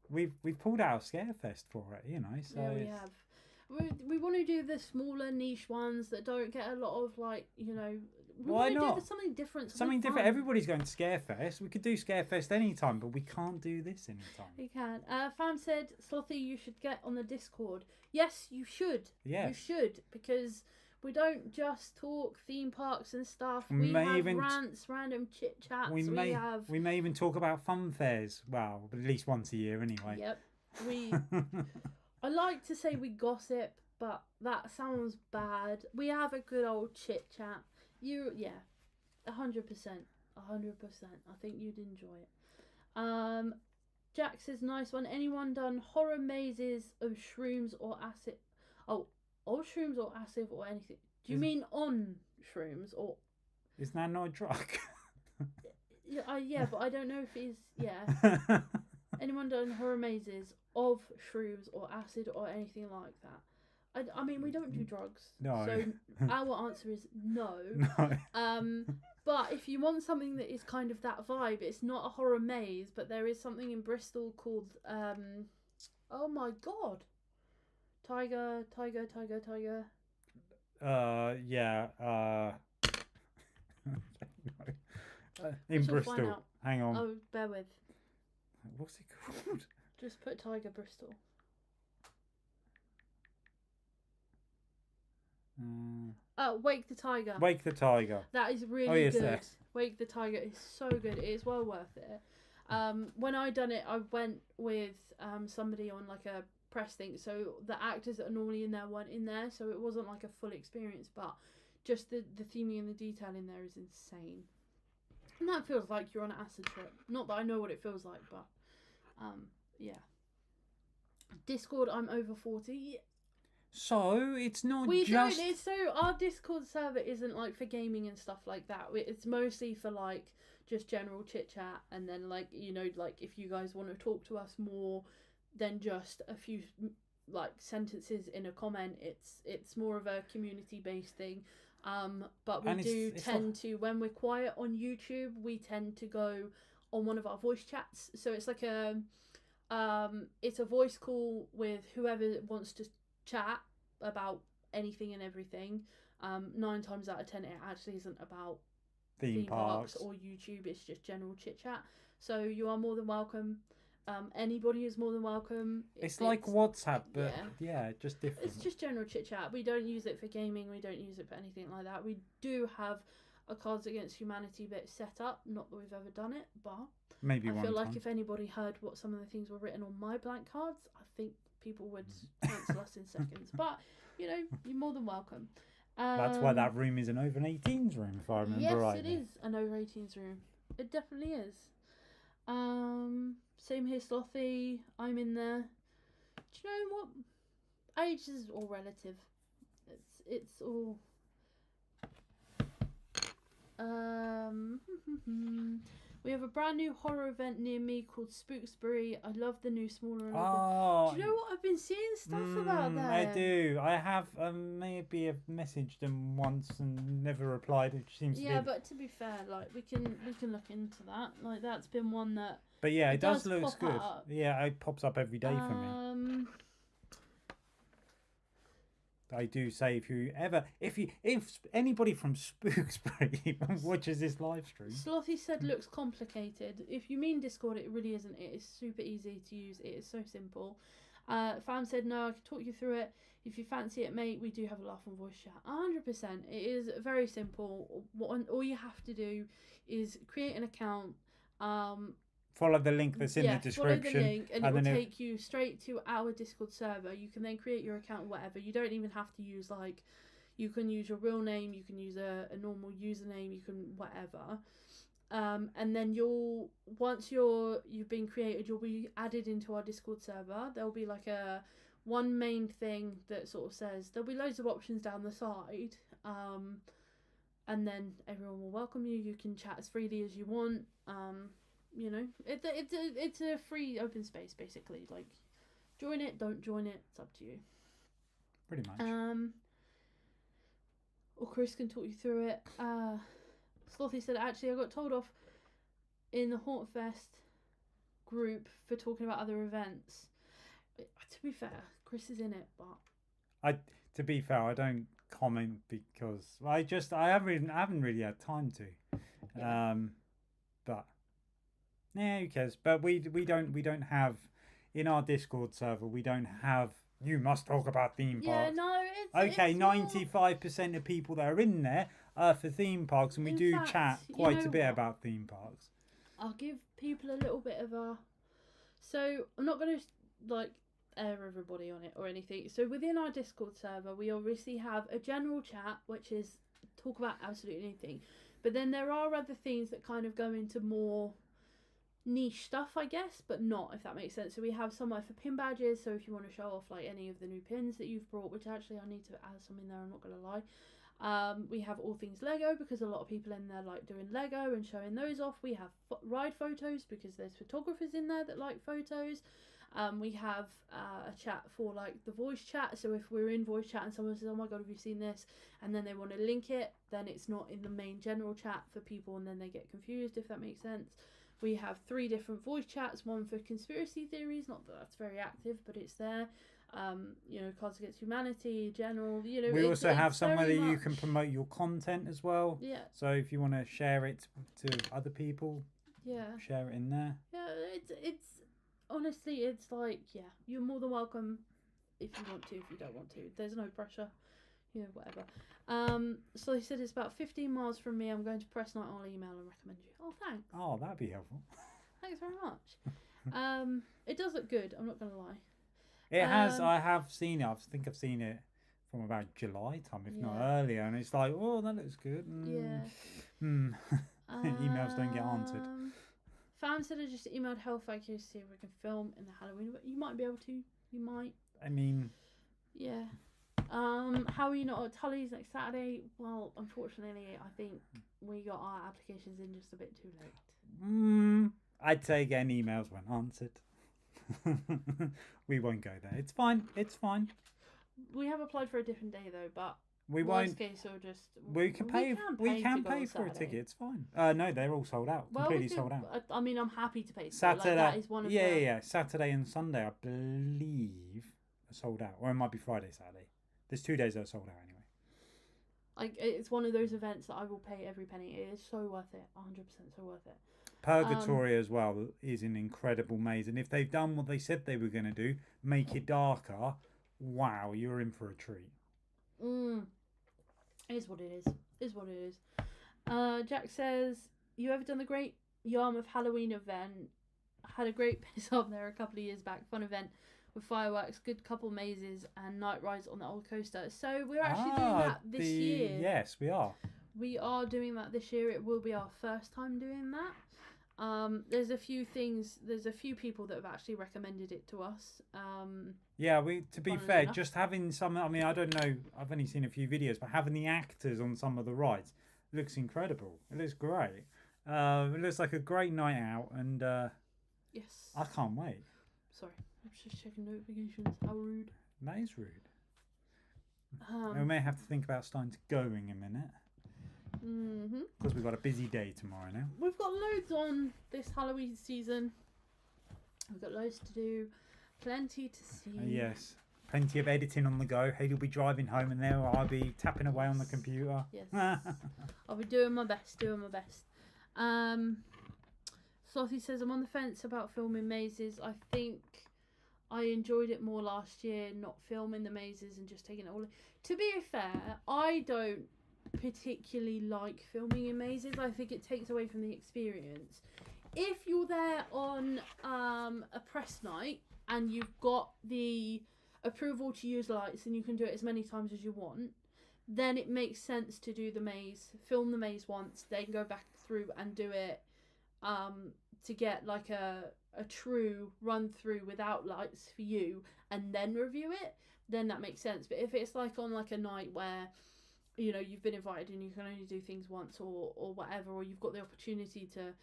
We've pulled out Scarefest for it, you know. So yeah, we have. We want to do the smaller niche ones that don't get a lot of like, you know. Why not? Do something different. Something different. Everybody's going to Scarefest. We could do Scarefest anytime, but we can't do this anytime. We can. Fam said, Slothy, you should get on the Discord. Yes, you should. Yeah. You should, because we don't just talk theme parks and stuff. We have rants, random chit chats. We may even talk about fun fairs. Well, at least once a year anyway. Yep. I like to say we gossip, but that sounds bad. We have a good old chit chat. 100%. 100%. I think you'd enjoy it. Jack says, nice one. Anyone done horror mazes of shrooms or acid? Oh, shrooms or acid or anything? Do you mean on shrooms or? Isn't that not a drug? Yeah, but I don't know if it's yeah. Anyone done horror mazes of shrooms or acid or anything like that? I mean, we don't do drugs. No. So our answer is no. No. But if you want something that is kind of that vibe, it's not a horror maze, but there is something in Bristol called oh my God. Tiger. Yeah. In Bristol. Hang on. Oh, bear with. What's it called? Just put Tiger Bristol. Wake the Tiger. Wake the Tiger. That is really good. Wake the Tiger is so good. It is well worth it. When I done it, I went with somebody on like a press thing. So the actors that are normally in there weren't in there. So it wasn't like a full experience. But just the theming and the detail in there is insane. And that feels like you're on an acid trip. Not that I know what it feels like, but yeah. Discord, I'm over 40. So it's not So our Discord server isn't like for gaming and stuff like that. It's mostly for like just general chit chat, and then like, you know, like if you guys want to talk to us more than just a few like sentences in a comment, it's more of a community based thing. But we tend to, when we're quiet on YouTube, we tend to go on one of our voice chats. So it's like it's a voice call with whoever wants to chat about anything and everything. 9 times out of 10 it actually isn't about theme parks or YouTube, it's just general chit chat. So you are more than welcome. Anybody is more than welcome. It's like WhatsApp, but yeah, just different. It's just general chit chat. We don't use it for gaming, we don't use it for anything like that. We do have a Cards Against Humanity bit set up, not that we've ever done it, but maybe I feel like if anybody heard what some of the things were written on my blank cards, I think people would cancel us in seconds. But you know, you're more than welcome. That's why that room is an over 18s room, if I remember right. Yes, it is an over 18s room. It definitely is. Same here, Slothy. I'm in there. Do you know what? Age is all relative. It's all. We have a brand new horror event near me called Spooksbury. I love the new smaller and Oh, do you know what? I've been seeing stuff about that. I do. I have maybe have messaged them once and never replied. It seems to be. Yeah, but to be fair, like we can look into that. Like that's been one that. But yeah, it does look pop good. up. Yeah, it pops up every day for me. I do say if anybody from Spooksbury watches this live stream. Slothy said looks complicated. If you mean Discord, it really isn't. It is super easy to use. It is so simple. Fam said no, I can talk you through it. If you fancy it, mate, we do have a laugh on voice chat. 100%. It is very simple. All you have to do is create an account. Follow the link that's in the description. Follow the link and it will take you straight to our Discord server. You can then create your account, whatever. You don't even have to use you can use your real name, you can use a normal username, you can whatever. And then once you've been created, you'll be added into our Discord server. There'll be like one main thing that sort of says there'll be loads of options down the side. And then everyone will welcome you. You can chat as freely as you want. You know, it's a free open space basically. Like, join it, don't join it, it's up to you. Pretty much. Or Chris can talk you through it. Slothy said actually I got told off in the Haunt Fest group for talking about other events. To be fair, Chris is in it, but to be fair, I don't comment because I haven't really had time to. Yeah. But yeah, who cares? But we don't have in our Discord server. We don't have. You must talk about theme parks. Yeah, no, it's okay. 95% of people that are in there are for theme parks, and we do chat quite a bit about theme parks. I'll give people a little bit of a. So I'm not going to air everybody on it or anything. So within our Discord server, we obviously have a general chat, which is talk about absolutely anything. But then there are other things that kind of go into more niche stuff, I guess, but not, if that makes sense. So we have somewhere for pin badges, so if you want to show off like any of the new pins that you've brought, which actually I need to add some in there, I'm not going to lie. We have all things Lego, because a lot of people in there like doing Lego and showing those off. We have ride photos, because there's photographers in there that like photos. We have a chat for like the voice chat, so if we're in voice chat and someone says, oh my god, have you seen this, and then they want to link it, then it's not in the main general chat for people and then they get confused, if that makes sense. We have 3 different voice chats, one for conspiracy theories, not that that's very active, but it's there. You know, Cards Against Humanity, general, you know. We also have somewhere that you can promote your content as well. Yeah. So if you want to share it to other people, share it in there. Yeah, it's honestly, it's like, yeah, you're more than welcome if you want to, if you don't want to. There's no pressure, you know, whatever. So he said it's about 15 miles from me. I'm going to press night. I'll email and recommend you. Oh, thanks. Oh, that'd be helpful. Thanks very much. It does look good. I'm not going to lie. It has. I have seen it. I think I've seen it from about July time, if not earlier. And it's like, oh, that looks good. Emails don't get answered. Fam said I just emailed Hellfire to see if we can film in the Halloween. But you might be able to. You might. I mean. Yeah. How are you not at Tully's next Saturday? Well, unfortunately, I think we got our applications in just a bit too late. I'd say again, emails weren't answered. We won't go there. It's fine. It's fine. We have applied for a different day though, but we worst won't. Case, or just we can pay for a ticket. It's fine. No, they're all sold out. Well, completely sold out. I mean, I'm happy to pay. Saturday. Like, that is one of yeah. Saturday and Sunday, I believe, are sold out, or it might be Friday, Saturday. There's 2 days that are sold out anyway. Like, it's one of those events that I will pay every penny. It is so worth it. 100% so worth it. Purgatory as well is an incredible maze. And if they've done what they said they were going to do, make it darker, wow, you're in for a treat. It is what it is. It is what it is. Jack says, you ever done the Great Yarmouth Halloween event? Had a great piss up there a couple of years back. Fun event. With fireworks, good couple mazes, and night rides on the old coaster. So we're actually doing that this year. Yes, we are. We are doing that this year. It will be our first time doing that. There's a few things. There's a few people that have actually recommended it to us. Yeah, to be fair, just having some. I mean, I don't know. I've only seen a few videos, but having the actors on some of the rides looks incredible. It looks great. It looks like a great night out, and Yes. I can't wait. Sorry, I'm just checking notifications. How rude. That is rude. We may have to think about starting to go in a minute. Because we've got a busy day tomorrow now. We've got loads on this Halloween season. We've got loads to do. Plenty to see. Yes. Plenty of editing on the go. Hayley will be driving home and there I'll be tapping away on the computer. Yes. I'll be doing my best. Slothy says, I'm on the fence about filming mazes. I think I enjoyed it more last year, not filming the mazes and just taking it all in. To be fair, I don't particularly like filming in mazes. I think it takes away from the experience. If you're there on a press night and you've got the approval to use lights and you can do it as many times as you want, then it makes sense to do the maze, film the maze once, then go back through and do it to get like a true run through without lights for you and then review it, then that makes sense. But if it's like on like a night where, you know, you've been invited and you can only do things once or whatever, or you've got the opportunity to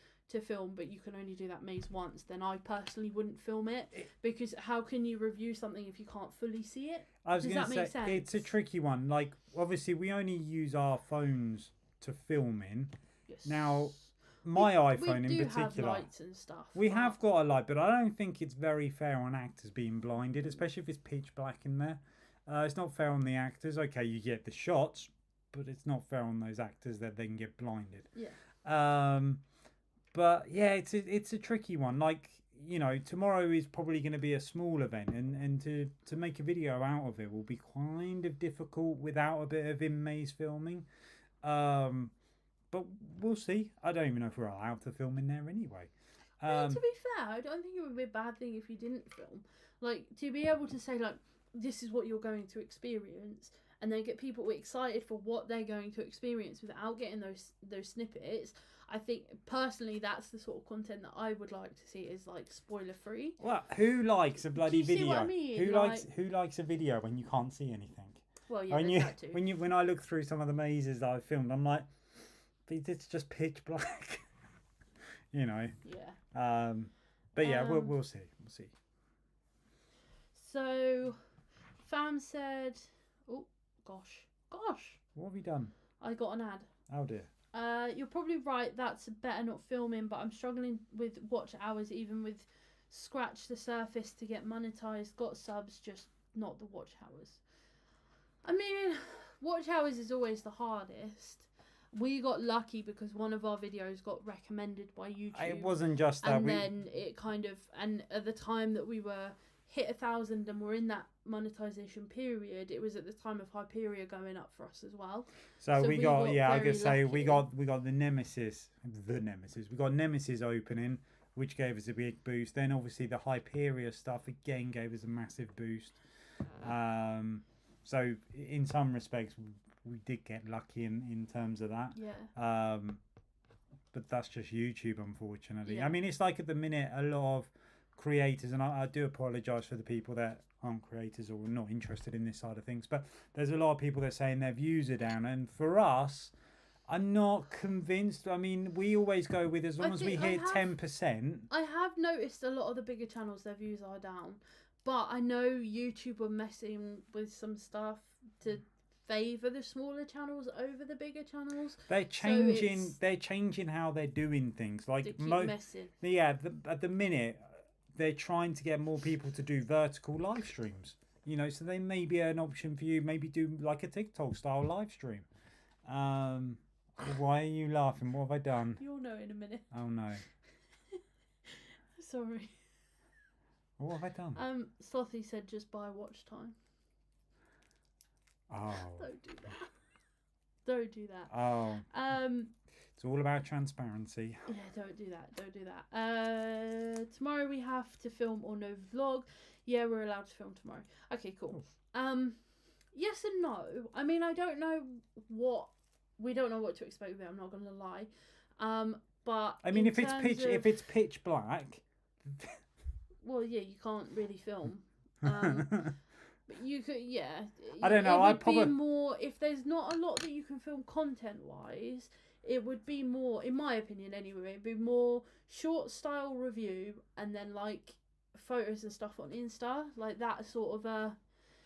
film but you can only do that maze once, then I personally wouldn't film it, because how can you review something if you can't fully see it? Does that make sense? It's a tricky one. Like, obviously we only use our phones to film in. Yes. Now my iPhone we in particular, have lights and stuff, we have got a light, but I don't think it's very fair on actors being blinded, especially if it's pitch black in there. It's not fair on the actors. Okay, you get the shots, but it's not fair on those actors that they can get blinded. Yeah. But yeah, it's a tricky one. Like, you know, tomorrow is probably going to be a small event, and to make a video out of it will be kind of difficult without a bit of in-maze filming. But we'll see. I don't even know if we're allowed to film in there anyway. To be fair, I don't think it would be a bad thing if you didn't film. Like, to be able to say, like, this is what you're going to experience, and then get people excited for what they're going to experience without getting those snippets. I think personally that's the sort of content that I would like to see, is like spoiler free. Well, who likes a bloody video? See what I mean? Who likes a video when you can't see anything? Well, yeah, that too. When I look through some of the mazes that I've filmed, I'm like, it's just pitch black. You know. Yeah. But yeah, we'll see. We'll see. So, Fam said, oh gosh. What have you done? I got an ad. Oh dear. You're probably right. That's better not filming, but I'm struggling with watch hours, even with scratch the surface to get monetized. Got subs, just not the watch hours. I mean, watch hours is always the hardest. We got lucky because one of our videos got recommended by YouTube. It wasn't just that. And then it kind of, and at the time that we were hit 1,000 and we're in that monetization period, it was at the time of Hyperia going up for us as well. So we got yeah, I very could say we lucky. got the Nemesis. We got Nemesis opening, which gave us a big boost. Then obviously the Hyperia stuff again gave us a massive boost. So in some respects we did get lucky in terms of that. Yeah. But that's just YouTube, unfortunately. Yeah. I mean, it's like at the minute a lot of creators, and I do apologise for the people that aren't creators or not interested in this side of things, but there's a lot of people that are saying their views are down, and for us, I'm not convinced. I mean, we always go with as long as we hit 10%. I have noticed a lot of the bigger channels, their views are down, but I know YouTube were messing with some stuff to favour the smaller channels over the bigger channels. They're changing. They're changing how they're doing things. Like messing. Yeah, at the minute they're trying to get more people to do vertical live streams. You know, so they may be an option for you. Maybe do like a TikTok style live stream. Why are you laughing? What have I done? You'll know in a minute. Oh no. Sorry. What have I done? Slothy said just buy watch time. Oh. Don't do that. Don't do that. Oh. It's all about transparency. Yeah, don't do that. Don't do that. Tomorrow we have to film or no vlog. Yeah, we're allowed to film tomorrow. Okay, cool. Yes and no. I mean, I don't know what we don't know what to expect with it. I'm not gonna lie. But I mean, if it's pitch black. Well, yeah, you can't really film. But you could, yeah. I don't know. It would be more if there's not a lot that you can film content-wise. it would be more, in my opinion anyway, it'd be more short style review and then like photos and stuff on Insta, like that sort of a.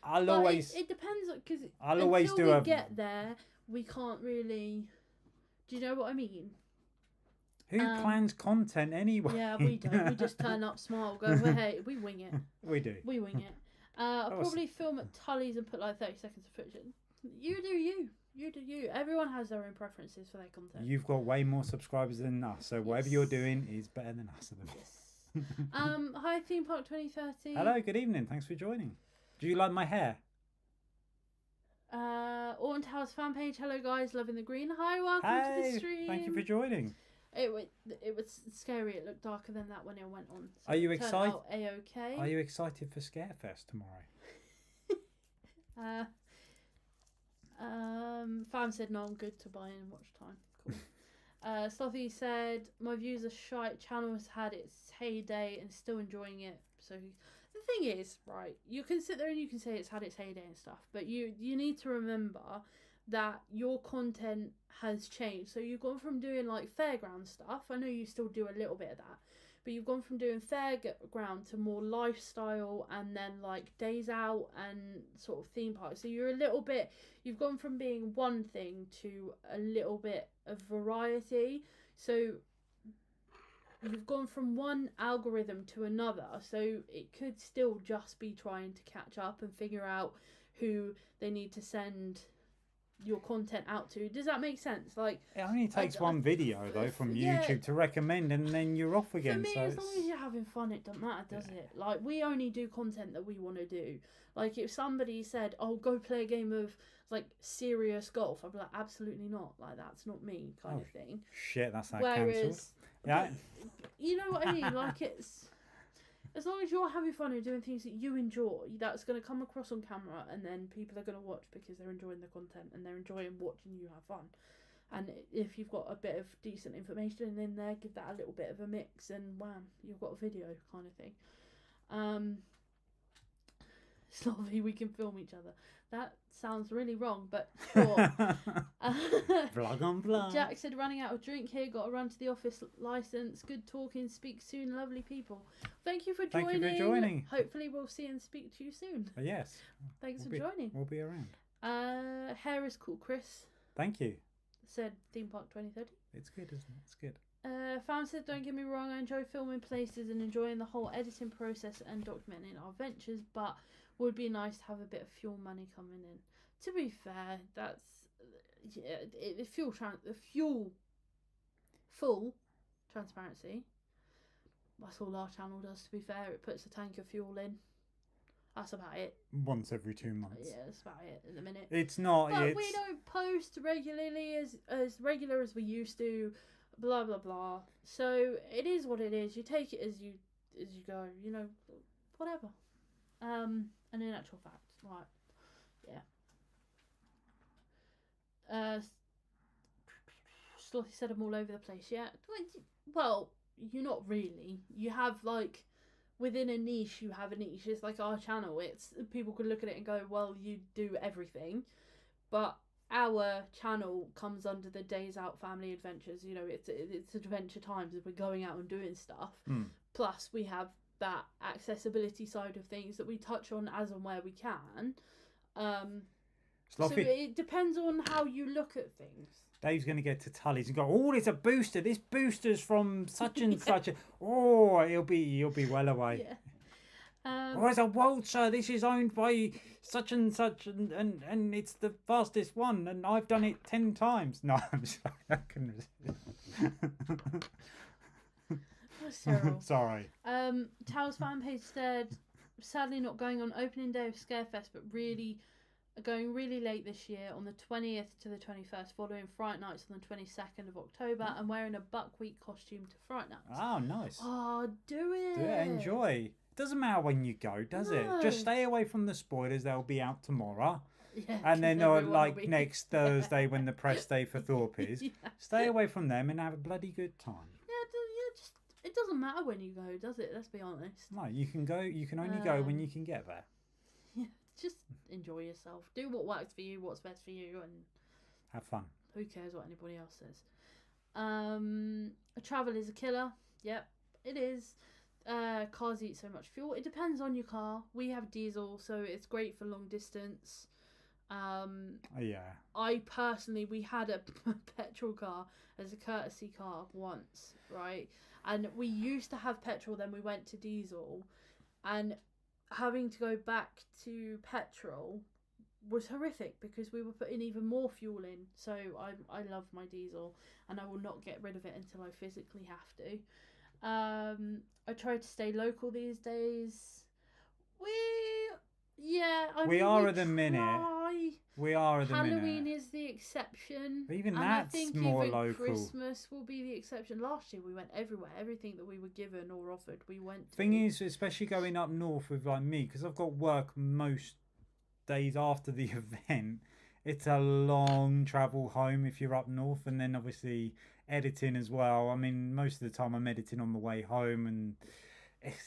I'll always. It depends because I'll always until do we a. get there, we can't really. Do you know what I mean? Who plans content anyway? Yeah, we don't. We just turn up, smile, go, well, hey, we wing it. We do. We wing it. I'll probably film at Tully's and put like 30 seconds of footage. You do you. You do you. Everyone has their own preferences for their content. You've got way more subscribers than us, so whatever you're doing is better than us. Yes. Hi, Theme Park 2030. Hello, good evening. Thanks for joining. Do you like my hair? Autumn Towers fan page. Hello, guys. Loving the green. Hi, welcome to the stream. Thank you for joining. It was scary. It looked darker than that when it went on. So Are you excited? A-okay. Are you excited for Scarefest tomorrow? Fam said no, I'm good to buy in watch time. Cool. Slothy said my views are shite. Channel has had its heyday and still enjoying it. So the thing is, right, you can sit there and you can say it's had its heyday and stuff, but you need to remember that your content has changed. So you've gone from doing like fairground stuff. I know you still do a little bit of that, but you've gone from doing fairground to more lifestyle and then like days out and sort of theme parks. So you've gone from being one thing to a little bit of variety. So you've gone from one algorithm to another. So it could still just be trying to catch up and figure out who they need to send your content out to. Does that make sense? Like, it only takes one video though from YouTube to recommend, and then you're off again. For me, so as long as you're having fun, it doesn't matter, does it? Like, we only do content that we want to do. Like, if somebody said, "Oh, go play a game of like serious golf," I'd be like, "Absolutely not. Like, that's not me," kind of thing. Shit, that's that Whereas, cancelled. Yeah, you know what I mean? Like, it's as long as you're having fun and doing things that you enjoy, that's going to come across on camera, and then people are going to watch because they're enjoying the content and they're enjoying watching you have fun. And if you've got a bit of decent information in there, give that a little bit of a mix, and wham, you've got a video kind of thing. Slowly we can film each other. That sounds really wrong, but sure. Vlog on vlog. Jack said, running out of drink here, got to run to the office license. Good talking, speak soon, lovely people. Thank you for joining. Thank you for joining. Hopefully we'll see and speak to you soon. Yes. Thanks for joining. We'll be around. Hair is cool, Chris. Thank you. Said Theme Park 2030. It's good, isn't it? It's good. Fam said, don't get me wrong, I enjoy filming places and enjoying the whole editing process and documenting our ventures, but would be nice to have a bit of fuel money coming in. To be fair, that's full transparency. That's all our channel does. To be fair, it puts a tank of fuel in. That's about it. Once every 2 months. Yeah, that's about it at the minute. It's not. But we don't post regularly as regular as we used to. Blah blah blah. So it is what it is. You take it as you go. You know, whatever. And in actual fact, right, yeah. Slothy said I'm all over the place. Yeah. Well, you're not really. You have like within a niche. You have a niche. It's like our channel. It's people could look at it and go, well, you do everything, but our channel comes under the Days Out Family Adventures. You know, it's adventure times as we're going out and doing stuff. Plus, we have that accessibility side of things that we touch on as and where we can. So it depends on how you look at things. Dave's going to get to Tully's and go, oh, it's a booster. This booster's from such and such. Oh, he'll be well away. Yeah. Oh, it's a Waltzer. This is owned by such and such, and it's the fastest one, and I've done it 10 times. No, I'm sorry. I couldn't resist. Cyril. Sorry. Tao's fan page said, sadly not going on opening day of Scarefest, but going really late this year on the 20th to the 21st, following Fright Nights on the 22nd of October, and wearing a buckwheat costume to Fright Nights. Oh, nice. Oh, do it. Do it. Enjoy. Doesn't matter when you go, does it? Just stay away from the spoilers. They'll be out tomorrow. Yeah, and then like next Thursday when the press day for Thorpe is. Yeah. Stay away from them and have a bloody good time. Just it doesn't matter when you go, does it? Let's be honest. No, you can go. You can only go when you can get there. Yeah, just enjoy yourself. Do what works for you, what's best for you, and have fun. Who cares what anybody else says? Travel is a killer. Yep, it is. Cars eat so much fuel. It depends on your car. We have diesel, so it's great for long distance. Yeah. I personally, we had a petrol car as a courtesy car once, right? And we used to have petrol, then we went to diesel, and having to go back to petrol was horrific because we were putting even more fuel in. So I love my diesel, and I will not get rid of it until I physically have to. I try to stay local these days. We are at the minute. We are at the Halloween minute. is the exception. But even and that's I think more even local. Christmas will be the exception. Last year we went everywhere. Everything that we were given or offered, we went to. Thing is, especially going up north with like me, because I've got work most days after the event. It's a long travel home if you're up north, and then obviously editing as well. I mean, most of the time I'm editing on the way home, and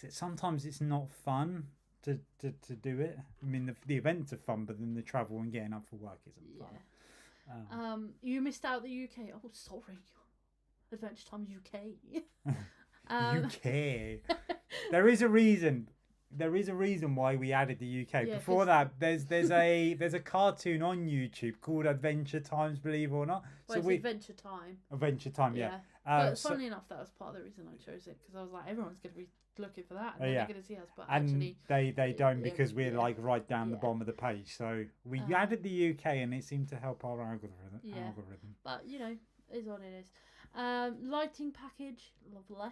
sometimes it's not fun to do it. I mean, the events are fun, but then the travel and getting up for work isn't fun. You missed out the UK. Oh, sorry. Adventure Time UK. UK. There is a reason. There is a reason why we added the UK. Yeah, Before that, there's a cartoon on YouTube called Adventure Times, believe it or not. Well, it's Adventure Time. Adventure Time, yeah. But funnily enough, that was part of the reason I chose it, because I was like, everyone's going to be looking for that, and then they're going to see us. But and actually, they don't, because we're like right down the bottom of the page. So we added the UK, and it seemed to help our algorithm. But you know, is what it is. Lighting package, lovely.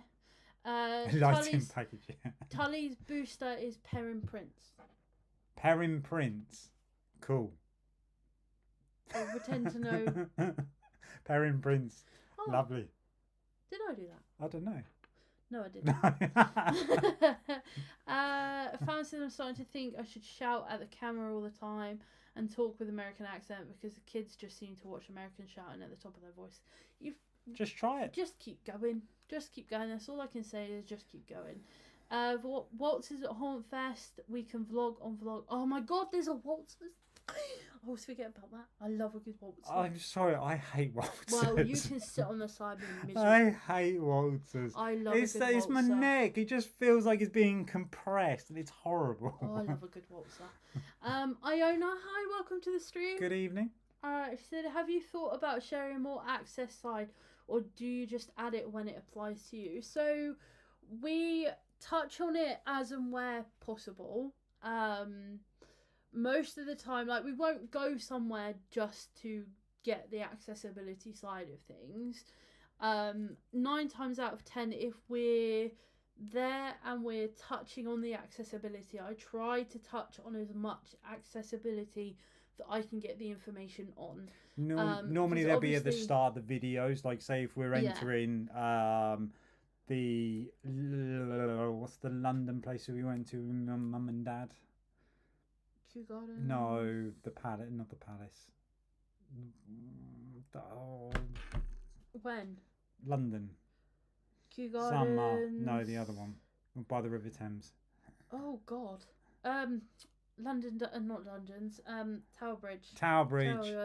Lighting package. Yeah. Tully's booster is Perrin Prince. Perrin Prince, cool. I pretend to know. Perrin Prince, lovely. Did I do that? I don't know. No, I didn't. Fancy I'm starting to think I should shout at the camera all the time and talk with American accent, because the kids just seem to watch Americans shouting at the top of their voice. Just try it. Just keep going. Just keep going. That's all I can say is just keep going. Waltzes at Haunt Fest. We can vlog on vlog. Oh my god, there's a waltzes. I always forget about that. I love a good waltz. I'm sorry, I hate waltzes. Well, you can sit on the side being miserable. I hate waltzes. I love it's a good It's my waltzer. neck. It just feels like it's being compressed, and it's horrible. Oh, I love a good waltzer. Iona, hi, welcome to the stream. Good evening. She said, have you thought about sharing more access side, or do you just add it when it applies to you? So we touch on it as and where possible. Most of the time, like, we won't go somewhere just to get the accessibility side of things. 9 times out of 10, if we're there and we're touching on the accessibility, I try to touch on as much accessibility that I can get the information on. Normally they'll be at the start of the videos, like say if we're entering the what's the London place that we went to with my mum and dad? Kew Garden? No, the palace, not the palace. When? London. Kew Garden. Summer. No, the other one by the River Thames. Oh God. London, not London's. Tower Bridge. Tower Bridge.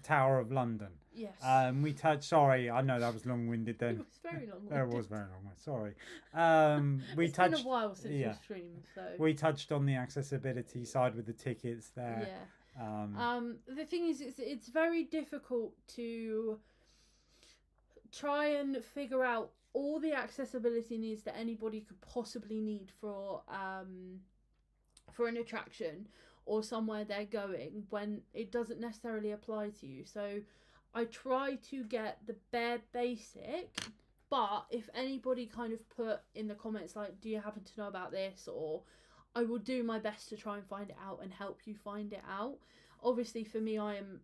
Tower of London. Yes. We touched. Sorry, I know that was long-winded. Then it was very long. It was very long. Sorry. We it's touched. been a while since we streamed, so we touched on the accessibility side with the tickets there. Yeah. The thing is, it's very difficult to try and figure out all the accessibility needs that anybody could possibly need for an attraction or somewhere they're going when it doesn't necessarily apply to you. So I try to get the bare basic, but if anybody kind of put in the comments like, do you happen to know about this, or I will do my best to try and find it out and help you find it out. Obviously for me, I am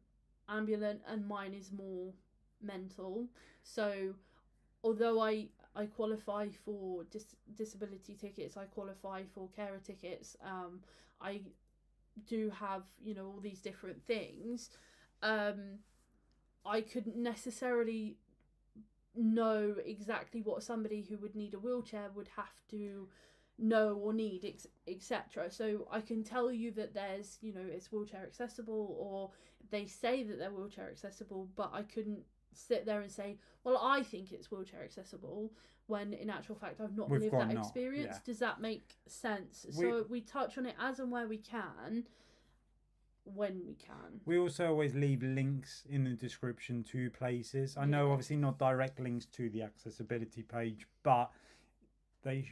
ambulant and mine is more mental, so although I qualify for disability tickets, I qualify for carer tickets, I do have, you know, all these different things, I couldn't necessarily know exactly what somebody who would need a wheelchair would have to know or need, etc. So I can tell you that there's, you know, it's wheelchair accessible, or they say that they're wheelchair accessible, but I couldn't sit there and say, well, I think it's wheelchair accessible, when in actual fact I've not We've lived got that not, experience. yeah. Does that make sense? So we touch on it as and where we can, when we can. We also always leave links in the description to places. I know, obviously, not direct links to the accessibility page, but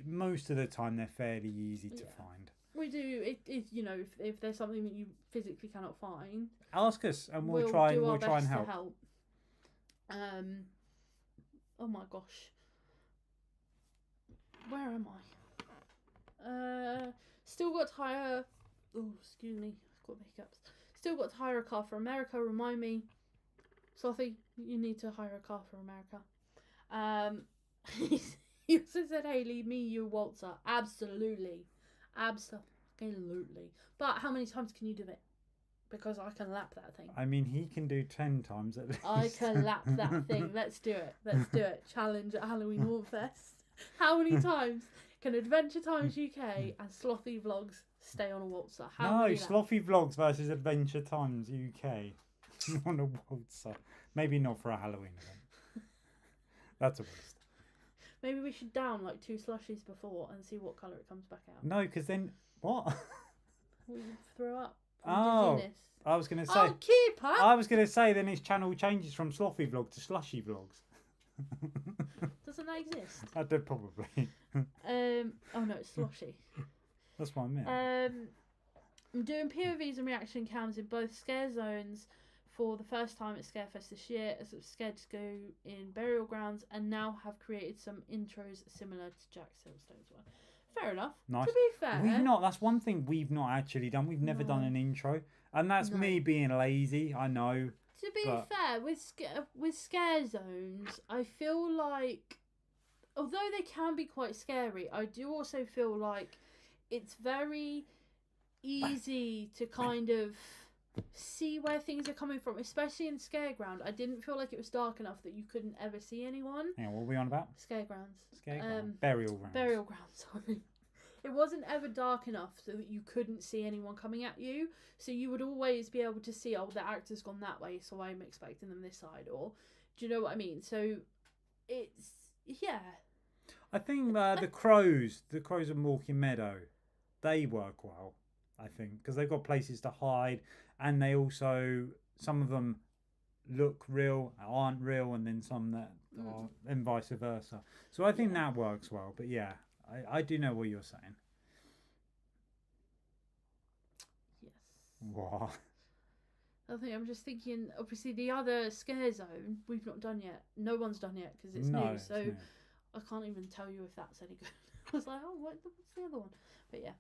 most of the time they're fairly easy to find. We do. It you know, if there's something that you physically cannot find, ask us and we'll try and help. To help. Oh my gosh. Where am I? Still got to hire. Oh, excuse me. I've got the hiccups. Still got to hire a car for America. Remind me, Slothy, you need to hire a car for America. He also said, "Hey, leave me, you waltzer." Absolutely. But how many times can you do it? Because I can lap that thing. I mean, he can do 10 times at least. I can lap that thing. Let's do it. Challenge at Halloween Waltfest. How many times can Adventure Times UK and Slothy Vlogs stay on a waltzer? Slothy Vlogs versus Adventure Times UK on a waltzer. Maybe not for a Halloween event. That's a waste. Maybe we should down like 2 slushies before and see what colour it comes back out. No, because then what? We throw up. Dizziness. I was going to say. Oh, keep up. I was going to say then his channel changes from Slothy Vlog to Slushy Vlogs. Doesn't that exist? I did probably. Oh no, it's Sloshy. That's what I meant. I'm doing POVs and reaction cams in both scare zones for the first time at Scarefest this year, as I'm scared to go in burial grounds, and now have created some intros similar to Jack Silverstone's one. Fair enough. Nice. To be fair, We've not. That's one thing we've not actually done. We've never done an intro, and that's me being lazy. I know. To be fair, with scare zones, I feel like, although they can be quite scary, I do also feel like it's very easy to kind of see where things are coming from, especially in Scareground. I didn't feel like it was dark enough that you couldn't ever see anyone. Yeah, what are we on about? Scaregrounds. Burial grounds. Burial grounds, sorry. It wasn't ever dark enough so that you couldn't see anyone coming at you. So you would always be able to see, oh, the actor's gone that way, so I'm expecting them this side. Or, do you know what I mean? So, it's, yeah. I think the crows of Walking Meadow, they work well, I think, because they've got places to hide, and they also, some of them look real, aren't real, and then some that are, and vice versa. So I think that works well. But yeah, I do know what you're saying. Yes. What? I'm just thinking, obviously the other scare zone we've not done yet. No one's done yet because it's new. So it's new. I can't even tell you if that's any good. I was like, oh, what's the other one? But yeah.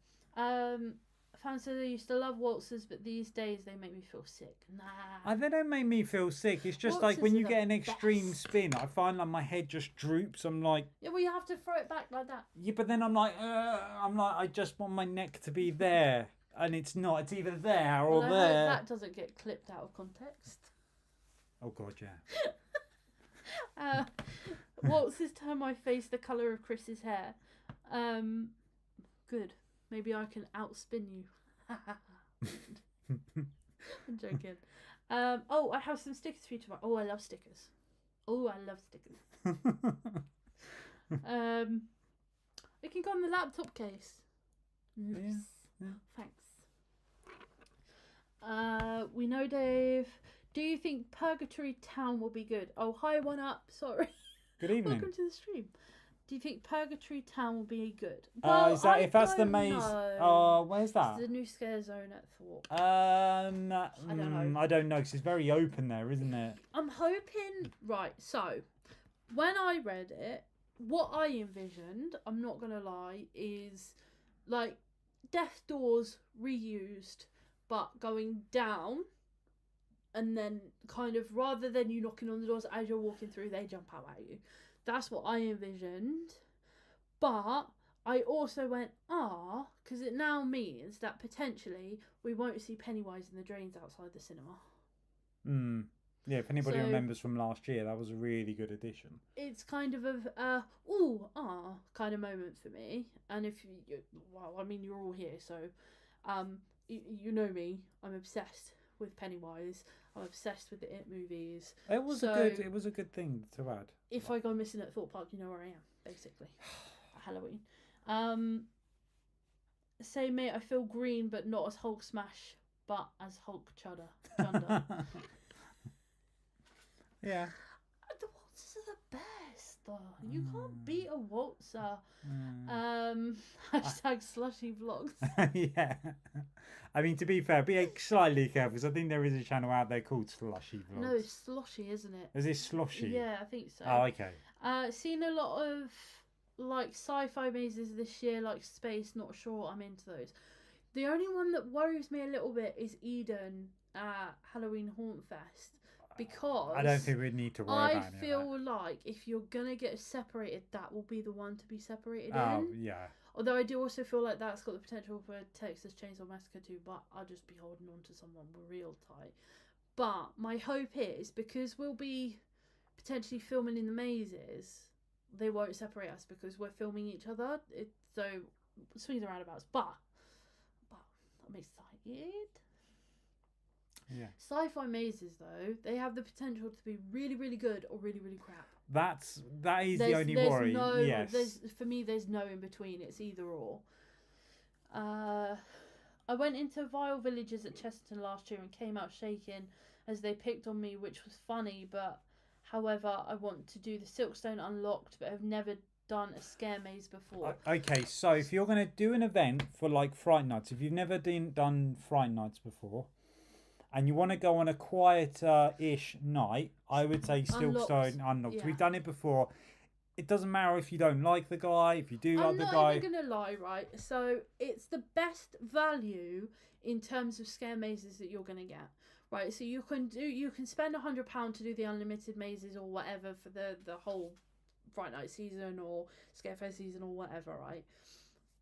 Fans said they used to love waltzers, but these days they make me feel sick. Nah. They don't make me feel sick. It's just Waltzers like when you are get an the extreme best. spin, I find like my head just droops. I'm like, Yeah, well, you have to throw it back like that. yeah, but then I'm like, I just want my neck to be there, and it's not. It's either there or Well, I there. hope that doesn't get clipped out of context. Oh God, yeah. Waltzers turn my face the colour of Chris's hair. Good. Maybe I can outspin you. I'm joking. Oh, I have some stickers for you tomorrow. Oh, I love stickers. It can go on the laptop case. Nice. Yeah. Thanks. We know, Dave. Do you think Purgatory Town will be good? Oh, hi, one up. Sorry. Good evening. Welcome to the stream. Do you think Purgatory Town will be good? Is that if that's the maze? Where's that? It's the new scare zone at Thorpe. I don't know. I don't know because it's very open there, isn't it? I'm hoping. Right. So, when I read it, what I envisioned, I'm not gonna lie, is like death doors reused, but going down, and then kind of rather than you knocking on the doors as you're walking through, they jump out at you. That's what I envisioned. But I also went, because it now means that potentially we won't see Pennywise in the drains outside the cinema. Yeah, if anybody remembers from last year, that was a really good addition. It's kind of kind of moment for me. And if you're all here, so you know me, I'm obsessed with Pennywise. I'm obsessed with the It movies. It was a good thing to add. If I go missing at Thorpe Park, you know where I am, basically. At Halloween. Say, mate, I feel green, but not as Hulk Smash, but as Hulk Chunder. Yeah. The waltzers are the best, though. You can't beat a waltzer. Hashtag slushy vlogs. Yeah. I mean, to be fair, be slightly careful, because I think there is a channel out there called Slushy Vlogs. No, it's sloshy, isn't it? Is it Sloshy? Yeah, I think so. Oh, okay. Seen a lot of like sci-fi mazes this year, like Space. Not sure I'm into those. The only one that worries me a little bit is Eden at Halloween Haunt Fest, because I don't think we need to worry about it. I feel like if you're gonna get separated, that will be the one to be separated Oh, in. yeah. Although I do also feel like that's got the potential for Texas Chainsaw Massacre too, but I'll just be holding on to someone real tight. But my hope is, because we'll be potentially filming in the mazes, they won't separate us because we're filming each other. So swings and roundabouts, but I'm excited. Yeah. Sci-fi mazes, though, they have the potential to be really, really good or really, really crap. That is the only worry. Yes. For me, there's no in between. It's either or. I went into Vile Villages at Chesterton last year and came out shaking as they picked on me, which was funny. But however, I want to do the Silkstone Unlocked, but have never done a scare maze before. Okay, so if you're going to do an event for like Fright Nights, if you've never done Fright Nights before, and you want to go on a quieter-ish night, I would say Silkstone Unlocked. Yeah. We've done it before. It doesn't matter if you don't like the guy, if you do like the guy. I'm not even going to lie, right? So it's the best value in terms of scare mazes that you're going to get, right? So you can spend £100 to do the unlimited mazes or whatever for the whole Fright Night season or Scarefest season or whatever, right?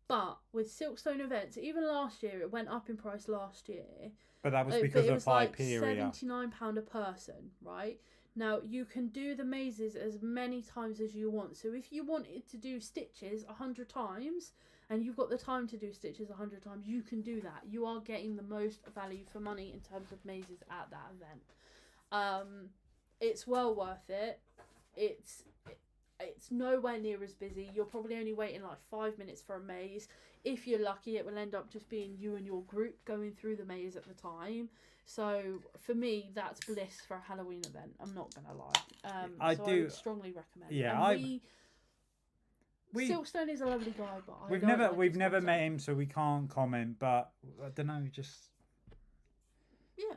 But with Silkstone events, even last year, it went up in price last year. But that was because of Hyperion. £79 a person, right? Now, you can do the mazes as many times as you want. So if you wanted to do Stitches 100 times, and you've got the time to do Stitches 100 times, you can do that. You are getting the most value for money in terms of mazes at that event. It's well worth it. It's nowhere near as busy. You're probably only waiting like 5 minutes for a maze. If you're lucky, it will end up just being you and your group going through the maze at the time. So for me, that's bliss for a Halloween event. I'm not gonna lie. I would strongly recommend. Yeah, Silkstone is a lovely guy, but we've never met him, so we can't comment. But I don't know, yeah,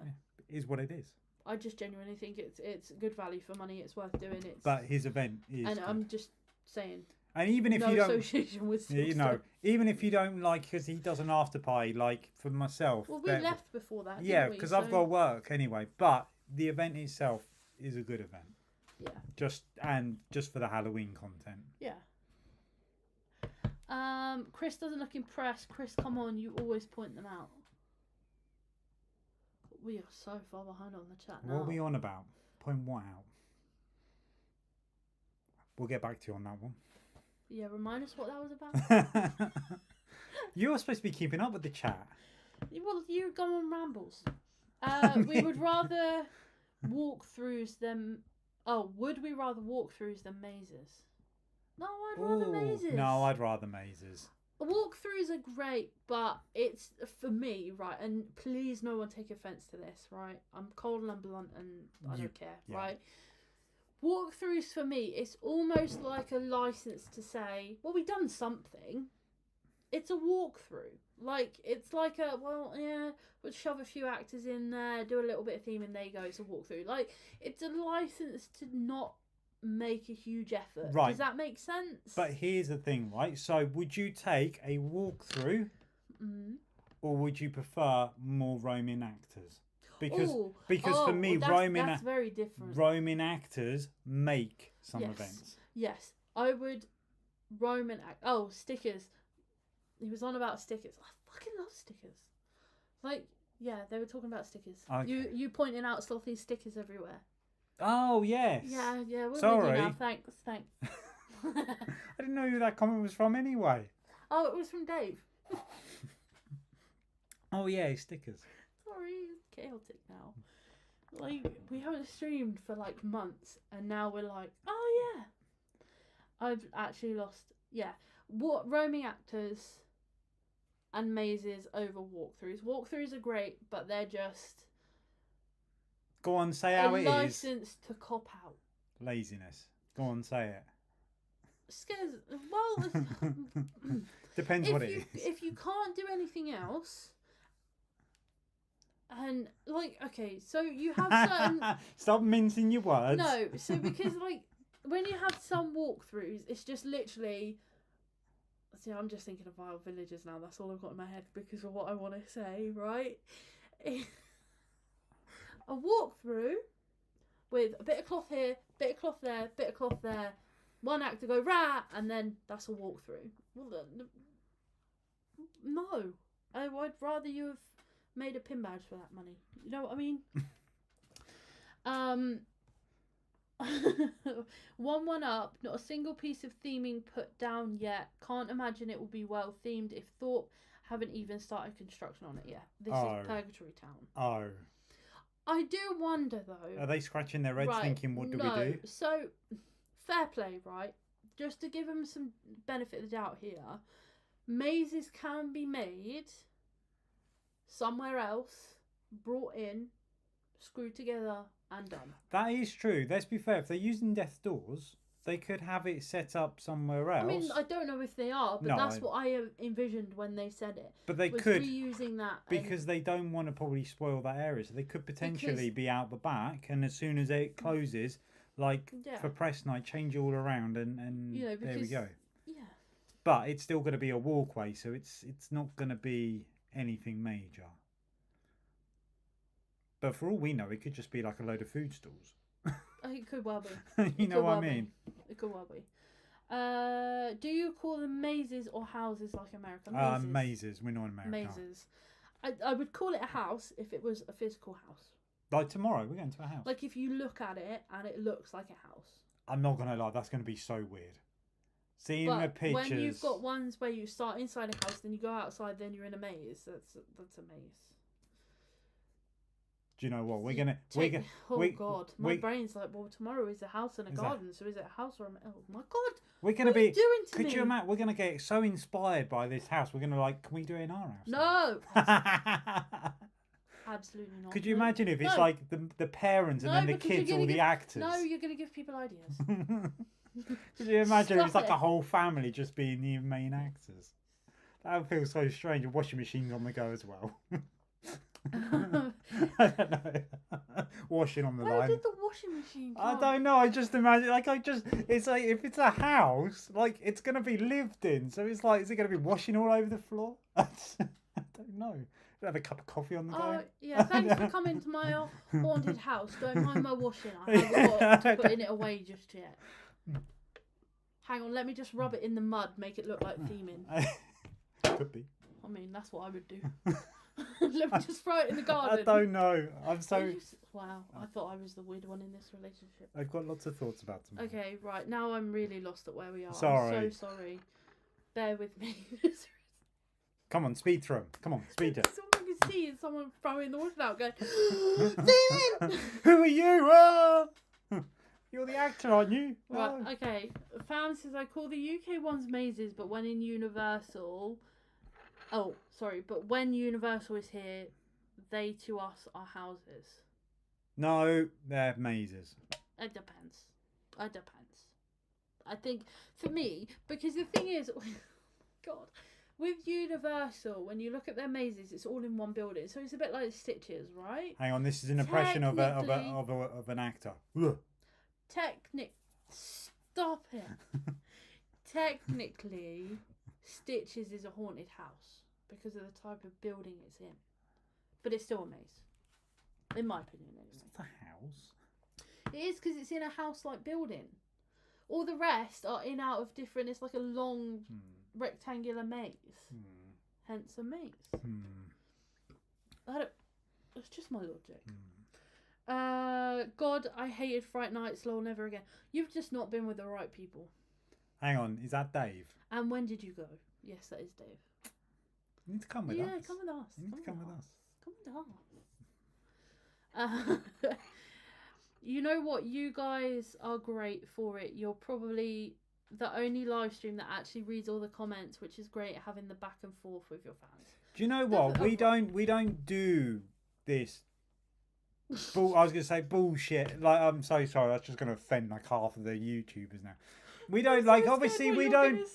it is what it is. I just genuinely think it's good value for money. It's worth doing. But his event is. And good. I'm just saying. And even if you don't, association with Silkstone. Even if you don't like, because he does an after party, like for myself. Well, we left before that. Yeah, because I've got work anyway. But the event itself is a good event. Yeah. Just for the Halloween content. Yeah. Chris doesn't look impressed. Chris, come on, you always point them out. We are so far behind on the chat now. What are we on about? Point what out? We'll get back to you on that one. Yeah, remind us what that was about. You're supposed to be keeping up with the chat. Well, you go on rambles. We would rather walkthroughs than... Oh, would we rather walkthroughs than mazes? No, I'd rather mazes. No, I'd rather mazes. Walkthroughs are great, but it's, for me, right, and please no one take offence to this, right? I'm cold and I'm blunt and I don't care, right? Walkthroughs for me, it's almost like a license to say, well, we've done something. It's a walkthrough. Like, it's like we'll shove a few actors in there, do a little bit of theme, and there you go, it's a walkthrough. Like, it's a license to not make a huge effort. Right. Does that make sense? But here's the thing, right? So, would you take a walkthrough, or would you prefer more roaming actors? Because for me, that's very different. Roaming actors make some events. Yes, I would stickers. He was on about stickers. I fucking love stickers. Like, yeah, they were talking about stickers. Okay. You pointing out slothy stickers everywhere. Oh yes. Yeah. We're Sorry. with you now. Thanks. I didn't know who that comment was from anyway. Oh, it was from Dave. Oh yeah, stickers. Sorry, chaotic now. Like, we haven't streamed for like months, and now we're like, oh yeah. I've actually lost. Yeah, what roaming actors and mazes over walkthroughs. Walkthroughs are great, but they're just Go on, say a how it is. license to cop out. Laziness. Go on, say it. Scares. Well, Depends what it is. If you can't do anything else, and like, okay, so you have certain. Stop mincing your words. No, so because like when you have some walkthroughs, it's just literally. See, I'm just thinking of Wild Villagers now. That's all I've got in my head because of what I want to say, right? A walkthrough with a bit of cloth here, bit of cloth there, bit of cloth there. One actor go rah, and then that's a walkthrough. Well, no, I'd rather you have made a pin badge for that money. You know what I mean? 1 up. Not a single piece of theming put down yet. Can't imagine it will be well themed if Thorpe haven't even started construction on it yet. This is Purgatory Town. Oh. I do wonder though. Are they scratching their heads thinking, what do we do? So, fair play, right? Just to give them some benefit of the doubt here, mazes can be made somewhere else, brought in, screwed together, and done. That is true. Let's be fair. If they're using death doors, they could have it set up somewhere else. I mean, I don't know if they are, but that's what I envisioned when they said it. But they could reusing that because they don't want to probably spoil that area, so they could potentially be out the back, and as soon as it closes, like for press night, change it all around, and there we go. Yeah. But it's still going to be a walkway, so it's not going to be anything major. But for all we know, it could just be like a load of food stalls. It could well be. You know what I mean? It could well be. Do you call them mazes or houses like America? Mazes. We're not in America. Mazes. I would call it a house if it was a physical house. Like tomorrow, we're going to a house. Like if you look at it and it looks like a house. I'm not going to lie, that's going to be so weird. Seeing the pictures. When you've got ones where you start inside a house, then you go outside, then you're in a maze. That's a maze. Do you know what? God. My brain's like, well, tomorrow is a house and a garden, so is it a house or a... Oh, my God. We're going to be... What are you doing to me? Could you imagine? We're going to get so inspired by this house. We're going to can we do it in our house? No. Absolutely not. Could you imagine if it's like the parents and then the kids, all the actors? No, you're going to give people ideas. Could you imagine if it's like a whole family just being the main actors? That would feel so strange. A washing machine's on the go as well. I don't know. Washing on the line. Where did the washing machine come? I don't know. I just imagine, it's like if it's a house, it's gonna be lived in. So it's like, is it gonna be washing all over the floor? I don't know. Have a cup of coffee on the go. Yeah. Thanks for coming to my haunted house. Don't mind my washing. I haven't got to putting it away just yet. Hang on. Let me just rub it in the mud. Make it look like theming. Could be. I mean, that's what I would do. Let me just throw it in the garden. I don't know. Wow, I thought I was the weird one in this relationship. I've got lots of thoughts about tomorrow. Okay, right. Now I'm really lost at where we are. Sorry. I'm so sorry. Bear with me. Come on, speed through 'em. Come on, speed it. All you can see is someone throwing the water out going, Demon! Who are you? You're the actor, aren't you? Right, okay. Fam says, I call the UK ones mazes, but when in Universal... Oh, sorry, but when Universal is here, they to us are houses. No, they're mazes. It depends. I think, for me, because the thing is, God, with Universal, when you look at their mazes, it's all in one building, so it's a bit like Stitches, right? Hang on, this is an impression of an actor. Stop it. Technically, Stitches is a haunted house because of the type of building it's in, but it's still a maze, in my opinion. It's not a house. It is because it's in a house-like building. All the rest are in out of different. It's like a long rectangular maze, hence a maze. It's just my logic. God, I hated Fright Nights. Lol, never again. You've just not been with the right people. Hang on, is that Dave? And when did you go? Yes, that is Dave. You need to come with us. Yeah, come with us. You need to come with us. Come with us. You know what? You guys are great for it. You're probably the only live stream that actually reads all the comments, which is great having the back and forth with your fans. Do you know what? We don't do this. I was gonna say bullshit. Like, I'm so sorry. That's just gonna offend like half of the YouTubers now. We don't like. Obviously, we don't.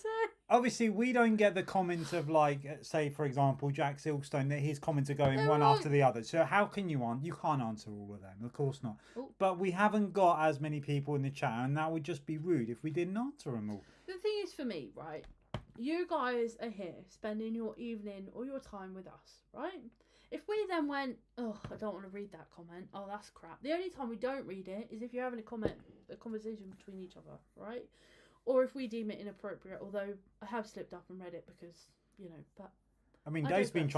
Obviously, we don't get the comments of like, say for example, Jack Silkstone, that his comments are going one after the other. So how can you answer? You can't answer all of them, of course not. Oh. But we haven't got as many people in the chat, and that would just be rude if we didn't answer them all. The thing is, for me, right? You guys are here spending your evening or your time with us, right? If we then went, oh, I don't want to read that comment. Oh, that's crap. The only time we don't read it is if you're having a conversation between each other, right? Or if we deem it inappropriate, although I have slipped up and read it because, you know, but... I mean, Dave's been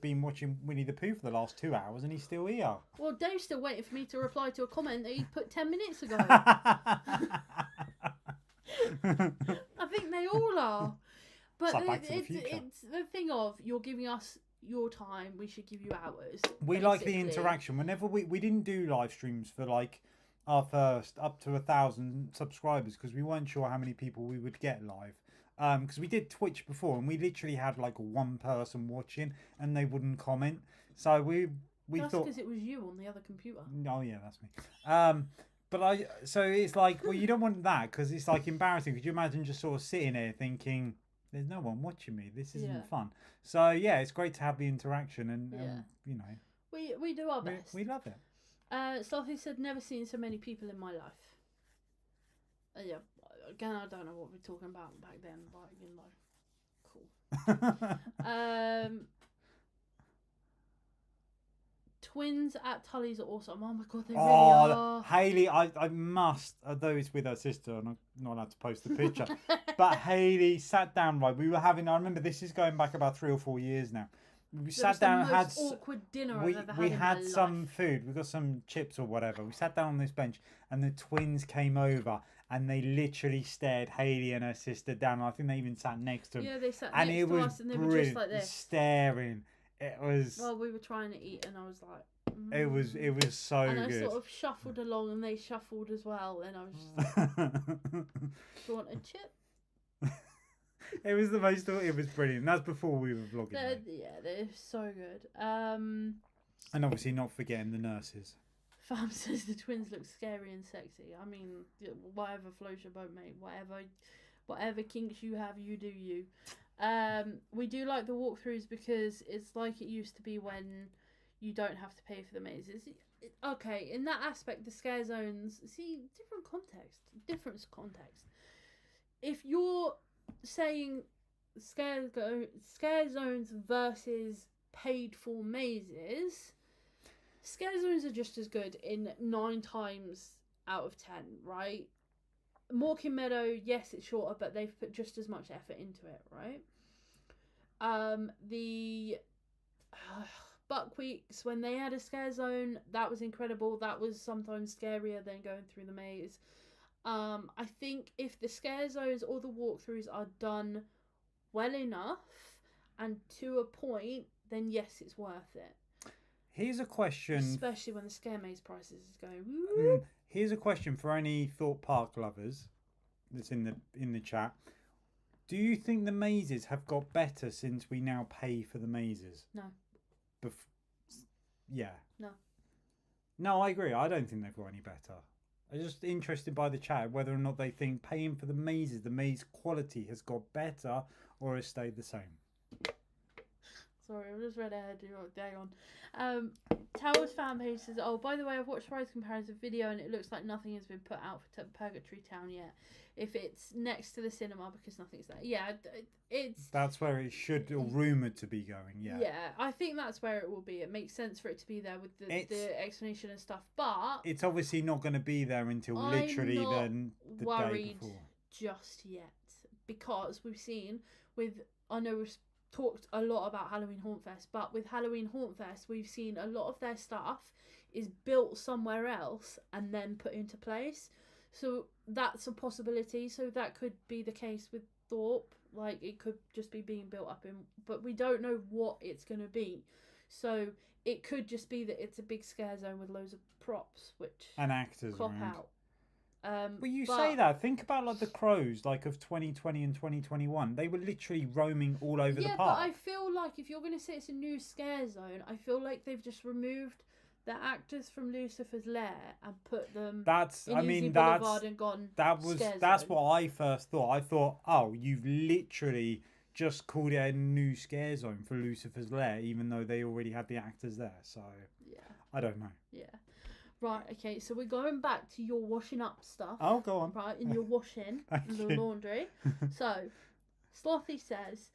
been watching Winnie the Pooh for the last 2 hours and he's still here. Well, Dave's still waiting for me to reply to a comment that he put 10 minutes ago. I think they all are. But it's the thing of, you're giving us your time, we should give you ours. We like the interaction. Whenever we didn't do live streams for like our first up to 1,000 subscribers because we weren't sure how many people we would get live. Because we did Twitch before and we literally had like one person watching and they wouldn't comment. So we that's thought because it was you on the other computer. Oh yeah, that's me. But so it's like, well, you don't want that because it's like embarrassing. Could you imagine just sort of sitting there thinking, there's no one watching me, this isn't fun. So yeah, it's great to have the interaction and you know, we do our best. We love it. Slothy said, never seen so many people in my life. Yeah, again, I don't know what we're talking about back then, but you know, cool. Twins at Tully's are awesome. Oh my god, they really are. Hayley, I must, although it's with her sister, and I'm not allowed to post the picture, but Hayley sat down, right, we were having, I remember this is going back about 3 or 4 years now. We sat down and had awkward dinner we had some food. We got some chips or whatever. We sat down on this bench and the twins came over and they literally stared Hayley and her sister down. I think they even sat next to them. Yeah, they sat next to us and they were just like this, staring. It was. Well, we were trying to eat and I was like. It was so and good. And I sort of shuffled along and they shuffled as well, and I was just like, "Do you want a chip?" It was the most. It was brilliant. That's before we were vlogging. They're so good. And obviously not forgetting the nurses. Fam says the twins look scary and sexy. I mean, whatever floats your boat, mate. Whatever kinks you have, you do you. We do like the walkthroughs because it's like it used to be when you don't have to pay for the mazes. Okay, in that aspect, the scare zones, see, different context. If you're saying scare zones versus paid for mazes, scare zones are just as good in 9 times out of 10, right? Morecambe Meadow, yes, it's shorter, but they've put just as much effort into it, right? The Buckwheats, when they had a scare zone, that was incredible. That was sometimes scarier than going through the maze. I think if the scare zones or the walkthroughs are done well enough and to a point, then yes, it's worth it. Here's a question. Especially when the scare maze prices is going. Woo. Here's a question for any Thorpe Park lovers that's in the chat. Do you think the mazes have got better since we now pay for the mazes? No. Yeah. No. No, I agree. I don't think they've got any better. I'm just interested by the chat whether or not they think paying for the mazes, the maze quality has got better or has stayed the same. Sorry, I just read ahead. Hang on. Towers fan page says, "Oh, by the way, I've watched Rise comparison video and it looks like nothing has been put out for Purgatory Town yet. If it's next to the cinema because nothing's there, yeah, it's that's where it should or rumored to be going. Yeah, yeah, I think that's where it will be. It makes sense for it to be there with the explanation and stuff, but it's obviously not going to be there until literally the day before. Just yet, because we've seen I know we've talked a lot about Halloween Hauntfest, but with Halloween Hauntfest, we've seen a lot of their stuff is built somewhere else and then put into place. So that's a possibility. So that could be the case with Thorpe. Like, it could just be being built up but we don't know what it's going to be. So it could just be that it's a big scare zone with loads of props, which And actors crop around. out. But you say that. Think about like the crows, like of 2020 and 2021. They were literally roaming all over the Yeah, park. but I feel like if you're going to say it's a new scare zone, I feel like they've just removed the actors from Lucifer's Lair and put them in Uzi Boulevard and gone scare that's zone. what I first thought. I thought, oh, you've literally just called it a new scare zone for Lucifer's Lair, even though they already had the actors there. So Yeah. I don't know. Yeah. Right, okay, so we're going back to your washing up stuff. Oh, go on. Right, in your washing, Thank the you. laundry. So, Slothy says,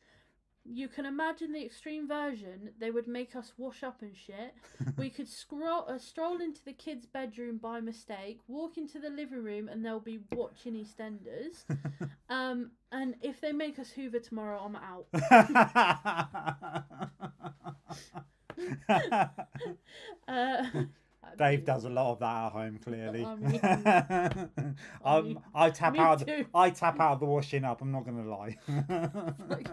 you can imagine the extreme version. They would make us wash up and shit. We could stroll into the kids' bedroom by mistake, walk into the living room, and they'll be watching EastEnders. And if they make us Hoover tomorrow, I'm out. Dave does a lot of that at home, clearly. Me I tap too. out the washing up. I'm not gonna lie. Like,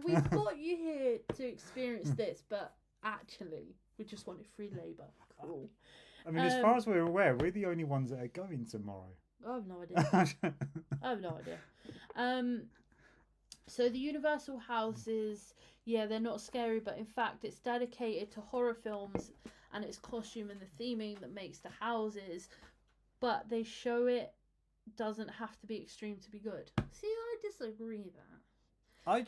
we've got you here to experience this, but actually, we just wanted free labour. Cool. I mean, as far as we're aware, we're the only ones that are going tomorrow. I have no idea. I have no idea. So the Universal houses, yeah, they're not scary, but in fact, it's dedicated to horror films. And it's costume and the theming that makes the houses, but they show it doesn't have to be extreme to be good. See, I disagree with that.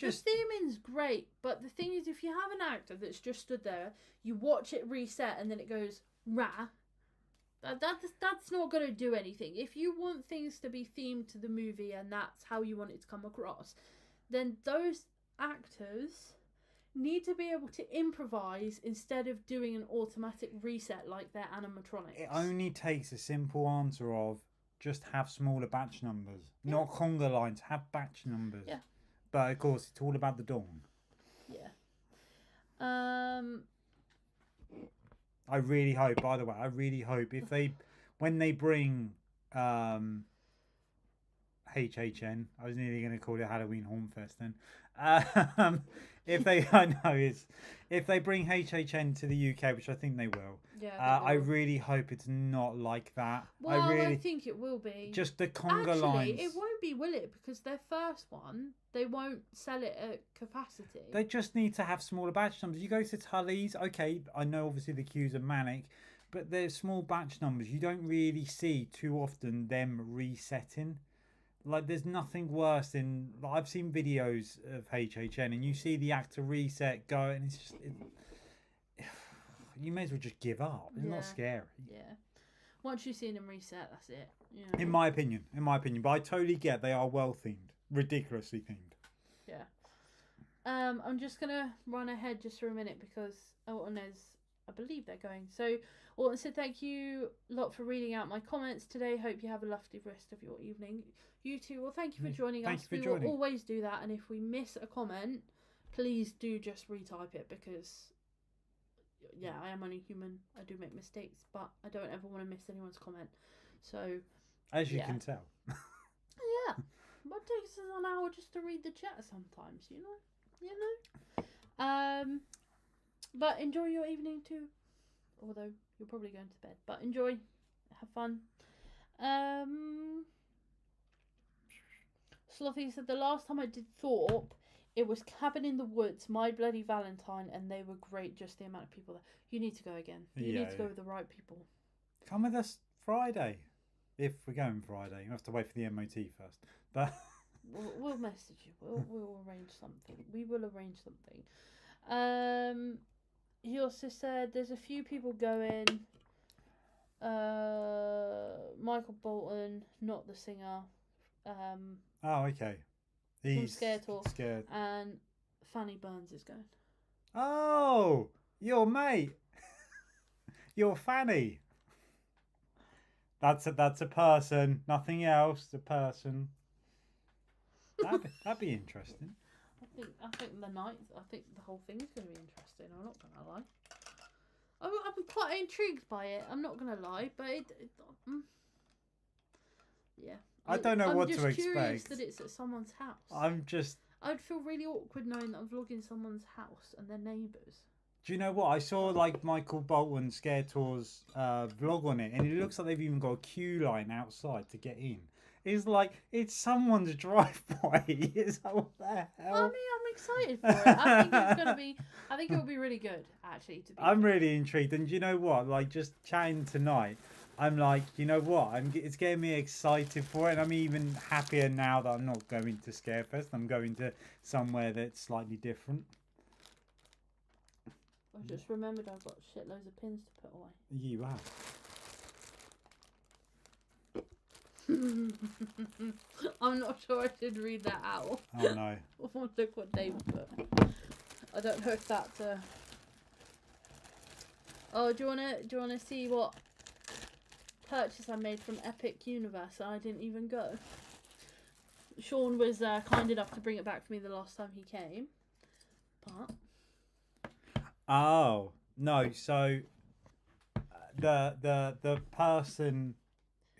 The theming's great, but the thing is, if you have an actor that's just stood there, you watch it reset and then it goes rah. That's not going to do anything. If you want things to be themed to the movie and that's how you want it to come across, then those actors need to be able to improvise instead of doing an automatic reset like their animatronics. It only takes a simple answer of just have smaller batch numbers, not conga lines. Have batch numbers. Yeah. But of course, it's all about the dawn. Yeah. I really hope. By the way, I really hope if when they bring HHN, I was nearly going to call it Halloween Hornfest then. If they bring HHN to the UK, which I think they will, I really hope it's not like that. Well, I think it will be. Just the conga lines. It won't be, will it? Because their first one, they won't sell it at capacity. They just need to have smaller batch numbers. You go to Tully's, okay, I know obviously the queues are manic, but they're small batch numbers. You don't really see too often them resetting. Like, there's nothing worse than... I've seen videos of HHN and you see the actor reset go and it's just... you may as well just give up. It's not scary. Yeah. Once you've seen them reset, that's it. You know? In my opinion. But I totally get they are well themed. Ridiculously themed. Yeah. I'm just going to run ahead just for a minute because Alton is... I believe they're going. So, Alton said thank you a lot for reading out my comments today. Hope you have a lovely rest of your evening. You too. Well, thank you for joining us. We will always do that. And if we miss a comment, please do just retype it because, yeah, I am only human. I do make mistakes, but I don't ever want to miss anyone's comment. So, as you can tell. Yeah. But it takes us an hour just to read the chat sometimes, you know? But enjoy your evening too. Although you're probably going to bed. But enjoy. Have fun. Slothy said the last time I did Thorpe, it was Cabin in the Woods, My Bloody Valentine, and they were great, just the amount of people there. You need to go again. You need to go with the right people. Come with us Friday. If we're going Friday. You have to wait for the MOT first. But we'll message you. We'll arrange something. We will arrange something. He also said there's a few people going. Michael Bolton, not the singer. Oh, okay. He's scared. And Fanny Burns is going. Oh, your mate. Your Fanny. That's a person, nothing else. A person. That'd be interesting. I think the whole thing's going to be interesting. I'm not going to lie. I'm quite intrigued by it. I'm not going to lie, but yeah. I don't know what to expect. I'm just curious that it's at someone's house. I'd feel really awkward knowing that I'm vlogging someone's house and their neighbours. Do you know what? I saw like Michael Bolton Scare Tours vlog on it, and it looks like they've even got a queue line outside to get in. It's like it's someone's driveway. It's like, what the I hell? mean, I'm excited for it. I think it's gonna be. I think it will be really good, actually. To be. I'm fair. really intrigued, and do you know what? Like just chatting tonight, I'm like, you know what? It's getting me excited for it, and I'm even happier now that I'm not going to Scarefest. I'm going to somewhere that's slightly different. I just remembered I've got shitloads of pins to put away. You have. I'm not sure I should read that out. Oh no. Look what Dave put. I don't know if that's a. Oh, do you wanna see what purchase I made from Epic Universe? And I didn't even go. Sean was kind enough to bring it back for me the last time he came, but. Oh no! So the person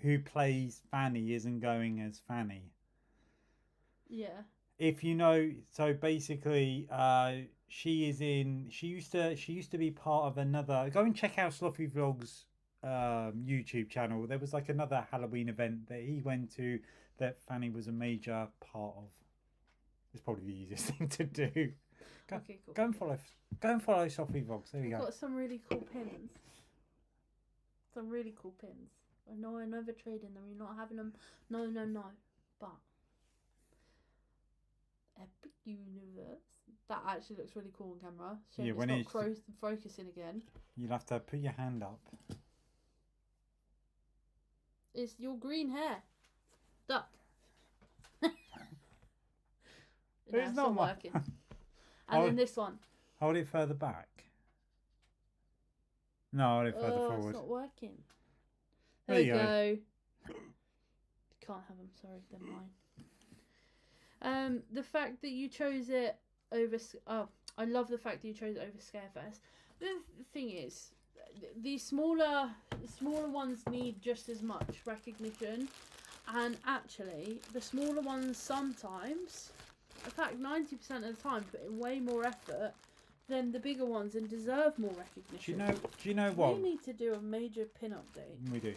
who plays Fanny isn't going as Fanny. Yeah. If you know, so basically, she is in. She used to be part of another. Go and check out Sloppy Vlogs YouTube channel. There was like another Halloween event that he went to that Fanny was a major part of. It's probably the easiest thing to do. Go, Okay, cool. Go and follow Sloppy Vlogs. There we We've go. got some really cool pins. Some really cool pins. I know I never trade in them. You're not having them. No. But Epic Universe. That actually looks really cool on camera. Shame Yeah, it's when not it's- focusing again. You'll have to put your hand up. It's your green hair. Duck. It's not my- working. And then this one. Hold it further back. No, hold it further forward. It's not working. There There you you go. go. Can't have them. Sorry, they're mine. The fact that you chose it over. I love the fact that you chose it over Scarefest. The thing is, these smaller ones need just as much recognition, and actually, the smaller ones sometimes, in fact, 90% of the time, put in way more effort than the bigger ones and deserve more recognition. Do you know what? We need to do a major pin update. We do.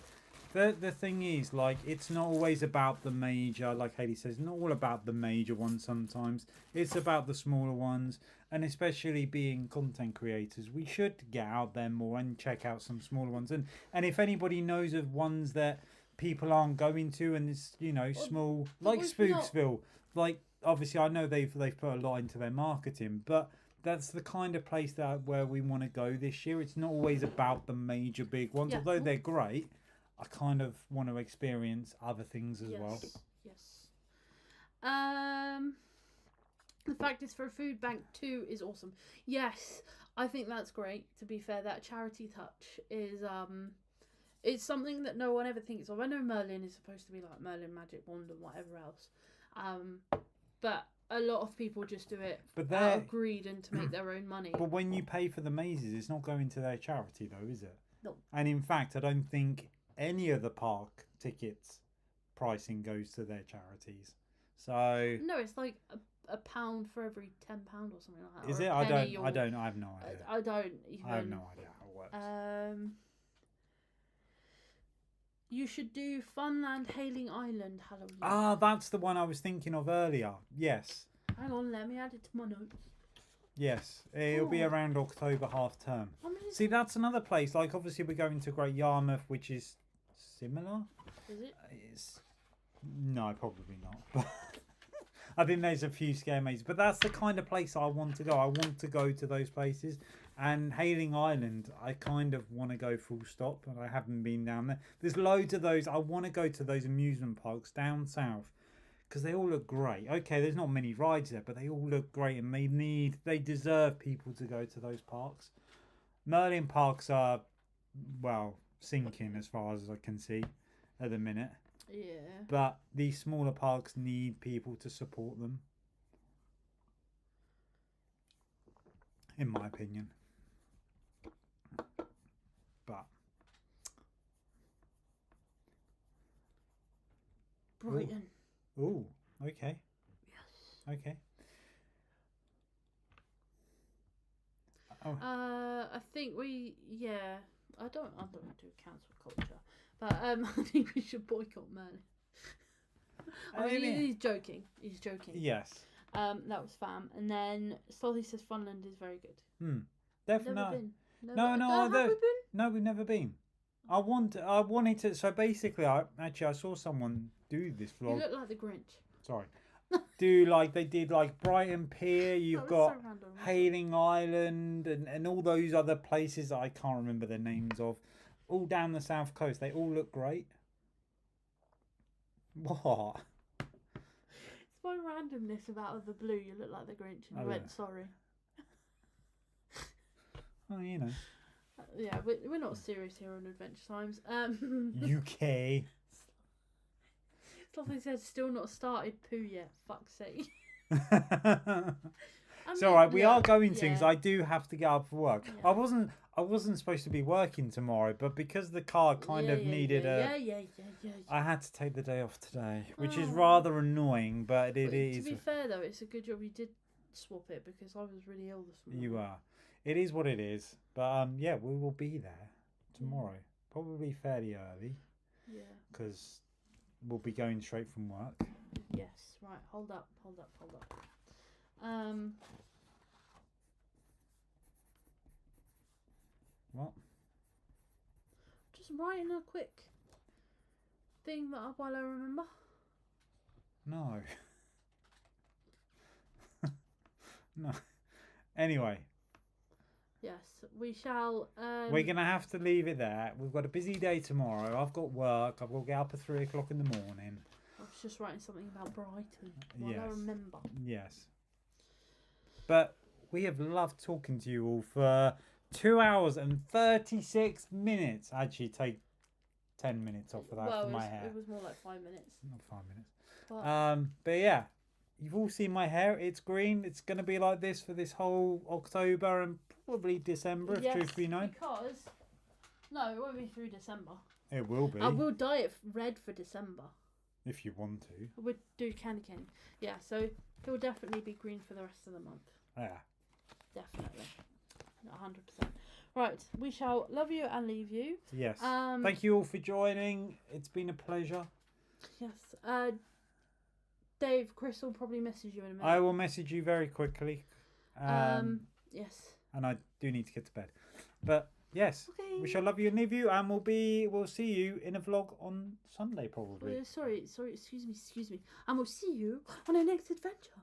The thing is, like, it's not always about the major, like Hayley says, not all about the major ones sometimes. It's about the smaller ones, and especially being content creators, we should get out there more and check out some smaller ones. And if anybody knows of ones that people aren't going to, and it's, you know, small, like Spooksville, like, obviously I know they've put a lot into their marketing, but that's the kind of place where we want to go this year. It's not always about the major big ones, Yeah. although they're great. I kind of want to experience other things as well. Yes. The fact is for a food bank too is awesome. Yes, I think that's great. To be fair, that charity touch is it's something that no one ever thinks of. I know Merlin is supposed to be like Merlin Magic Wand and whatever else, but a lot of people just do it out of greed and to make their own money. But when you pay for the mazes, it's not going to their charity though, is it? No. And in fact, I don't think any of the park tickets pricing goes to their charities. So No, it's like a pound for every £10 or something like that. is or it? a I penny have no idea. I don't even. I have no idea how it works. You should do Funland Hailing Island Halloween. Ah, that's the one I was thinking of earlier. Yes. Hang on, let me add it to my notes. Yes, it'll be around October half term. See, that's another place. Like, obviously, we're going to Great Yarmouth, which is similar. Is it? No, probably not. I think there's a few scare mazes, but that's the kind of place I want to go. I want to go to those places. And Hailing Island, I kind of want to go full stop, and I haven't been down there. There's loads of those. I want to go to those amusement parks down south because they all look great. Okay, there's not many rides there, but they all look great, and they deserve people to go to those parks. Merlin parks are, well, sinking as far as I can see at the minute. Yeah. But these smaller parks need people to support them, in my opinion. But Brighton. ooh, okay, Yes. okay. Oh. I think I don't do cancel culture, but I think we should boycott Merlin. I mean, he's joking. He's joking. Yes. That was fam, and then Slothy says Funland is very good. Definitely. Never been. No, have we been? No, we've never been. I wanted to. So basically, I saw someone do this vlog. You look like the Grinch. Sorry. They did like Brighton Pier. You've got so random. Hailing Island and all those other places that I can't remember the names of. All down the south coast. They all look great. What? It's my randomness about the blue. You look like the Grinch, and you went sorry. Oh, you know. Yeah, we're not serious here on Adventure Times. UK. Slothy says still not started poo yet. Fuck's sake. It's all right. We are going to because yeah. I do have to get up for work. Yeah. I wasn't supposed to be working tomorrow, but because the car kind of needed I had to take the day off today, which is rather annoying, but it is. To be fair though, it's a good job you did swap it because I was really ill this morning. You are. It is what it is. But yeah, we will be there tomorrow, probably fairly early. Yeah. Because we'll be going straight from work. Yes. Right. Hold up. What? Just writing a quick thing while I remember. No. No. Anyway. Yes, we shall. We're going to have to leave it there. We've got a busy day tomorrow. I've got work. I've got to get up at 3 o'clock in the morning. I was just writing something about Brighton while I remember. Yes. But we have loved talking to you all for 2 hours and 36 minutes. Actually, take 10 minutes off of that for my hair. It was more like 5 minutes. Not 5 minutes. But yeah, you've all seen my hair. It's green. It's going to be like this for this whole October and probably December, if truth be known. Because it won't be through December. It will be. I will dye it red for December. If you want to. We'll do candy cane. Yeah, so it will definitely be green for the rest of the month. Yeah. Definitely. 100%. Right, we shall love you and leave you. Yes. Thank you all for joining. It's been a pleasure. Yes. Dave, Chris will probably message you in a minute. I will message you very quickly. Yes. And I do need to get to bed. But yes, we shall love you and leave you, and we'll see you in a vlog on Sunday probably. Sorry, excuse me. And we'll see you on our next adventure.